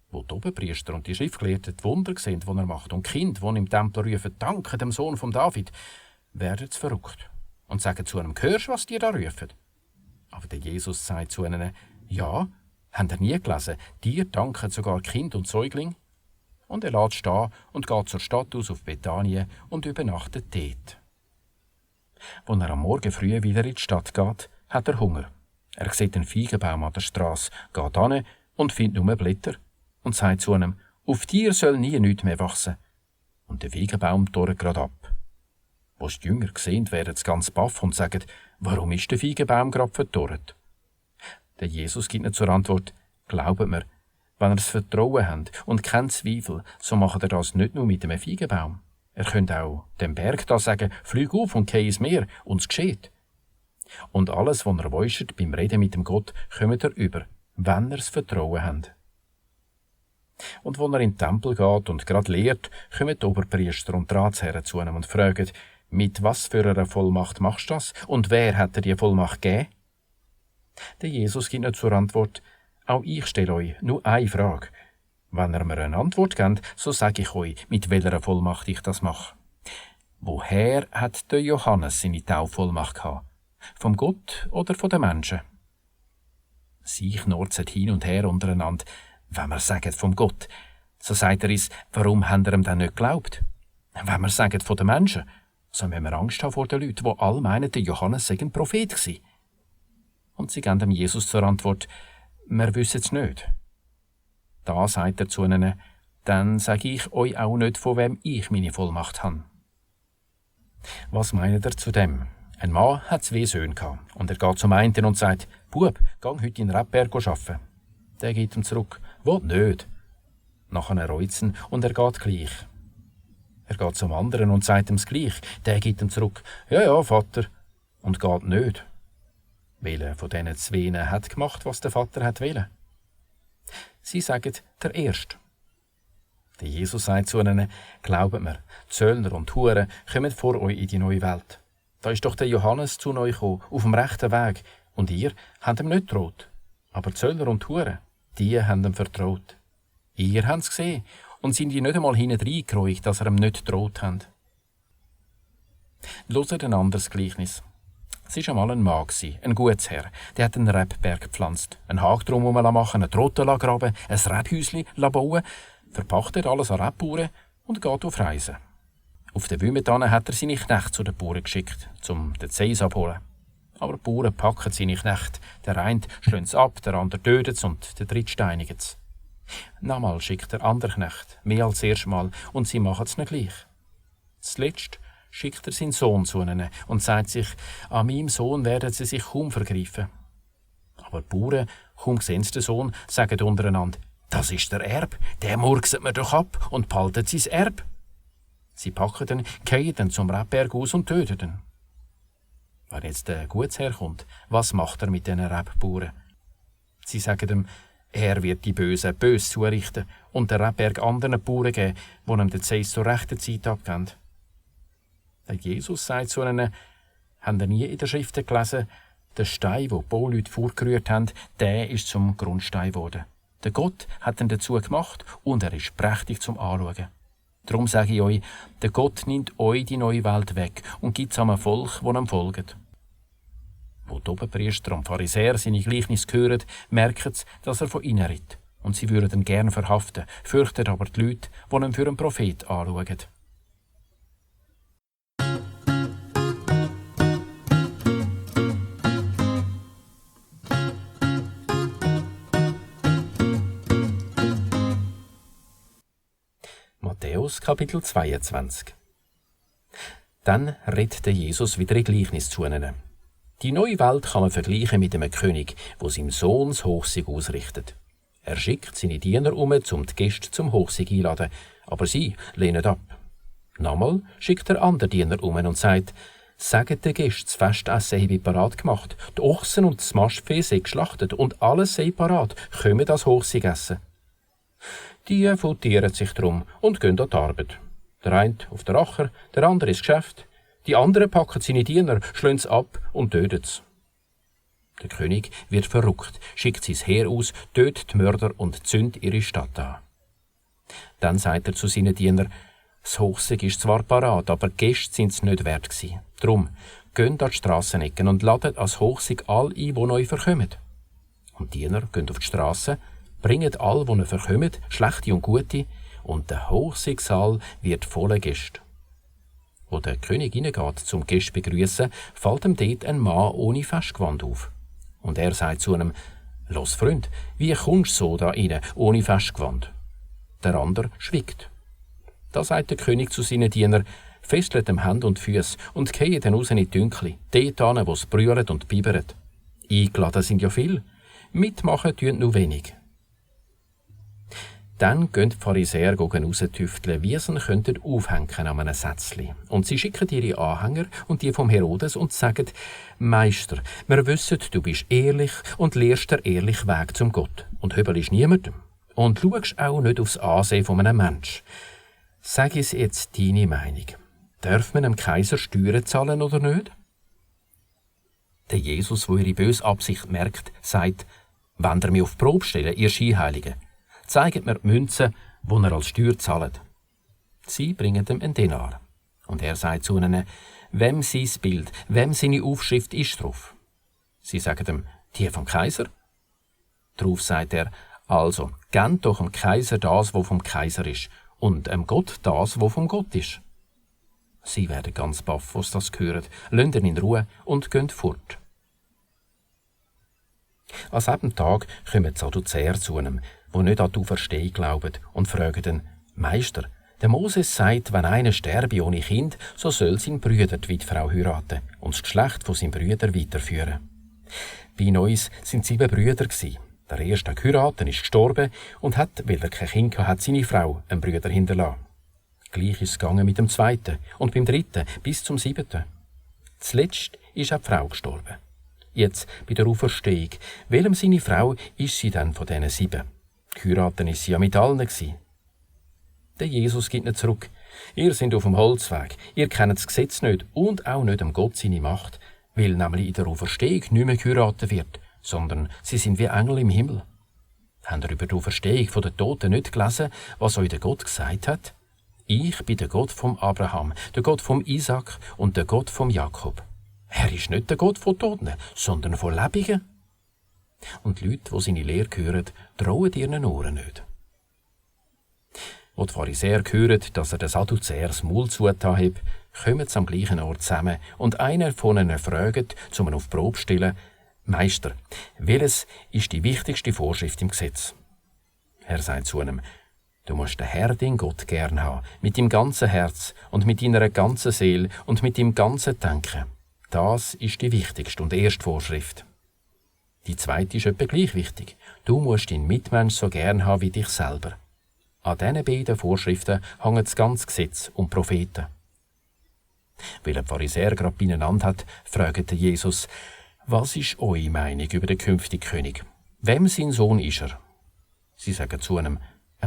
Wo die Oberpriester und die Schriftgelehrten die Wunder sehen, die er macht, und die Kinder, die im Tempel rufen, danke dem Sohn von David, werden sie verrückt und sagen zu ihm, hörst du, was die da rufen? Aber der Jesus sagt zu ihnen, ja, habt ihr nie gelesen, dir danken sogar Kind und Säugling? Und er lässt stehen und geht zur Stadt aus auf Bethanien und übernachtet dort. Als er am Morgen früh wieder in die Stadt geht, hat er Hunger. Er sieht einen Feigenbaum an der Strasse, geht hin und findet nur Blätter und sagt zu ihm, auf dir soll nie nichts mehr wachsen. Und der Feigenbaum torret grad ab. Als die Jünger sehen, werden sie ganz baff und sagen, warum ist der Feigenbaum grad verdorret? Der Jesus gibt ihnen zur Antwort, glaubt mir, wenn ihr das Vertrauen habt und keinen Zweifel, so macht ihr das nicht nur mit einem Feigenbaum. Ihr könnt auch dem Berg da sagen, flieg auf und geh ins Meer, und es geschieht. Und alles, was ihr wollt beim Reden mit dem Gott, kommt ihr über, wenn ihr das Vertrauen habt. Und wenn er in den Tempel geht und gerade lehrt, kommen die Oberpriester und die Ratsherren zu ihm und fragen, mit was für einer Vollmacht machst du das und wer hat dir die Vollmacht gegeben? Der Jesus gibt ihnen zur Antwort, auch ich stelle euch nur eine Frage. Wenn ihr mir eine Antwort gebt, so sage ich euch, mit welcher Vollmacht ich das mache. Woher hat der Johannes seine Taufvollmacht gehabt? Vom Gott oder von den Menschen? Sie knurzen hin und her untereinander. Wenn wir sagen vom Gott, so sagt er uns, warum haben ihr ihm dann nicht geglaubt? Wenn wir sagen von den Menschen, so müssen wir Angst haben vor den Leuten, die alle meinen, der Johannes sei ein Prophet gewesen. Und sie geben dem Jesus zur Antwort, wir wissen es nicht. Da sagt er zu ihnen, dann sage ich euch auch nicht, von wem ich meine Vollmacht habe. Was meint er zu dem? Ein Mann hat 2 Söhne gehabt, und er geht zum einen und sagt, Bub, gang heute in den Rebberg arbeiten. Der geht ihm zurück, will nicht. Nachher reuzen und er geht gleich. Er geht zum anderen und sagt ihm das gleich. Der geht ihm zurück, ja, Vater, und geht nicht. Welcher von diesen 2 hat gemacht, was der Vater hat wollen? Sie sagen, der Erste. Der Jesus sagt zu ihnen, glaubt mir, Zöllner und Huren kommen vor euch in die neue Welt. Da ist doch der Johannes zu euch gekommen, auf dem rechten Weg, und ihr habt ihm nicht getraut. Aber Zöllner und Huren, die haben ihm vertraut. Ihr habt es gesehen und sind ihr nicht einmal hinten reingeräucht, dass ihr ihm nicht getraut habt. Hört ein anderes Gleichnis. Es war einmal ein Mann, ein Gutsherr, der hat einen Rebberg gepflanzt, einen Haken drumherum machen, einen Trotten graben, ein Rebhäuschen bauen, verpachtet alles an Rebbauern und geht auf Reisen. Auf der Wümme hat er seine Knechte zu den Bauern geschickt, um den Zeis abholen. Aber die Bauern packen seine Knechte. Der eine schlägt es ab, der andere tötet es und der dritte steinigt es. Nochmal schickt der andere Knecht, mehr als das erste Mal, und sie machen es nicht gleich. Zuletzt schickt er seinen Sohn zu ihnen und sagt sich, an meinem Sohn werden sie sich kaum vergreifen. Aber die Bauern, kaum sehen sie den Sohn, sagen untereinander, das ist der Erb, der murkset mir doch ab und behaltet sein Erb. Sie packen ihn, gehen ihn zum Rebberg aus und töten ihn. Wenn jetzt der Gutsherr kommt, was macht er mit diesen Rebbauern? Sie sagen ihm, er wird die Bösen bös zurichten und den Rebberg anderen Bauern geben, die ihm den Zeis zur rechten Zeit abgeben. Der Jesus sagt zu ihnen, habt ihr nie in der Schrift gelesen, der Stein, den die Bauleute vorgerührt haben, der ist zum Grundstein geworden. Der Gott hat ihn dazu gemacht und er ist prächtig zum Anschauen. Darum sage ich euch, der Gott nimmt euch die neue Welt weg und gibt es einem Volk, das ihm folgt. Wo die Oberpriester und Pharisäer seine Gleichnisse hören, merken sie, dass er von ihnen redet. Und sie würden ihn gern verhaften, fürchten aber die Leute, die ihn für einen Prophet anschauen. Matthäus Kapitel 22. Dann redet Jesus wieder ein Gleichnis zu ihnen. Die neue Welt kann man vergleichen mit einem König, der seinem Sohn das Hochsieg ausrichtet. Er schickt seine Diener um die Gäste zum Hochsieg einladen, aber sie lehnen ab. Nochmal schickt er andere Diener und sagt, sagt den Gästen, das Festessen habe ich parat gemacht, die Ochsen und das Mastvieh sei geschlachtet und alles sei parat, kommen das Hochsieg essen. Die votieren sich drum und gehen an die Arbeit. Der eine auf der Acher, der andere ins Geschäft. Die anderen packen seine Diener, schlagen es ab und töten es. Der König wird verrückt, schickt sein Heer aus, tötet die Mörder und zündet ihre Stadt an. Dann sagt er zu seinen Dienern, das Hochsieg ist zwar parat, aber die Gäste sind es nicht wert gewesen. Drum, geht an die Strassenecken und ladet als Hochsieg all ein, die neu verkommen. Und die Diener gehen auf die Strasse, bringen all, die verkommen, schlechte und gute, und der Hochsiegsaal wird voller Gäste. Wo der König hineingeht, zum Gäste begrüßen, fällt ihm dort ein Mann ohne Festgewand auf. Und er sagt zu einem, «Los, Freund, wie kommst du so da rein, ohne Festgewand?» Der andere schwiegt. Da sagt der König zu seinen Dienern, «Festelt ihm Hände und Füße und geht dann raus in die Dünkli, dort hin, wo es brüllt und bibert. Eingeladen sind ja viel, mitmachen tun nur wenig.» Dann gehen die Pharisäer raustüfteln, wie sie ihn aufhängen an einem Sätzchen. Und sie schicken ihre Anhänger und die vom Herodes und sagen, «Meister, wir wissen, du bist ehrlich und lehrst den ehrlichen Weg zum Gott und höbelst niemandem und schaust auch nicht aufs Ansehen von einem Menschen. Sag uns jetzt deine Meinung. Darf man dem Kaiser Steuern zahlen oder nicht?» Der Jesus, der ihre böse Absicht merkt, sagt, «Wollt ihr mich auf die Probe stellen, ihr Skiheiligen? Zeigt mir die Münzen, die er als Steuer zahlt.» Sie bringen ihm einen Denar. Und er sagt zu ihnen, «Wem sein Bild, wem seine Aufschrift ist drauf?» Sie sagen ihm, «Die vom Kaiser.» Darauf sagt er, «Also, gebt doch dem Kaiser das, was vom Kaiser ist, und dem Gott das, was vom Gott ist.» Sie werden ganz baff, was das hören, lassen ihn in Ruhe und gehen fort. An diesem Tag kommen die Sadduzäer zu ihm, die nicht an die Auferstehung glauben, und fragen ihn, «Meister, der Moses sagt, wenn einer sterbe ohne Kind, so soll sein Brüder die Witfrau heiraten und das Geschlecht von seinem Brüder weiterführen.» Bei uns sind 7 Brüder gsi. Der erste geheiratet, ist gestorben und hat, weil er kein Kind hatte, seine Frau einen Brüder hinterlassen. Gleich ist es gegangen mit dem zweiten und beim dritten bis zum 7. Zuletzt ist auch die Frau gestorben. Jetzt, bei der Auferstehung, welchem seine Frau ist sie denn von diesen 7? Geheiratet ist sie ja mit allen gsi. Der Jesus gibt ihnen zurück. Ihr seid auf dem Holzweg, ihr kennt das Gesetz nicht und auch nicht um Gott seine Macht, weil nämlich in der Auferstehung nicht mehr geheiratet wird, sondern sie sind wie Engel im Himmel. Habt ihr über die Auferstehung von den Toten nicht gelesen, was euch der Gott gesagt hat? Ich bin der Gott vom Abraham, der Gott vom Isaac und der Gott vom Jakob. Er ist nicht der Gott von Toten, sondern von Lebendigen. Und die Leute, die seine Lehre hören, trauen ihren Ohren nicht. Als die Pharisäer hören, dass er den Sadduzäer das Maul zugetan hat, kommen sie am gleichen Ort zusammen und einer von ihnen fragt, um ihn auf die Probe zu stellen, «Meister, welches ist die wichtigste Vorschrift im Gesetz?» Er sagt zu ihm, «Du musst den Herrn, den Gott, gern haben, mit deinem ganzen Herz und mit deiner ganzen Seele und mit deinem ganzen Denken. Das ist die wichtigste und erste Vorschrift. Die zweite ist etwa gleich wichtig. Du musst deinen Mitmensch so gern haben wie dich selber. An diesen beiden Vorschriften hängen das ganze Gesetz und Propheten.» Weil ein Pharisäer gerade beieinander hat, fragt Jesus, «Was ist eure Meinung über den künftigen König? Wem sein Sohn ist er?» Sie sagen zu ihm,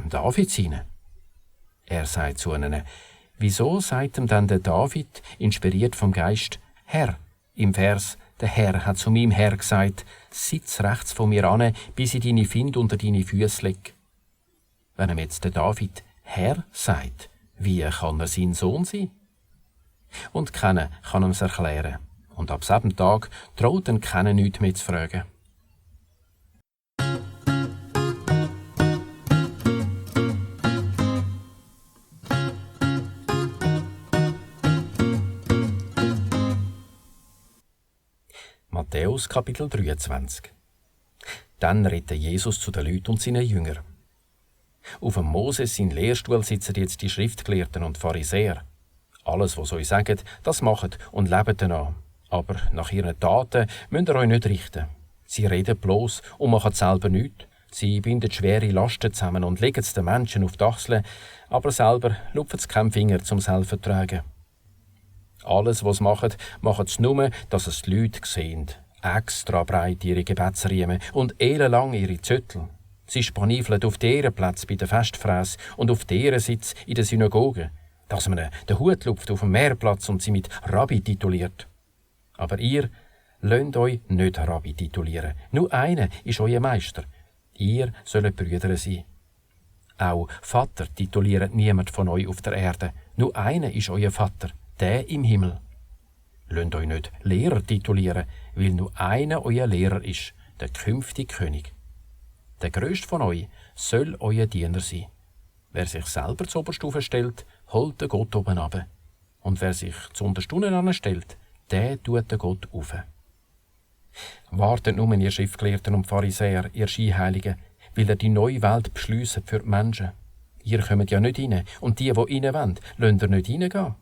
«David seine.» Er sagt zu ihnen, «Wieso sagt ihm dann der David, inspiriert vom Geist, Herr, im Vers, der Herr hat zu meinem Herr gesagt, sitz rechts von mir an, bis ich deine Finde unter deine Füße lege.» Wenn ihm jetzt der David Herr sagt, wie kann er sein Sohn sein? Und keiner kann ihm's erklären. Und ab diesem Tag traut ihn keiner nichts mehr zu fragen. Matthäus Kapitel 23. Dann redet Jesus zu den Leuten und seinen Jüngern. Auf dem Moses, sein Lehrstuhl, sitzen jetzt die Schriftgelehrten und Pharisäer. Alles, was sie euch sagen, das macht und lebt danach. Aber nach ihren Taten müsst ihr euch nicht richten. Sie reden bloß und machen selber nichts. Sie binden schwere Lasten zusammen und legen es den Menschen auf die Achseln, aber selber lupfen sie keinen Finger zum selber tragen. Alles, was sie machen sie nur, dass es die Leute sehen. Extra breit ihre Gebetsriemen und ellenlang ihre Zöttel. Sie spanifeln auf die Ehrenplätze bei den Festfräs und auf die Ehrensitz in der Synagoge, dass man den Hut lupft auf dem Meerplatz und sie mit Rabbi tituliert. Aber ihr lasst euch nicht Rabbi titulieren. Nur einer ist euer Meister. Ihr sollt Brüder sein. Auch Vater tituliert niemand von euch auf der Erde. Nur einer ist euer Vater, der im Himmel. Lasst euch nicht Lehrer titulieren, weil nur einer euer Lehrer ist, der künftige König. Der Größte von euch soll euer Diener sein. Wer sich selber zu Oberstufe stellt, holt den Gott oben ab. Und wer sich zu Unterstunden anstellt, der tut den Gott auf. Wartet nur, ihr Schriftgelehrten und Pharisäer, ihr Scheinheiligen, weil ihr die neue Welt beschliessen für die Menschen. Ihr kommt ja nicht rein, und die rein wollen, lasst ihr nicht reingehen.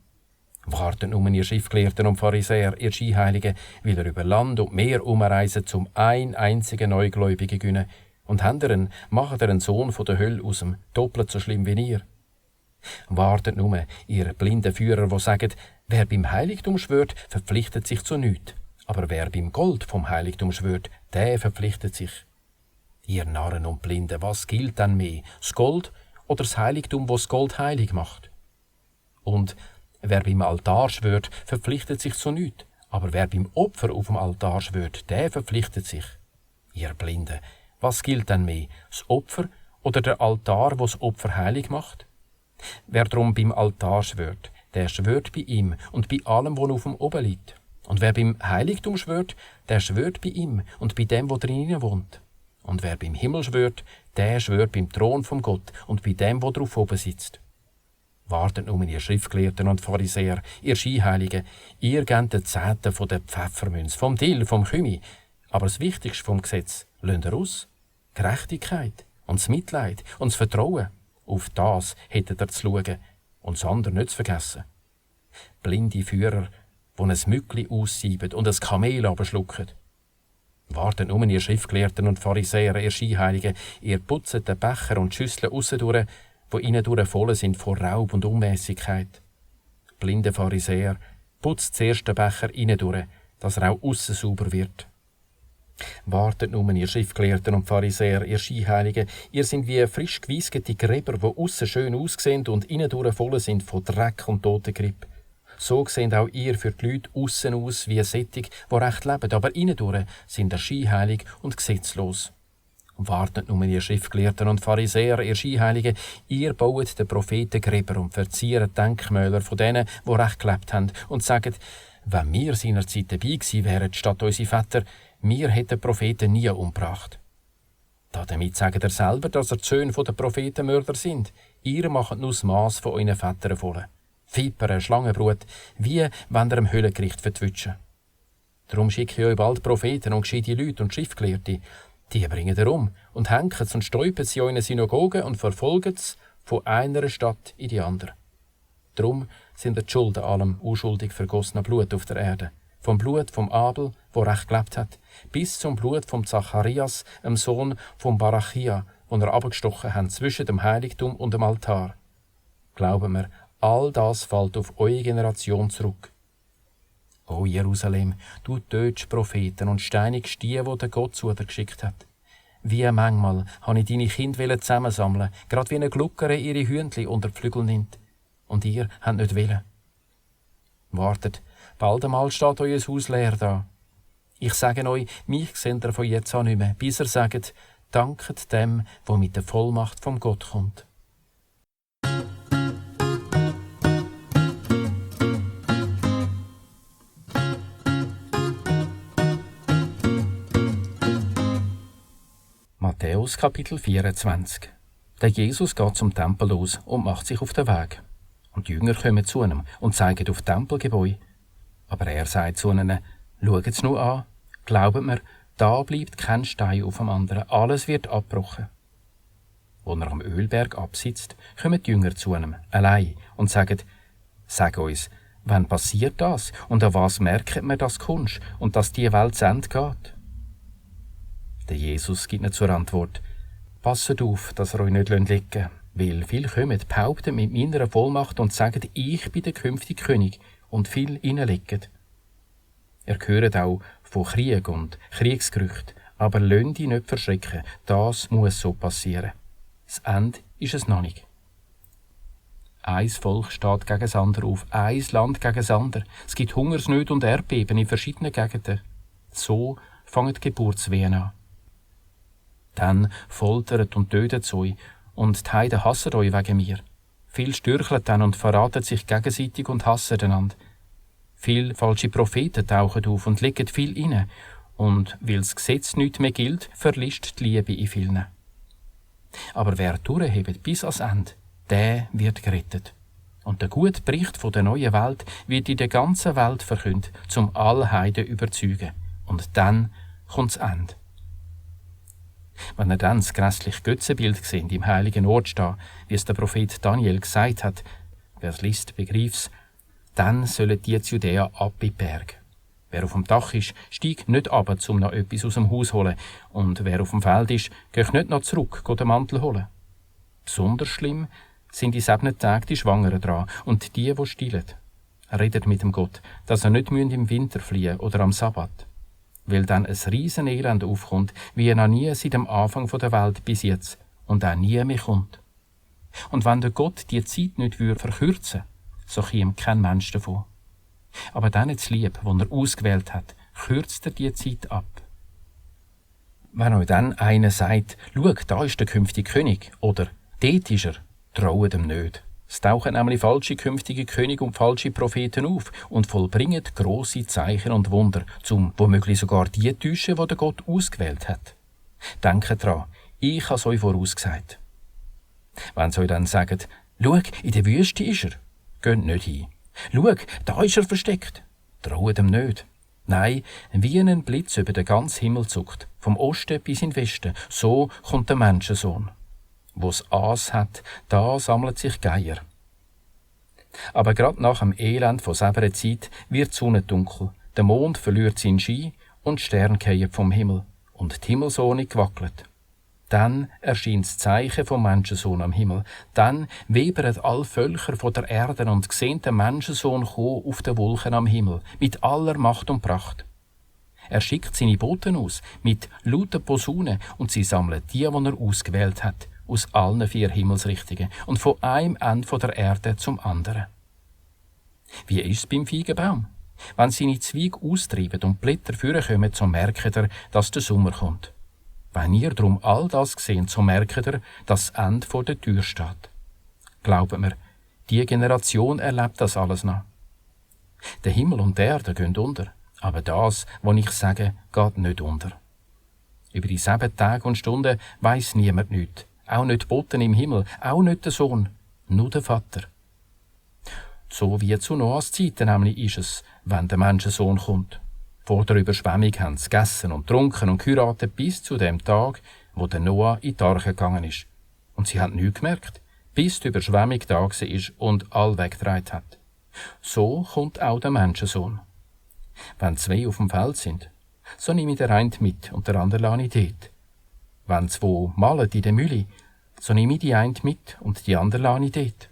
Wartet nur, ihr Schriftgelehrten und Pharisäer, ihr Scheinheiligen, weil ihr über Land und Meer umreisen, zum ein einzigen Neugläubigen gewinnen, und macht ihr einen Sohn von der Hölle aus dem, doppelt so schlimm wie ihr. Wartet nur, ihr blinden Führer, die sagen, wer beim Heiligtum schwört, verpflichtet sich zu nichts. Aber wer beim Gold vom Heiligtum schwört, der verpflichtet sich. Ihr Narren und Blinden, was gilt dann mehr, das Gold oder das Heiligtum, das Gold heilig macht? Und wer beim Altar schwört, verpflichtet sich zu nichts. Aber wer beim Opfer auf dem Altar schwört, der verpflichtet sich. Ihr Blinden, was gilt dann mehr, das Opfer oder der Altar, wo das Opfer heilig macht? Wer drum beim Altar schwört, der schwört bei ihm und bei allem, was auf dem oben liegt. Und wer beim Heiligtum schwört, der schwört bei ihm und bei dem, wo drinnen wohnt. Und wer beim Himmel schwört, der schwört beim Thron von Gott und bei dem, wo drauf oben sitzt. Wartet nur, ihr Schriftgelehrten und Pharisäer, ihr Scheinheiligen, ihr gebt den Zehnten von der Pfeffermünze, vom Dill, vom Kümi. Aber das Wichtigste vom Gesetz lasst ihr aus. Gerechtigkeit und das Mitleid und das Vertrauen. Auf das hättet ihr zu schauen und das andere nicht zu vergessen. Blinde Führer, die ein Mückli aussieben und ein Kamel abschlucken. Wartet nur, ihr Schriftgelehrten und Pharisäer, ihr Scheinheiligen, ihr putzt den Becher und die Schüsseln aussendurch, wo innen voll sind vor Raub und Unmäßigkeit. Blinde Pharisäer, putzt zuerst den Becher innen durch, dass er auch aussen sauber wird. Wartet nur, ihr Schriftgelehrten und Pharisäer, ihr Scheinheiligen, ihr seid wie frisch geweisgete Gräber, die aussen schön aussehen und innen voll sind von Dreck und Totengrippe. So seht auch ihr für die Leute aussen aus wie Sättig, die recht leben, aber innen sind ihr scheinheilig und gesetzlos. Wartet nur, ihr Schriftgelehrten und Pharisäer, ihr Scheinheiligen, ihr baut den Prophetengräber und verziert Denkmäler von denen, die recht gelebt haben, und sagt, wenn wir seinerzeit dabei gewesen wären, statt unsere Väter, wir hätten Propheten nie umgebracht. Damit sagt er selber, dass er die Söhne der Prophetenmörder sind. Ihr macht nur das Mass von euren Vätern voll. Vipern, Schlangenbrut, wie wenn ihr im Höllengericht vertwitschen. Darum schicke ich euch bald Propheten und gescheite Leute und Schriftgelehrte. Die bringen ihr um und hängen es und stäupen sie in euren Synagogen und verfolgen es von einer Stadt in die andere. Darum sind die Schuld an allem unschuldig vergossenem Blut auf der Erde. Vom Blut vom Abel, wo recht gelebt hat, bis zum Blut vom Zacharias, dem Sohn vom Barachia, den er abgestochen hat zwischen dem Heiligtum und dem Altar. Glauben wir, all das fällt auf eure Generation zurück. O Jerusalem, du tötest Propheten und steinigst die, die der Gott zu dir geschickt hat. Wie manchmal habe ich deine Kinder zusammensammeln, gerade wie eine Gluckere ihre Hündli unter die Flügel nimmt. Und ihr habt nicht wollen. Wartet, bald einmal steht euer Haus leer da. Ich sage euch, mich seht ihr von jetzt an nicht mehr, bis ihr sagt, danket dem, wo mit der Vollmacht vom Gott kommt. Matthäus Kapitel 24. Der Jesus geht zum Tempel los und macht sich auf den Weg. Und die Jünger kommen zu ihm und zeigen auf Tempelgebäude. Aber er sagt zu ihnen, schaut's nur an, glaubt mir, da bleibt kein Stein auf dem anderen, alles wird abgebrochen. Als er am Ölberg absitzt, kommen die Jünger zu ihm, allein, und sagen, Sag uns, wann passiert das und an was merkt man, dass du kommst und dass die Welt zu Ende geht? Der Jesus gibt ihnen zur Antwort: Passet auf, dass ihr euch nicht liegen lasst, weil viele kommen, behaupten mit meiner Vollmacht und sagen, ich bin der künftige König, und viel reinlegen. Ihr hört auch von Krieg und Kriegsgerüchten, aber lasst dich nicht verschrecken, das muss so passieren. Das Ende ist es noch nicht. Ein Volk steht gegen das andere auf, ein Land gegen das andere. Es gibt Hungersnöte und Erdbeben in verschiedenen Gegenden. So fangen die Geburtswehen an. Dann foltert und tötet sie euch, und die Heiden hassen euch wegen mir. Viel stürcheln dann und verraten sich gegenseitig und hassen einander. Viele falsche Propheten tauchen auf und legen viel inne, und weil das Gesetz nicht mehr gilt, verlischt die Liebe in vielen. Aber wer durchhebt bis ans Ende, der wird gerettet. Und der gute Bericht von der neuen Welt wird in der ganzen Welt verkündet, zum alle Heiden überzeugen. Und dann kommt das Ende. Wenn ihr dann das grässliche Götzenbild seht, im heiligen Ort stehen, wie es der Prophet Daniel gesagt hat, wer es liest, begreift's, dann sollen die zu Judäa ab in die Berge. Wer auf dem Dach ist, steigt nicht runter, um noch etwas aus dem Haus zu holen. Und wer auf dem Feld ist, geht nicht noch zurück, den Mantel holen. Besonders schlimm sind in 7 Tagen die Schwangeren dran und die stillen. Redet mit dem Gott, dass er nicht im Winter fliehen oder am Sabbat. Weil dann ein riesen Elend aufkommt, wie noch nie seit dem Anfang der Welt bis jetzt und auch nie mehr kommt. Und wenn der Gott die Zeit nicht verkürzen würde, so käme kein Mensch davon. Aber denen zu lieb, wo er ausgewählt hat, kürzt er die Zeit ab. Wenn euch dann einer sagt, schau, da ist der künftige König, oder dort ist er, traut ihm nicht. Es tauchen nämlich falsche künftige Könige und falsche Propheten auf und vollbringen grosse Zeichen und Wunder, zum womöglich sogar die täuschen, die der Gott ausgewählt hat. Denkt dran, ich habe es euch vorausgesagt. Wenn sie euch dann sagen, schau, in der Wüste ist er, geht nicht hin. Schau, da ist er versteckt, traut ihm nicht. Nein, wie ein Blitz über den ganzen Himmel zuckt, vom Osten bis in den Westen, so kommt der Menschensohn. Wo's Aas hat, da sammelt sich Geier. Aber gerade nach dem Elend von selber Zeit wird die Sonne dunkel, der Mond verliert seinen Schein und die Sterne fallen vom Himmel und die Himmelsohne gewackelt. Dann erscheint das Zeichen vom Menschensohn am Himmel. Dann webern alle Völker von der Erde und sehen den Menschensohn kommen auf den Wolken am Himmel, mit aller Macht und Pracht. Er schickt seine Boten aus, mit lauten Posaunen, und sie sammeln die er ausgewählt hat, aus allen 4 Himmelsrichtungen und von einem Ende der Erde zum anderen. Wie ist es beim Feigenbaum? Wenn seine Zweige austreiben und die Blätter vorkommen, so merkt er, dass der Sommer kommt. Wenn ihr drum all das seht, so merkt ihr, dass das Ende vor der Tür steht. Glaubt mir, die Generation erlebt das alles noch. Der Himmel und die Erde gehen unter, aber das, was ich sage, geht nicht unter. Über die 7 Tage und Stunden weiss niemand nichts. Auch nicht die Boten im Himmel, auch nicht der Sohn, nur der Vater. So wie zu Noahs Zeiten nämlich ist es, wenn der Menschensohn kommt. Vor der Überschwemmung haben sie gegessen und getrunken und geheiratet bis zu dem Tag, wo der Noah in die Arche gegangen ist. Und sie haben nichts gemerkt, bis die Überschwemmung da war und all weggetragen hat. So kommt auch der Menschensohn. Wenn 2 auf dem Feld sind, so nehme ich den einen mit und der andere lasse ich dort. Wenn 2 malen in der Mühle, so nehme ich die eine mit und die andere lasse ich dort.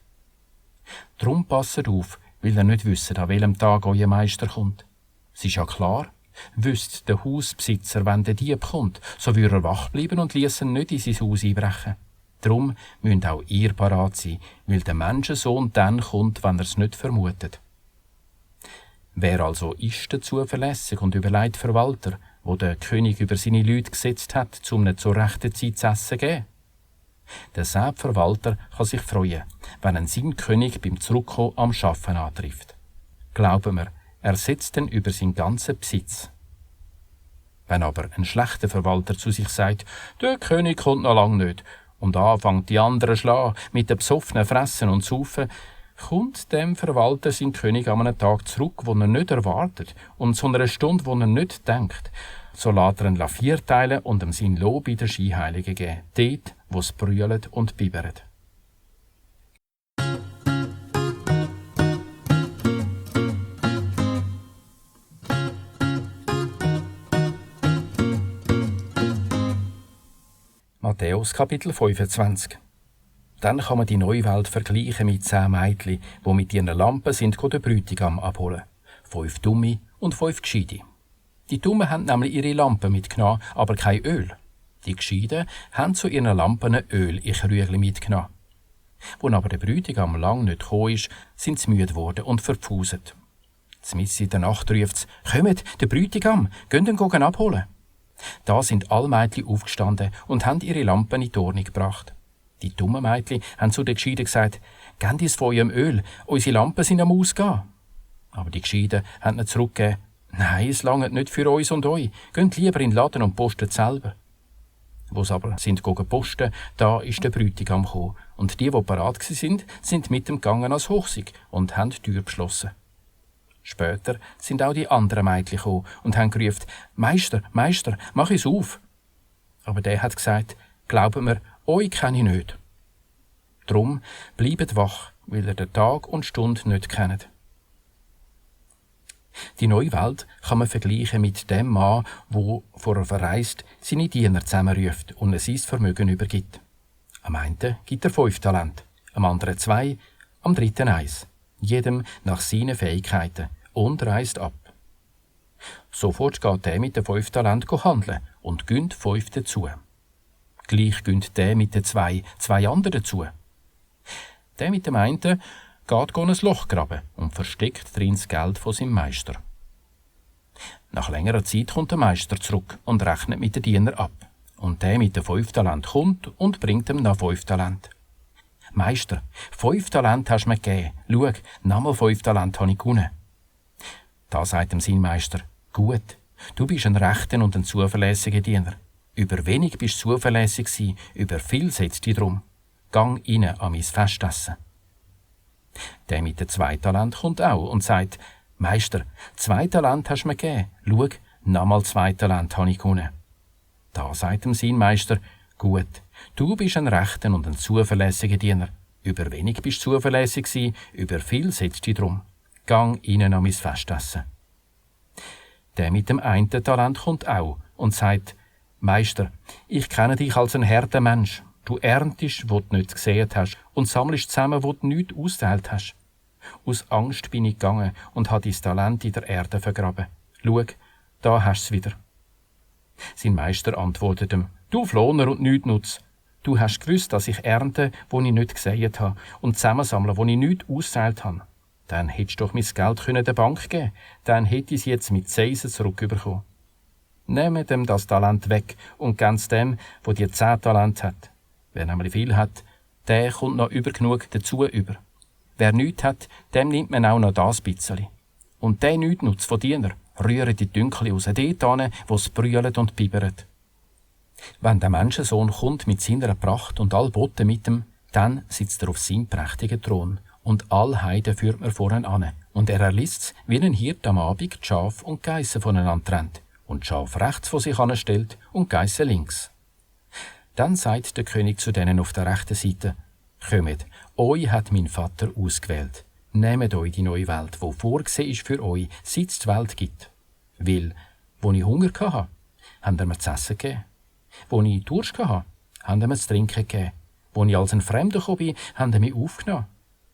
Drum passet auf, weil ihr nicht wisst, an welchem Tag euer Meister kommt. Es ist ja klar, wüsste der Hausbesitzer, wenn der Dieb kommt, so würde er wach bleiben und ließ ihn nicht in sein Haus einbrechen. Drum müsst auch ihr parat sein, weil der Menschensohn dann kommt, wenn er es nicht vermutet. Wer also ist der zuverlässig und überlegt Verwalter, wo der König über seine Leute gesetzt hat, um ihnen zur rechten Zeit zu essen zu geben? Der Verwalter kann sich freuen, wenn ihn sein König beim Zurückkommen am Schaffen antrifft. Glauben mir, er setzt ihn über seinen ganzen Besitz. Wenn aber ein schlechter Verwalter zu sich sagt, der König kommt noch lang nicht, und anfängt die anderen schlagen, mit dem besoffenen Fressen und Saufen, kommt dem Verwalter sein König an einem Tag zurück, wo er nicht erwartet, und zu einer Stunde, wo er nicht denkt. So lässt er ihn vierteilen und ihm sein Lob in der Skiheilige geben, dort, wo es brüllt und bibbert. Matthäus Kapitel 25. Dann kann man die neue Welt vergleichen mit 10 Mädchen, die mit ihren Lampen sind den Bräutigam abholen. 5 Dumme und 5 Gescheite. Die Dummen haben nämlich ihre Lampen mitgenommen, aber kein Öl. Die Gescheiten haben zu ihren Lampen Öl in Krügli mitgenommen. Als aber der Bräutigam lang nicht gekommen ist, sind sie müde geworden und verpfuset. Mitten in der Nacht ruft es: «Kommt, der Bräutigam, geht ihn abholen!» Da sind alle Mädchen aufgestanden und haben ihre Lampen in die Ordnung gebracht. Die dummen Mädchen haben zu den Gescheiten gesagt: «Gebt uns von eurem Öl, unsere Lampen sind am Ausgehen.» Aber die Gescheiten haben ihnen zurückgegeben: «Nein, es langt nicht für uns und euch. Geht lieber in den Laden und postet selber.» Wo sie aber sind posten, da ist der Bräutigam gekommen. Und die parat waren, sind mit ihm gegangen als Hochzig und haben die Tür geschlossen. Später sind auch die anderen Mädchen gekommen und haben gerufen: «Meister, Meister, mach uns auf!» Aber der hat gesagt: «Glaubt mir, euch kenne ich nicht.» Drum bleibt wach, weil ihr den Tag und Stunde nicht kennt. Die neue Welt kann man vergleichen mit dem Mann, der, vor er verreist, seine Diener zusammenruft und sein Vermögen übergibt. Am einen gibt er 5 Talente, am anderen 2, am dritten 1, jedem nach seinen Fähigkeiten, und reist ab. Sofort geht der mit den 5 Talenten handeln und gönnt 5 dazu. Gleich gönnt der mit den 2 andere dazu. Der mit dem einen geht ein Loch graben und versteckt drin das Geld von seinem Meister. Nach längerer Zeit kommt der Meister zurück und rechnet mit den Dienern ab. Und der mit den 5 Talenten kommt und bringt ihm noch 5 Talente. «Meister, 5 Talente hast du mir gegeben. Schau, nochmal 5 Talente habe ich gewonnen.» Da sagt ihm sein Meister: «Gut, du bist ein rechter und ein zuverlässiger Diener. Über wenig bist du zuverlässig gewesen, über viel setzt dich drum. Gang rein an mein Festessen.» Der mit den 2 Talenten kommt auch und sagt: «Meister, 2 Talente hast du mir gegeben. Schau, nochmal 2 Talente habe ich gewonnen.» Da sagt ihm sein Meister: «Gut, du bist ein rechter und ein zuverlässiger Diener. Über wenig bist du zuverlässig gewesen, über viel setzt dich drum. Gang rein an mein Festessen.» Der mit dem einen Talent kommt auch und sagt: «Meister, ich kenne dich als ein harter Mensch. Du erntest, wo du nicht gesehen hast, und sammelst zusammen, wo du nichts ausgeteilt hast. Aus Angst bin ich gegangen und habe dein Talent in der Erde vergraben. Schau, da hast du es wieder.» Sein Meister antwortet ihm: «Du Floner und Nichtnutz, du hast gewusst, dass ich ernte, wo ich nicht gesät habe, und zusammensammle, wo ich nichts ausgeteilt habe. Dann hättest du doch mein Geld der Bank geben, dann hätte ich es jetzt mit Seisen zurückbekommen. Nehmt dem das Talent weg und gebt es dem, der die 10 Talente hat. Wer nämlich viel hat, der kommt noch über genug dazu über. Wer nichts hat, dem nimmt man auch noch das bisschen. Und der Nichtnutz von Diener rühren die Dünkel raus, dort hin, wo es brüllt und bibert. Wenn der Menschensohn kommt mit seiner Pracht und all Boten mit ihm, dann sitzt er auf seinem prächtigen Thron, und all Heiden führt man vor ihn an, und er erlisst, wie ein Hirt am Abend die Schafe und die Geissen voneinander trennt, und die Schafe rechts von sich anstellt und die Geissen links. Dann sagt der König zu denen auf der rechten Seite: «Kommt, euch hat mein Vater ausgewählt. Nehmt euch die neue Welt, die vorgesehen ist für euch, seit es die Welt gibt. Weil, wo ich Hunger hatte, haben ihr mir zu essen gegeben. Wo ich Durst hatte, haben ihr mir zu trinken gegeben. Wo ich als ein Fremder gekommen bin, haben ihr mich aufgenommen.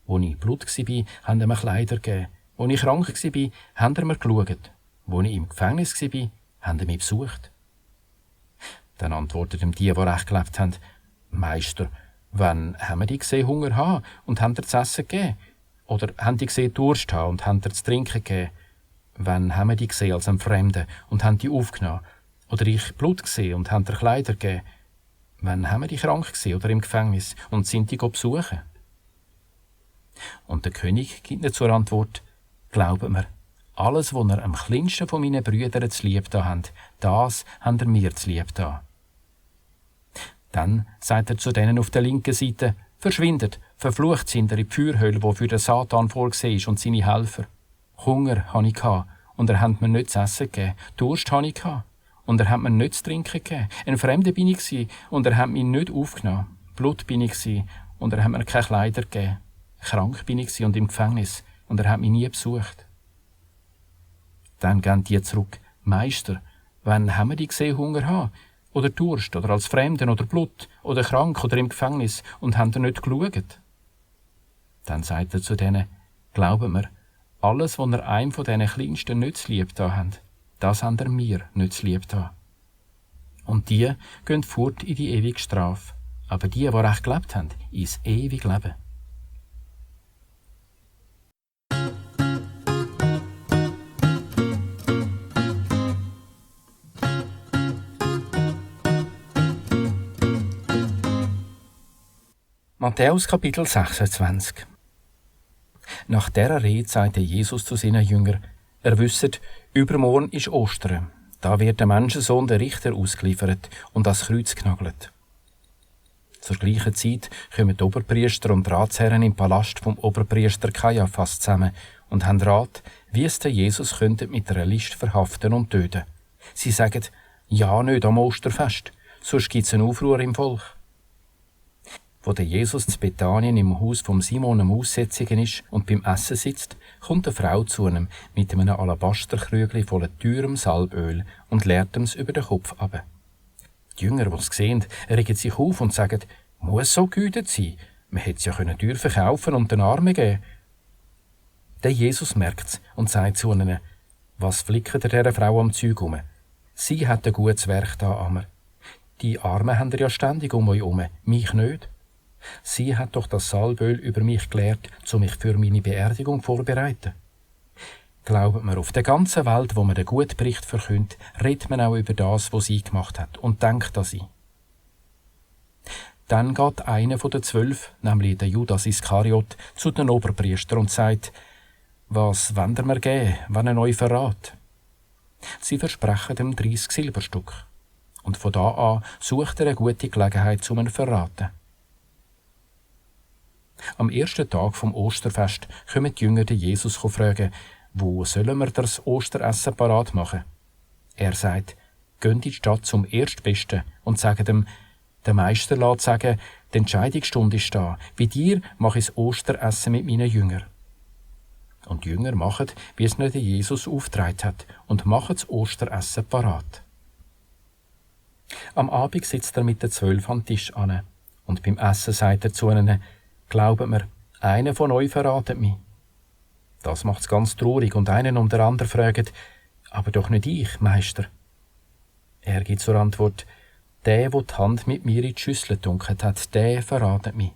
Wo ich Blut war, haben ihr mir Kleider gegeben. Wo ich krank war, haben ihr mir geschaut. Wo ich im Gefängnis war, haben ihr mich besucht.» Dann antworteten die recht gelebt haben: «Meister, wann haben wir die gesehen Hunger haben und haben dir zu essen gegeben? Oder haben die gesehen Durst haben und haben dir zu trinken gegeben? Wann haben wir die gesehen als ein Fremden und haben die aufgenommen? Oder ich Blut gesehen und haben dir Kleider gegeben? Wann haben wir die krank gesehen oder im Gefängnis und sind die besuchen?» Und der König gibt ihnen zur Antwort: «Glaubt mir, alles, was ihr am kleinsten von meinen Brüdern zu lieb da habt, das habt ihr mir zu lieb da.» Dann sagt er zu denen auf der linken Seite: «Verschwindet, verflucht sind ihr in die Feuerhöhle, die für den Satan vorgesehen ist und seine Helfer. Hunger hatte ich und er hat mir nicht zu essen gegeben. Durst hatte ich und er hat mir nicht zu trinken gegeben. Ein Fremder bin ich und er hat mich nicht aufgenommen. Blut bin ich und er hat mir keine Kleider gegeben. Krank bin ich und im Gefängnis und er hat mich nie besucht.» Dann gehen die zurück: «Meister, wann haben wir die gesehen Hunger haben oder Durst oder als Fremden oder Blut oder krank oder im Gefängnis und haben nicht geschaut? Dann sagt er zu denen, glaubt mir, alles, was ihr einem von diesen Kleinsten nicht zu lieb da habt, das habt ihr mir nicht zu lieb da. Und die gehen fort in die ewige Strafe, aber die recht gelebt haben, ins ewige Leben. Matthäus Kapitel 26. Nach dieser Rede sagte Jesus zu seinen Jüngern, ihr wisst, übermorgen ist Ostern. Da wird der Menschensohn der Richter ausgeliefert und ans Kreuz genagelt. Zur gleichen Zeit kommen die Oberpriester und Ratsherren im Palast vom Oberpriester Kaiaphas zusammen und haben Rat, wie es den Jesus könnte mit einer List verhaften und töten. Sie sagen, ja, nicht am Osterfest, sonst gibt es einen Aufruhr im Volk. Wo der Jesus zu Bethanien im Haus vom Simon am Aussätzigen ist und beim Essen sitzt, kommt eine Frau zu ihm mit einem Alabasterkrügli voller teurem Salböl und leert es über den Kopf ab. Die Jünger, die es sehen, regen sich auf und sagen, muss so gehütet sein, man hätte es ja teuer verkaufen und den Armen geben. Der Jesus merkt es und sagt zu ihnen, was flickt ihr dieser Frau am Zeug um? Sie hat ein gutes Werk da an mir. Die Armen haben ihr ja ständig um euch herum, mich nicht. Sie hat doch das Salböl über mich gelehrt, um mich für meine Beerdigung vorzubereiten. Glaubt mir, auf der ganzen Welt, wo man den guten Bericht verkündet, redet man auch über das, was sie gemacht hat und denkt an sie. Dann geht einer von den 12, nämlich der Judas Iskariot, zu den Oberpriestern und sagt, was wollt ihr mir geben, wenn er euch verrät? Sie versprechen ihm 30 Silberstück. Und von da an sucht er eine gute Gelegenheit, um ihn zu verraten. Am ersten Tag vom Osterfest kommen die Jünger den Jesus fragen, wo sollen wir das Osteressen parat machen? Er sagt, geht in die Stadt zum Erstbesten und sagt ihm, der Meister lässt sagen, die Entscheidungsstunde ist da. Bei dir mache ich das Osteressen mit meinen Jüngern. Und die Jünger machen, wie es nicht Jesus aufgetragen hat, und machen das Osteressen parat. Am Abend sitzt er mit den 12 am Tisch an, und beim Essen sagt er zu ihnen, glaubt mir, einer von euch verratet mich. Das macht's ganz traurig und einen um den anderen fragt, aber doch nicht ich, Meister. Er gibt zur Antwort, der die Hand mit mir in die Schüssel getunkt hat, der verratet mich.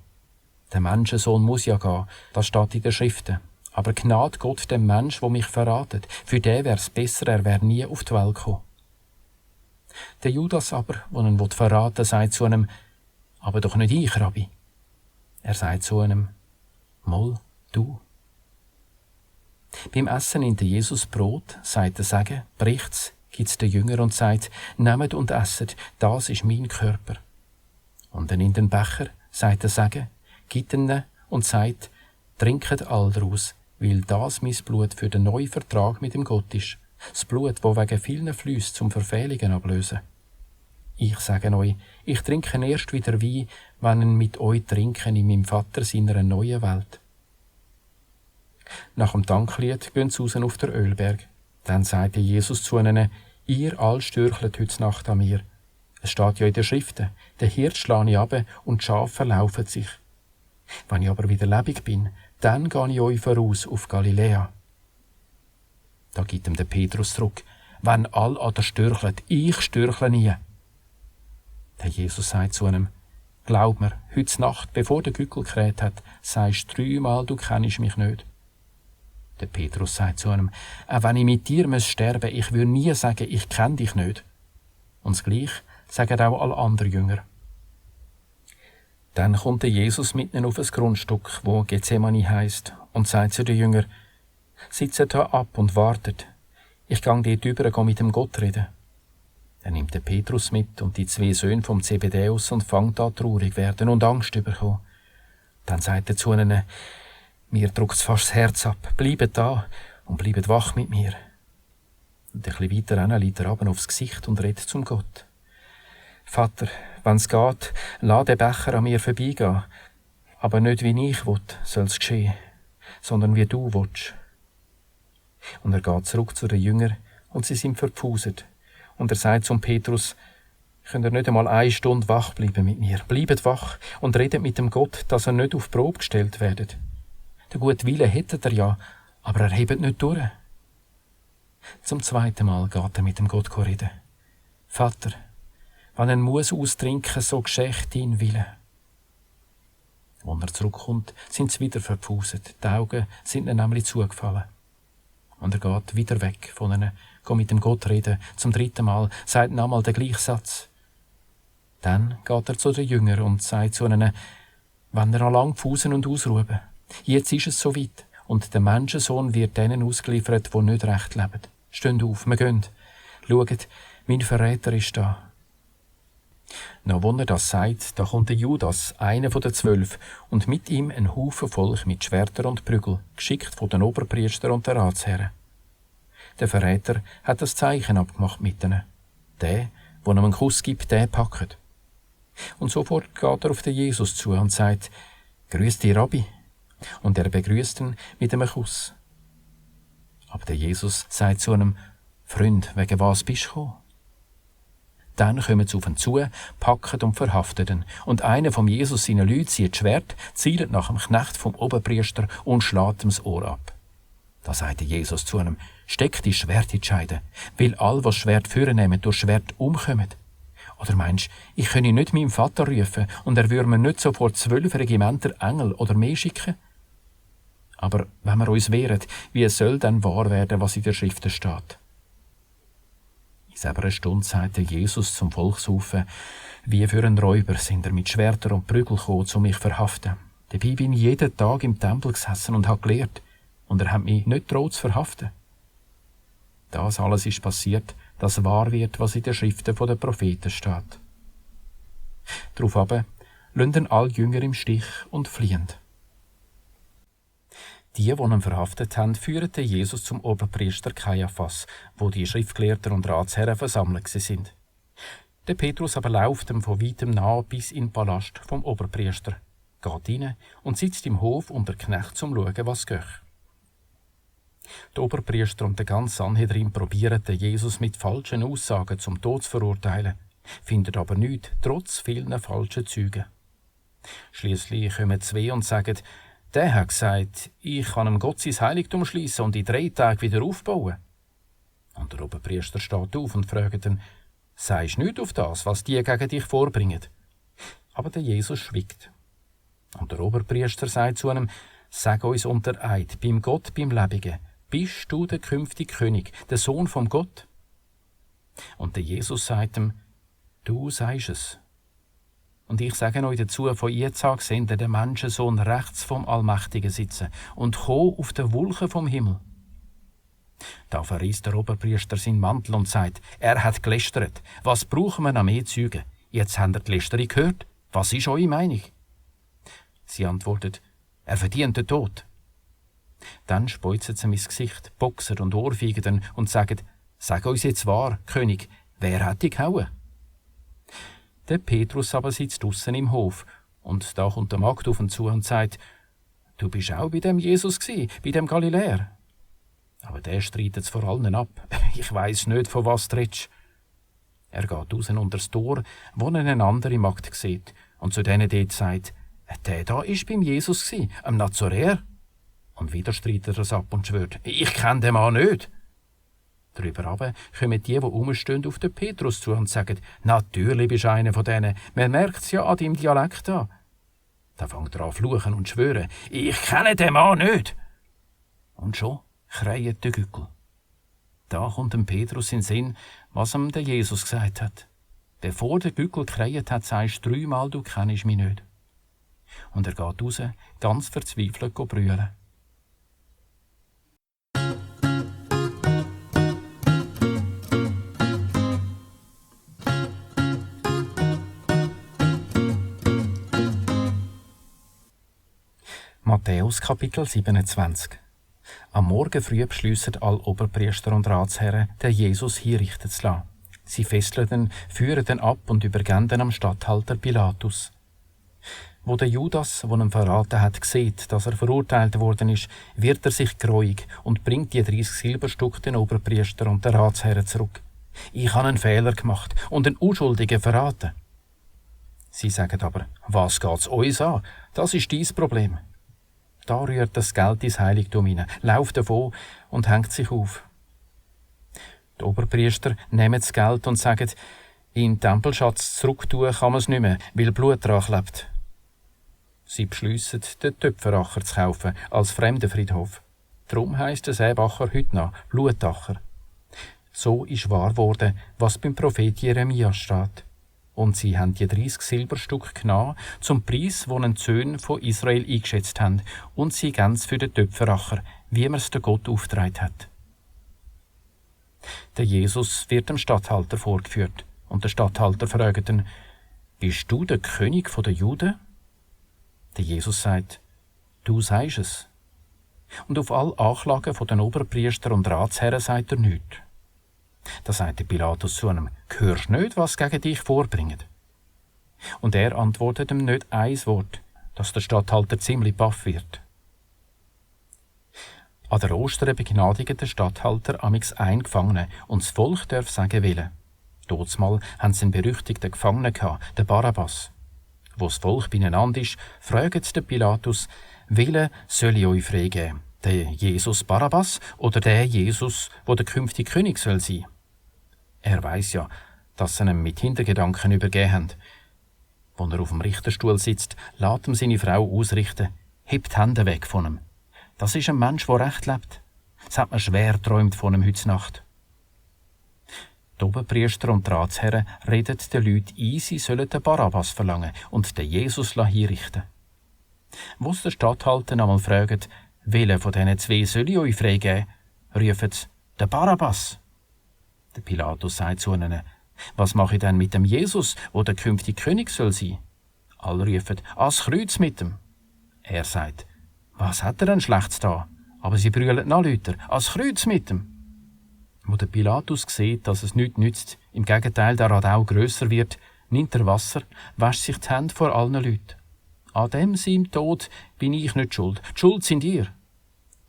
Der Menschensohn muss ja gehen, das steht in den Schriften. Aber gnade Gott dem Mensch, der mich verratet. Für den wär's besser, er wär nie auf die Welt gekommen. Der Judas aber, der ihn verraten will, sagt zu einem, aber doch nicht ich, Rabbi. Er sagt zu einem, Moll, du. Beim Essen nimmt Jesus Brot, sagt der Segen, bricht's, gibt's den Jünger und sagt, nehmet und esset, das ist mein Körper. Und dann in den Becher, sagt der Segen, gibt ihn und sagt, trinket all daraus, weil das mein Blut für den neuen Vertrag mit dem Gott ist. Das Blut, das wegen vielen Flüssen zum Verfehlungen ablösen. Ich sage euch, ich trinke erst wieder Wein, wenn ich mit euch trinke in meinem Vater seiner neuen Welt. Nach dem Danklied gehen sie raus auf den Ölberg. Dann sagte Jesus zu ihnen, ihr all stürchlet heute Nacht an mir. Es steht ja in den Schriften, der Hirt schlage ich ab und die Schafe laufen sich. Wenn ich aber wieder lebendig bin, dann gehe ich euch voraus auf Galiläa. Da gibt ihm der Petrus zurück, wenn all an der stürchlet, ich stürchle nie. Der Jesus sagt zu ihm, glaub mir, heute Nacht, bevor der Gückel kräht hat, sagst 3-mal, du kennst mich nicht. Der Petrus sagt zu ihm, auch wenn ich mit dir sterben muss, ich würde nie sagen, ich kenne dich nicht. Und das Gleiche sagen auch alle anderen Jünger. Dann kommt der Jesus mit ihnen auf ein Grundstück, wo Gethsemane heisst, und sagt zu den Jüngern, sitzt da ab und wartet. Ich gang dort über, mit dem Gott reden. Er nimmt den Petrus mit und die 2 Söhne vom Zebedäus und fängt an traurig werden und Angst bekommen. Dann sagt er zu ihnen, mir drückt's fast das Herz ab, bleibt da und bleibt wach mit mir. Und ein bisschen weiter hin liegt er runter aufs Gesicht und redet zum Gott. Vater, wenn's geht, lass den Becher an mir vorbeigehen, aber nicht wie ich will, soll's geschehen, sondern wie du willst. Und er geht zurück zu den Jüngern und sie sind verpfuset. Und er sagt zum Petrus, Könnt ihr nicht einmal 1 Stunde wach bleiben mit mir? Bleibt wach und redet mit dem Gott, dass ihr nicht auf die Probe gestellt werdet. Den guten Willen hättet ihr ja, aber er hebt nicht durch. Zum 2. Mal geht er mit dem Gott reden. Vater, wenn er muss austrinken, so geschecht dein Wille. Als er zurückkommt, sind sie wieder verpfuset. Die Augen sind ihm nämlich zugefallen. Und er geht wieder weg von ihnen, geht mit dem Gott reden, zum 3. Mal, sagt nochmal den gleichen Satz. Dann geht er zu den Jüngern und sagt zu ihnen, wenn ihr lang pfusen und ausruhen, jetzt ist es soweit, und der Menschensohn wird denen ausgeliefert, die nicht recht leben. Steht auf, wir gehen. Schaut, mein Verräter ist da. Noch als er das sagt, da kommt der Judas, einer von den 12, und mit ihm ein Haufen Volk mit Schwertern und Prügel, geschickt von den Oberpriestern und den Ratsherren. Der Verräter hat das Zeichen abgemacht mit ihnen. Der ihm einen Kuss gibt, der packt. Und sofort geht er auf den Jesus zu und sagt, «Grüß dich, Rabbi!» Und er begrüßt ihn mit einem Kuss. Aber der Jesus sagt zu einem, «Freund, wegen was bist du gekommen?» Dann kommen sie auf ihn zu, packen und verhaften ihn. Und einer von Jesus seinen Leuten zieht das Schwert, zielt nach dem Knecht vom Oberpriester und schlägt ihm das Ohr ab. Da sagte Jesus zu ihm, «Steck die Schwert in die Scheide, weil all, was das Schwert vornehmen, durch Schwert umkommen. Oder meinst du, ich könne nicht meinem Vater rufen und er würde mir nicht sofort 12 Regimenter Engel oder mehr schicken? Aber wenn wir uns wehren, wie soll dann wahr werden, was in der Schrift steht?» In selber Stunde sagte Jesus zum Volkshaufen, wie für einen Räuber sind er mit Schwertern und Prügel gekommen, um mich zu verhaften. Dabei bin ich jeden Tag im Tempel gesessen und habe gelehrt, und er hat mich nicht gedroht zu verhaften. Das alles ist passiert, dass wahr wird, was in den Schriften der Propheten steht. Darauf aber lassen alle Jünger im Stich und fliehen. Die ihn verhaftet haben, führen Jesus zum Oberpriester Kaiaphas, wo die Schriftgelehrten und Ratsherren versammelt sind. Der Petrus aber läuft ihm von weitem nah bis in den Palast vom Oberpriester, geht rein und sitzt im Hof unter Knecht zum schauen, was geht. Der Oberpriester und der ganze Sanhedrin probieren den Jesus mit falschen Aussagen zum Tod zu verurteilen, finden aber nichts, trotz vielen falschen Zeugen. Schliesslich kommen 2 und sagen, der hat gesagt, ich kann ihm Gott sein Heiligtum schliessen und in 3 Tagen wieder aufbauen. Und der Oberpriester steht auf und fragt ihn, «Sagst du nicht auf das, was die gegen dich vorbringen?» Aber der Jesus schwiegt. Und der Oberpriester sagt zu ihm, «Sag uns unter Eid, beim Gott, beim Lebigen, bist du der künftige König, der Sohn vom Gott?» Und der Jesus sagt ihm, «Du sagst es. Und ich sage euch dazu, von jetzt an seht ihr den Menschensohn rechts vom Allmächtigen sitzen und kommen auf den Wolken vom Himmel.» Da verriss der Oberpriester seinen Mantel und sagt, er hat gelästert. Was brauchen wir noch mehr Zeugen? Jetzt habt ihr die Lästerung gehört. Was ist eure Meinung? Sie antwortet, er verdient den Tod. Dann speuzen sie ihm ins Gesicht, boxen und ohrfeigen ihn und sagen, sag uns jetzt wahr, König, wer hat dich gehauen? Der Petrus aber sitzt draussen im Hof, und da kommt der Magd auf ihn zu und sagt, du bist auch bei dem Jesus gsi, bei dem Galiläer. Aber der streitet es vor allen ab. Ich weiss nicht, von was du redest. Er geht raus unter das Tor, wo er eine andere Magd sieht, und zu denen dort sagt, der da ist beim Jesus gsi, am Nazoräer. Und wieder streitet er es ab und schwört, ich kenne den Mann nicht. Darüber aber kommen die rumstehen, auf den Petrus zu und sagen, natürlich bist du einer von denen, man merkt es ja an deinem Dialekt an. Da fängt er an fluchen und schwören, ich kenne den Mann nicht. Und schon kreiert der Gückel. Da kommt dem Petrus in den Sinn, was ihm der Jesus gesagt hat. Bevor der Gückel kreiert hat, sagst du 3-mal, du kennst mich nicht. Und er geht raus, ganz verzweifelt brüllen. Matthäus Kapitel 27. Am Morgen früh beschliessen alle Oberpriester und Ratsherren, den Jesus hinrichten zu lassen. Sie fesseln ihn, führen ihn ab und übergeben ihn am Statthalter Pilatus. Wo der Judas, der ihn verraten hat, sieht, dass er verurteilt worden ist, wird er sich greuig und bringt die 30 Silberstück den Oberpriester und den Ratsherren zurück. Ich habe einen Fehler gemacht und einen Unschuldigen verraten. Sie sagen aber, was geht's uns an? Das ist dein Problem. Da rührt das Geld ins Heiligtum hinein, läuft davon und hängt sich auf. Die Oberpriester nehmen das Geld und sagen, in den Tempelschatz zurücktun kann man es nicht mehr, weil Blut dran klebt. Sie beschliessen, den Töpferacher zu kaufen, als Fremdenfriedhof. Darum heisst der Seebacher heute noch Blutacher. So ist wahr worden, was beim Prophet Jeremia steht. Und sie haben die 30 Silberstück genommen, zum Preis, den die Söhne von Israel eingeschätzt haben, und sie geben es für den Töpferacher, wie man es der Gott aufgetragen hat. Der Jesus wird dem Statthalter vorgeführt, und der Statthalter fragt ihn, «Bist du der König der Juden?» Der Jesus sagt, «Du sagst es.» Und auf alle Anklagen von den Oberpriester und Ratsherren sagt er nichts. Da sagt Pilatus zu ihm, «Hörst nicht, was gegen dich vorbringen?» Und er antwortet ihm nicht ein Wort, dass der Statthalter ziemlich baff wird. An der Ostern begnadigt der Statthalter amix einen Gefangenen und das Volk darf sagen wollen. Totsmal haben sie einen berüchtigten Gefangenen gehabt, den Barabbas. Wo das Volk beieinander ist, fragt der Pilatus, welchen soll ich euch freigeben? Der Jesus Barabbas oder der Jesus, wo der künftige König soll sein? Er weiß ja, dass sie ihn mit Hintergedanken übergeben haben. Als er auf dem Richterstuhl sitzt, lässt ihm seine Frau ausrichten, hebt die Hände weg von ihm. Das ist ein Mensch, der recht lebt. Das hat man schwer geträumt von ihm heute Nacht. Die Oberpriester und die Ratsherren reden den Leuten ein, sie sollen den Barabbas verlangen und den Jesus hinrichten. Wo der Statthalter einmal fragt, welchen von diesen zwei soll ich euch freigeben, rufen sie, den Barabbas. Der Pilatus sagt zu ihnen, was mache ich denn mit dem Jesus, wo der künftige König soll sein? Alle rufen, ans Kreuz mit ihm. Er sagt, was hat er denn Schlechtes da? Aber sie brüllen noch lauter, ans Kreuz mit ihm. Wo der Pilatus sieht, dass es nichts nützt, im Gegenteil der Radau grösser wird, nimmt er Wasser, wäscht sich die Hände vor allen Leuten. An dem seinem Tod bin ich nicht schuld. Die Schuld sind ihr.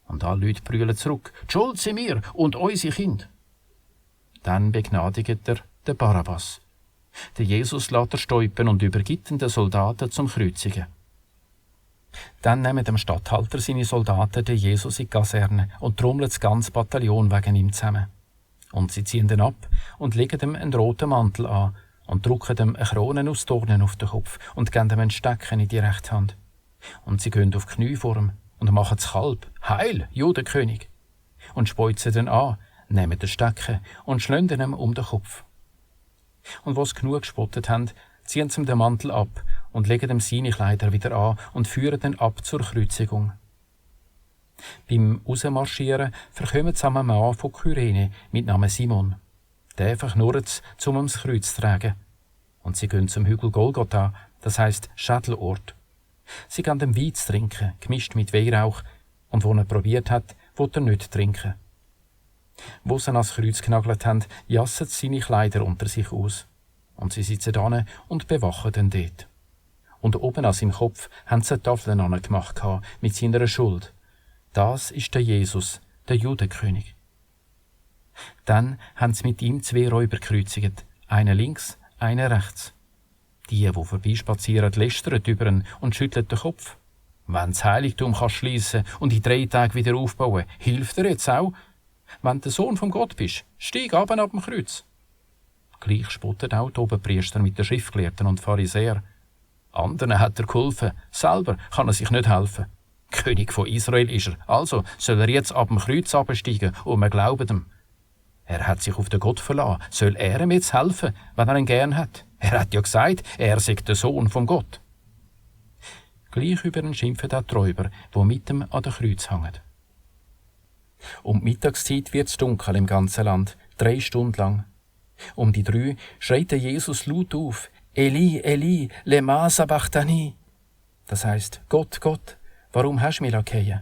Und alle Leute brüllen zurück. Die Schuld sind wir und unsere Kinder. Dann begnadigt er den Barabbas. Der Jesus lässt er stäupen und übergibt ihn den Soldaten zum Kreuzigen. Dann nehmen dem Statthalter seine Soldaten den Jesus in die Kaserne und trommeln das ganze Bataillon wegen ihm zusammen. Und sie ziehen ihn ab und legen ihm einen roten Mantel an und drücken ihm eine Krone aus Dornen auf den Kopf und geben ihm einen Stecken in die rechte Hand. Und sie gehen auf die Knie vor ihm und machen das Kalb, Heil, Judenkönig, und speuzen ihn an, nehmen den Stecken und schlönden ihm um den Kopf. Und was genug gespottet haben, ziehen sie ihm den Mantel ab und legen ihm seine Kleider wieder an und führen ihn ab zur Kreuzigung. Beim Rausmarschieren verkommen sie einen Mann von Kyrene mit Namen Simon. Der verknurrt es, um ihm das Kreuz zu tragen. Und sie gehen zum Hügel Golgotha, das heisst Schädelort. Sie geben ihm Wein zu trinken, gemischt mit Weihrauch, und wo er probiert hat, will er nicht trinken. Wo sie ans Kreuz genagelt haben, jassen sie seine Kleider unter sich aus. Und sie sitzen da und bewachen ihn dort. Und oben an seinem Kopf haben sie eine Tafel gemacht mit seiner Schuld. Das ist der Jesus, der Judenkönig. Dann haben sie mit ihm zwei Räuber gekreuzigt, einen links, einen rechts. Die vorbeispazieren, lästern über ihn und schütteln den Kopf. Wenn das Heiligtum schliessen und in 3 Tagen wieder aufbauen, hilft er jetzt auch. Wenn du der Sohn von Gott bist, steig ab dem Kreuz. Gleich spottet auch die Oberpriester mit den Schriftgelehrten und Pharisäern. Anderen hat er geholfen, selber kann er sich nicht helfen. König von Israel ist er, also soll er jetzt ab dem Kreuz absteigen und wir glauben ihm. Er hat sich auf den Gott verlassen, soll er ihm jetzt helfen, wenn er ihn gern hat? Er hat ja gesagt, er sei der Sohn von Gott. Gleich über ihn schimpfen auch die Räuber, die mit ihm an den Kreuz hängen. Um die Mittagszeit wird es dunkel im ganzen Land, 3 Stunden lang. Um die 3 schreit Jesus laut auf, Eli, Eli, lema sabachthani. Das heisst, Gott, Gott, warum hast du mich fallen?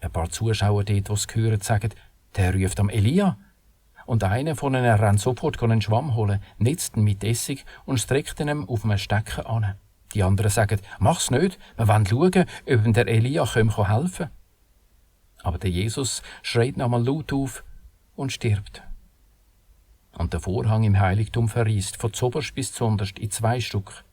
Ein paar Zuschauer dort, die es hören, sagen, der ruft am Elia. Und einer von ihnen rennt sofort einen Schwamm holen, netzt ihn mit Essig und streckt ihn ihm auf einem Stecken an. Die anderen sagen, mach's nicht, wir wollen schauen, ob ihm der Elia helfen kann. Aber der Jesus schreit nochmal laut auf und stirbt. Und der Vorhang im Heiligtum verriest, von zoberst bis zunderst, in 2 Stück.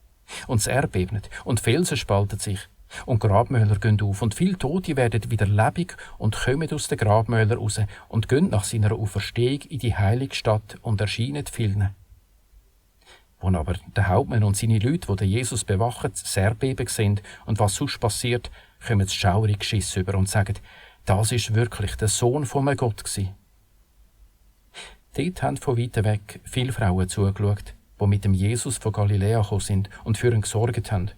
Und das Erd ebnet, und Felsen spalten sich, und Grabmäler gehen auf, und viele Tote werden wieder lebendig und kommen aus den Grabmälern raus und gehen nach seiner Auferstehung in die heilige Stadt und erscheinen vielen. Wo aber der Hauptmann und seine Leute, die den Jesus bewachen, das Erdbeben sehen und was sonst passiert, kommen sie schaurig Schiss über und sagen, das ist wirklich der Sohn von einem Gott gewesen. Dort haben von weit weg viele Frauen zugeschaut, die mit dem Jesus von Galiläa gekommen sind und für ihn gesorgt haben.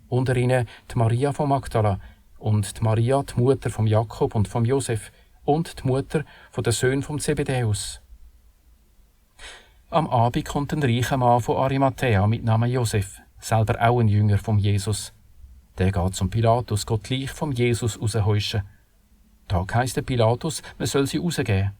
Unter ihnen die Maria von Magdala und die Maria, die Mutter von Jakob und von Josef und die Mutter von den Söhnen von Zebedäus. Am Abend kommt ein reicher Mann von Arimathäa mit Namen Josef, selber auch ein Jünger von Jesus. Der geht zum Pilatus, geht gleich vom Jesus raushäuschen. Da heisst der Pilatus, man soll sie rausgeben.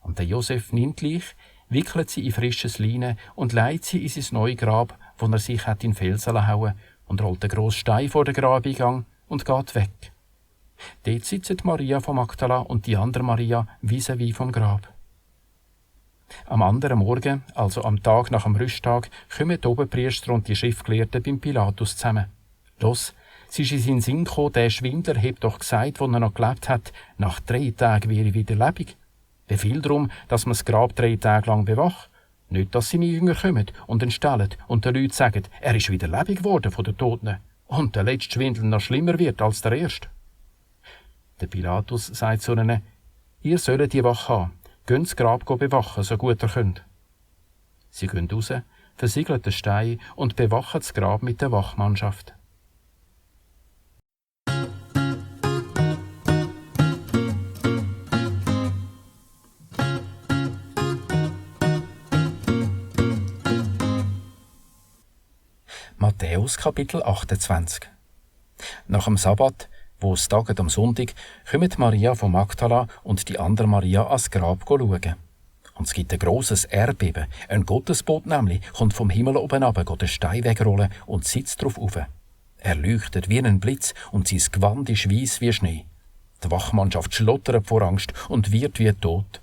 Und der Josef nimmt gleich, wickelt sie in frisches Leinen und leitet sie in sein neues Grab, wo er sich hat in den Felsen hauen und rollt den grossen Stein vor den Grabeingang und geht weg. Dort sitzen Maria von Magdala und die andere Maria vis-à-vis vom Grab. Am anderen Morgen, also am Tag nach dem Rüsttag, kommen die Oberpriester und die Schriftgelehrten beim Pilatus zusammen. Los, es ist in seinen Sinn gekommen, der Schwindler hat doch gesagt, wo er noch gelebt hat, nach 3 Tagen wäre er wieder lebendig. Befehl darum, dass man das Grab 3 Tage lang bewacht. Nicht, dass seine Jünger kommen und ihn stellen und den Leuten sagen, er ist wieder lebendig geworden von den Toten und der letzte Schwindel noch schlimmer wird als der erste. Der Pilatus sagt zu ihnen, ihr sollt die Wache haben, geht das Grab bewachen, so gut ihr könnt. Sie gehen raus, versiegeln den Stein und bewachen das Grab mit der Wachmannschaft. Matthäus Kapitel 28. Nach dem Sabbat, wo es taget am Sonntag, kommen Maria von Magdala und die andere Maria ans Grab schauen. Und es gibt ein grosses Erdbeben. Ein Gottesboot nämlich kommt vom Himmel oben runter, geht den Stein wegrollen und sitzt drauf auf. Er leuchtet wie ein Blitz und sein Gewand ist weiss wie Schnee. Die Wachmannschaft schlottert vor Angst und wird wie tot.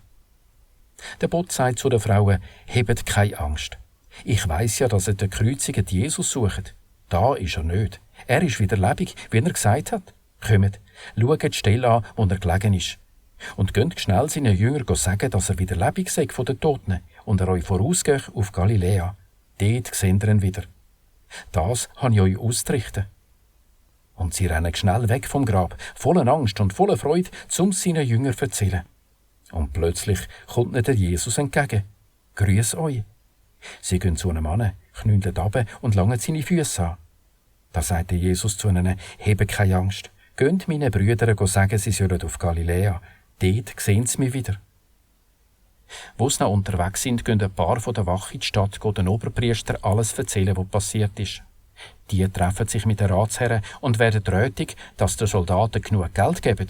Der Boot sagt zu den Frauen, hebt keine Angst. Ich weiss ja, dass ihr den gekreuzigten Jesus sucht. Da ist er nicht. Er ist wieder lebendig, wie er gesagt hat. Kommt, schaut die Stelle an, wo er gelegen ist. Und geht schnell seinen Jüngern sagen, dass er wieder lebendig sei von den Toten und er euch vorausgeht auf Galiläa. Dort seht ihr ihn wieder. Das habe ich euch auszurichten. Und sie rennen schnell weg vom Grab, voller Angst und voller Freude, um seinen Jüngern zu erzählen. Und plötzlich kommt ihnen der Jesus entgegen. Grüß euch. Sie gehen zu einem Mann, knündeln runter und langen seine Füße an. Da sagte Jesus zu ihnen, hebt keine Angst. Geht meinen Brüdern sagen, sie sollen auf Galiläa. Dort sehen sie mich wieder. Wo sie noch unterwegs sind, gehen ein paar von der Wache in die Stadt, den Oberpriester alles erzählen, was passiert ist. Die treffen sich mit den Ratsherren und werden rötig, dass den Soldaten genug Geld geben.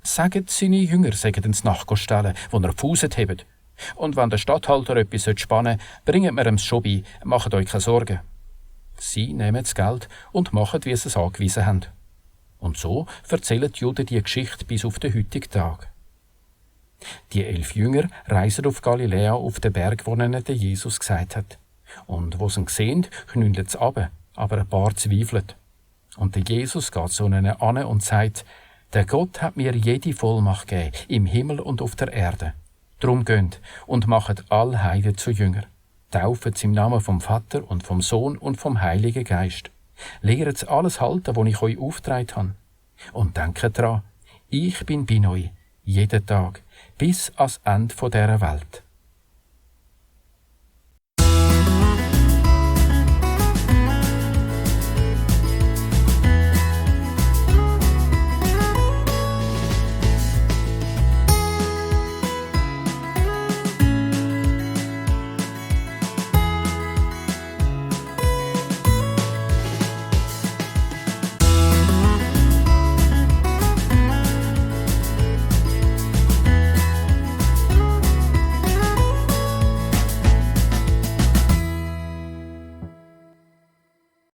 Sagen seine Jünger, sagen ins Nachstellen, wo er Fuset hebt. Und wenn der Statthalter etwas spannen sollte, bringt mir es schon bei, macht euch keine Sorgen. Sie nehmen das Geld und machen, wie sie es angewiesen haben. Und so erzählen die Juden die Geschichte bis auf den heutigen Tag. Die 11 Jünger reisen auf Galiläa auf den Berg, wo ihnen der Jesus gesagt hat. Und wo sie ihn sehen, knündeln sie runter, aber ein paar zweifeln. Und der Jesus geht zu ihnen an und sagt, der Gott hat mir jede Vollmacht gegeben, im Himmel und auf der Erde. Drum geht und machet all Heiden zu Jünger. Taufet im Namen vom Vater und vom Sohn und vom Heiligen Geist. Lehret alles halten, was ich euch aufgetragen habe. Und denkt dran, ich bin bei euch, jeden Tag, bis ans Ende dieser Welt.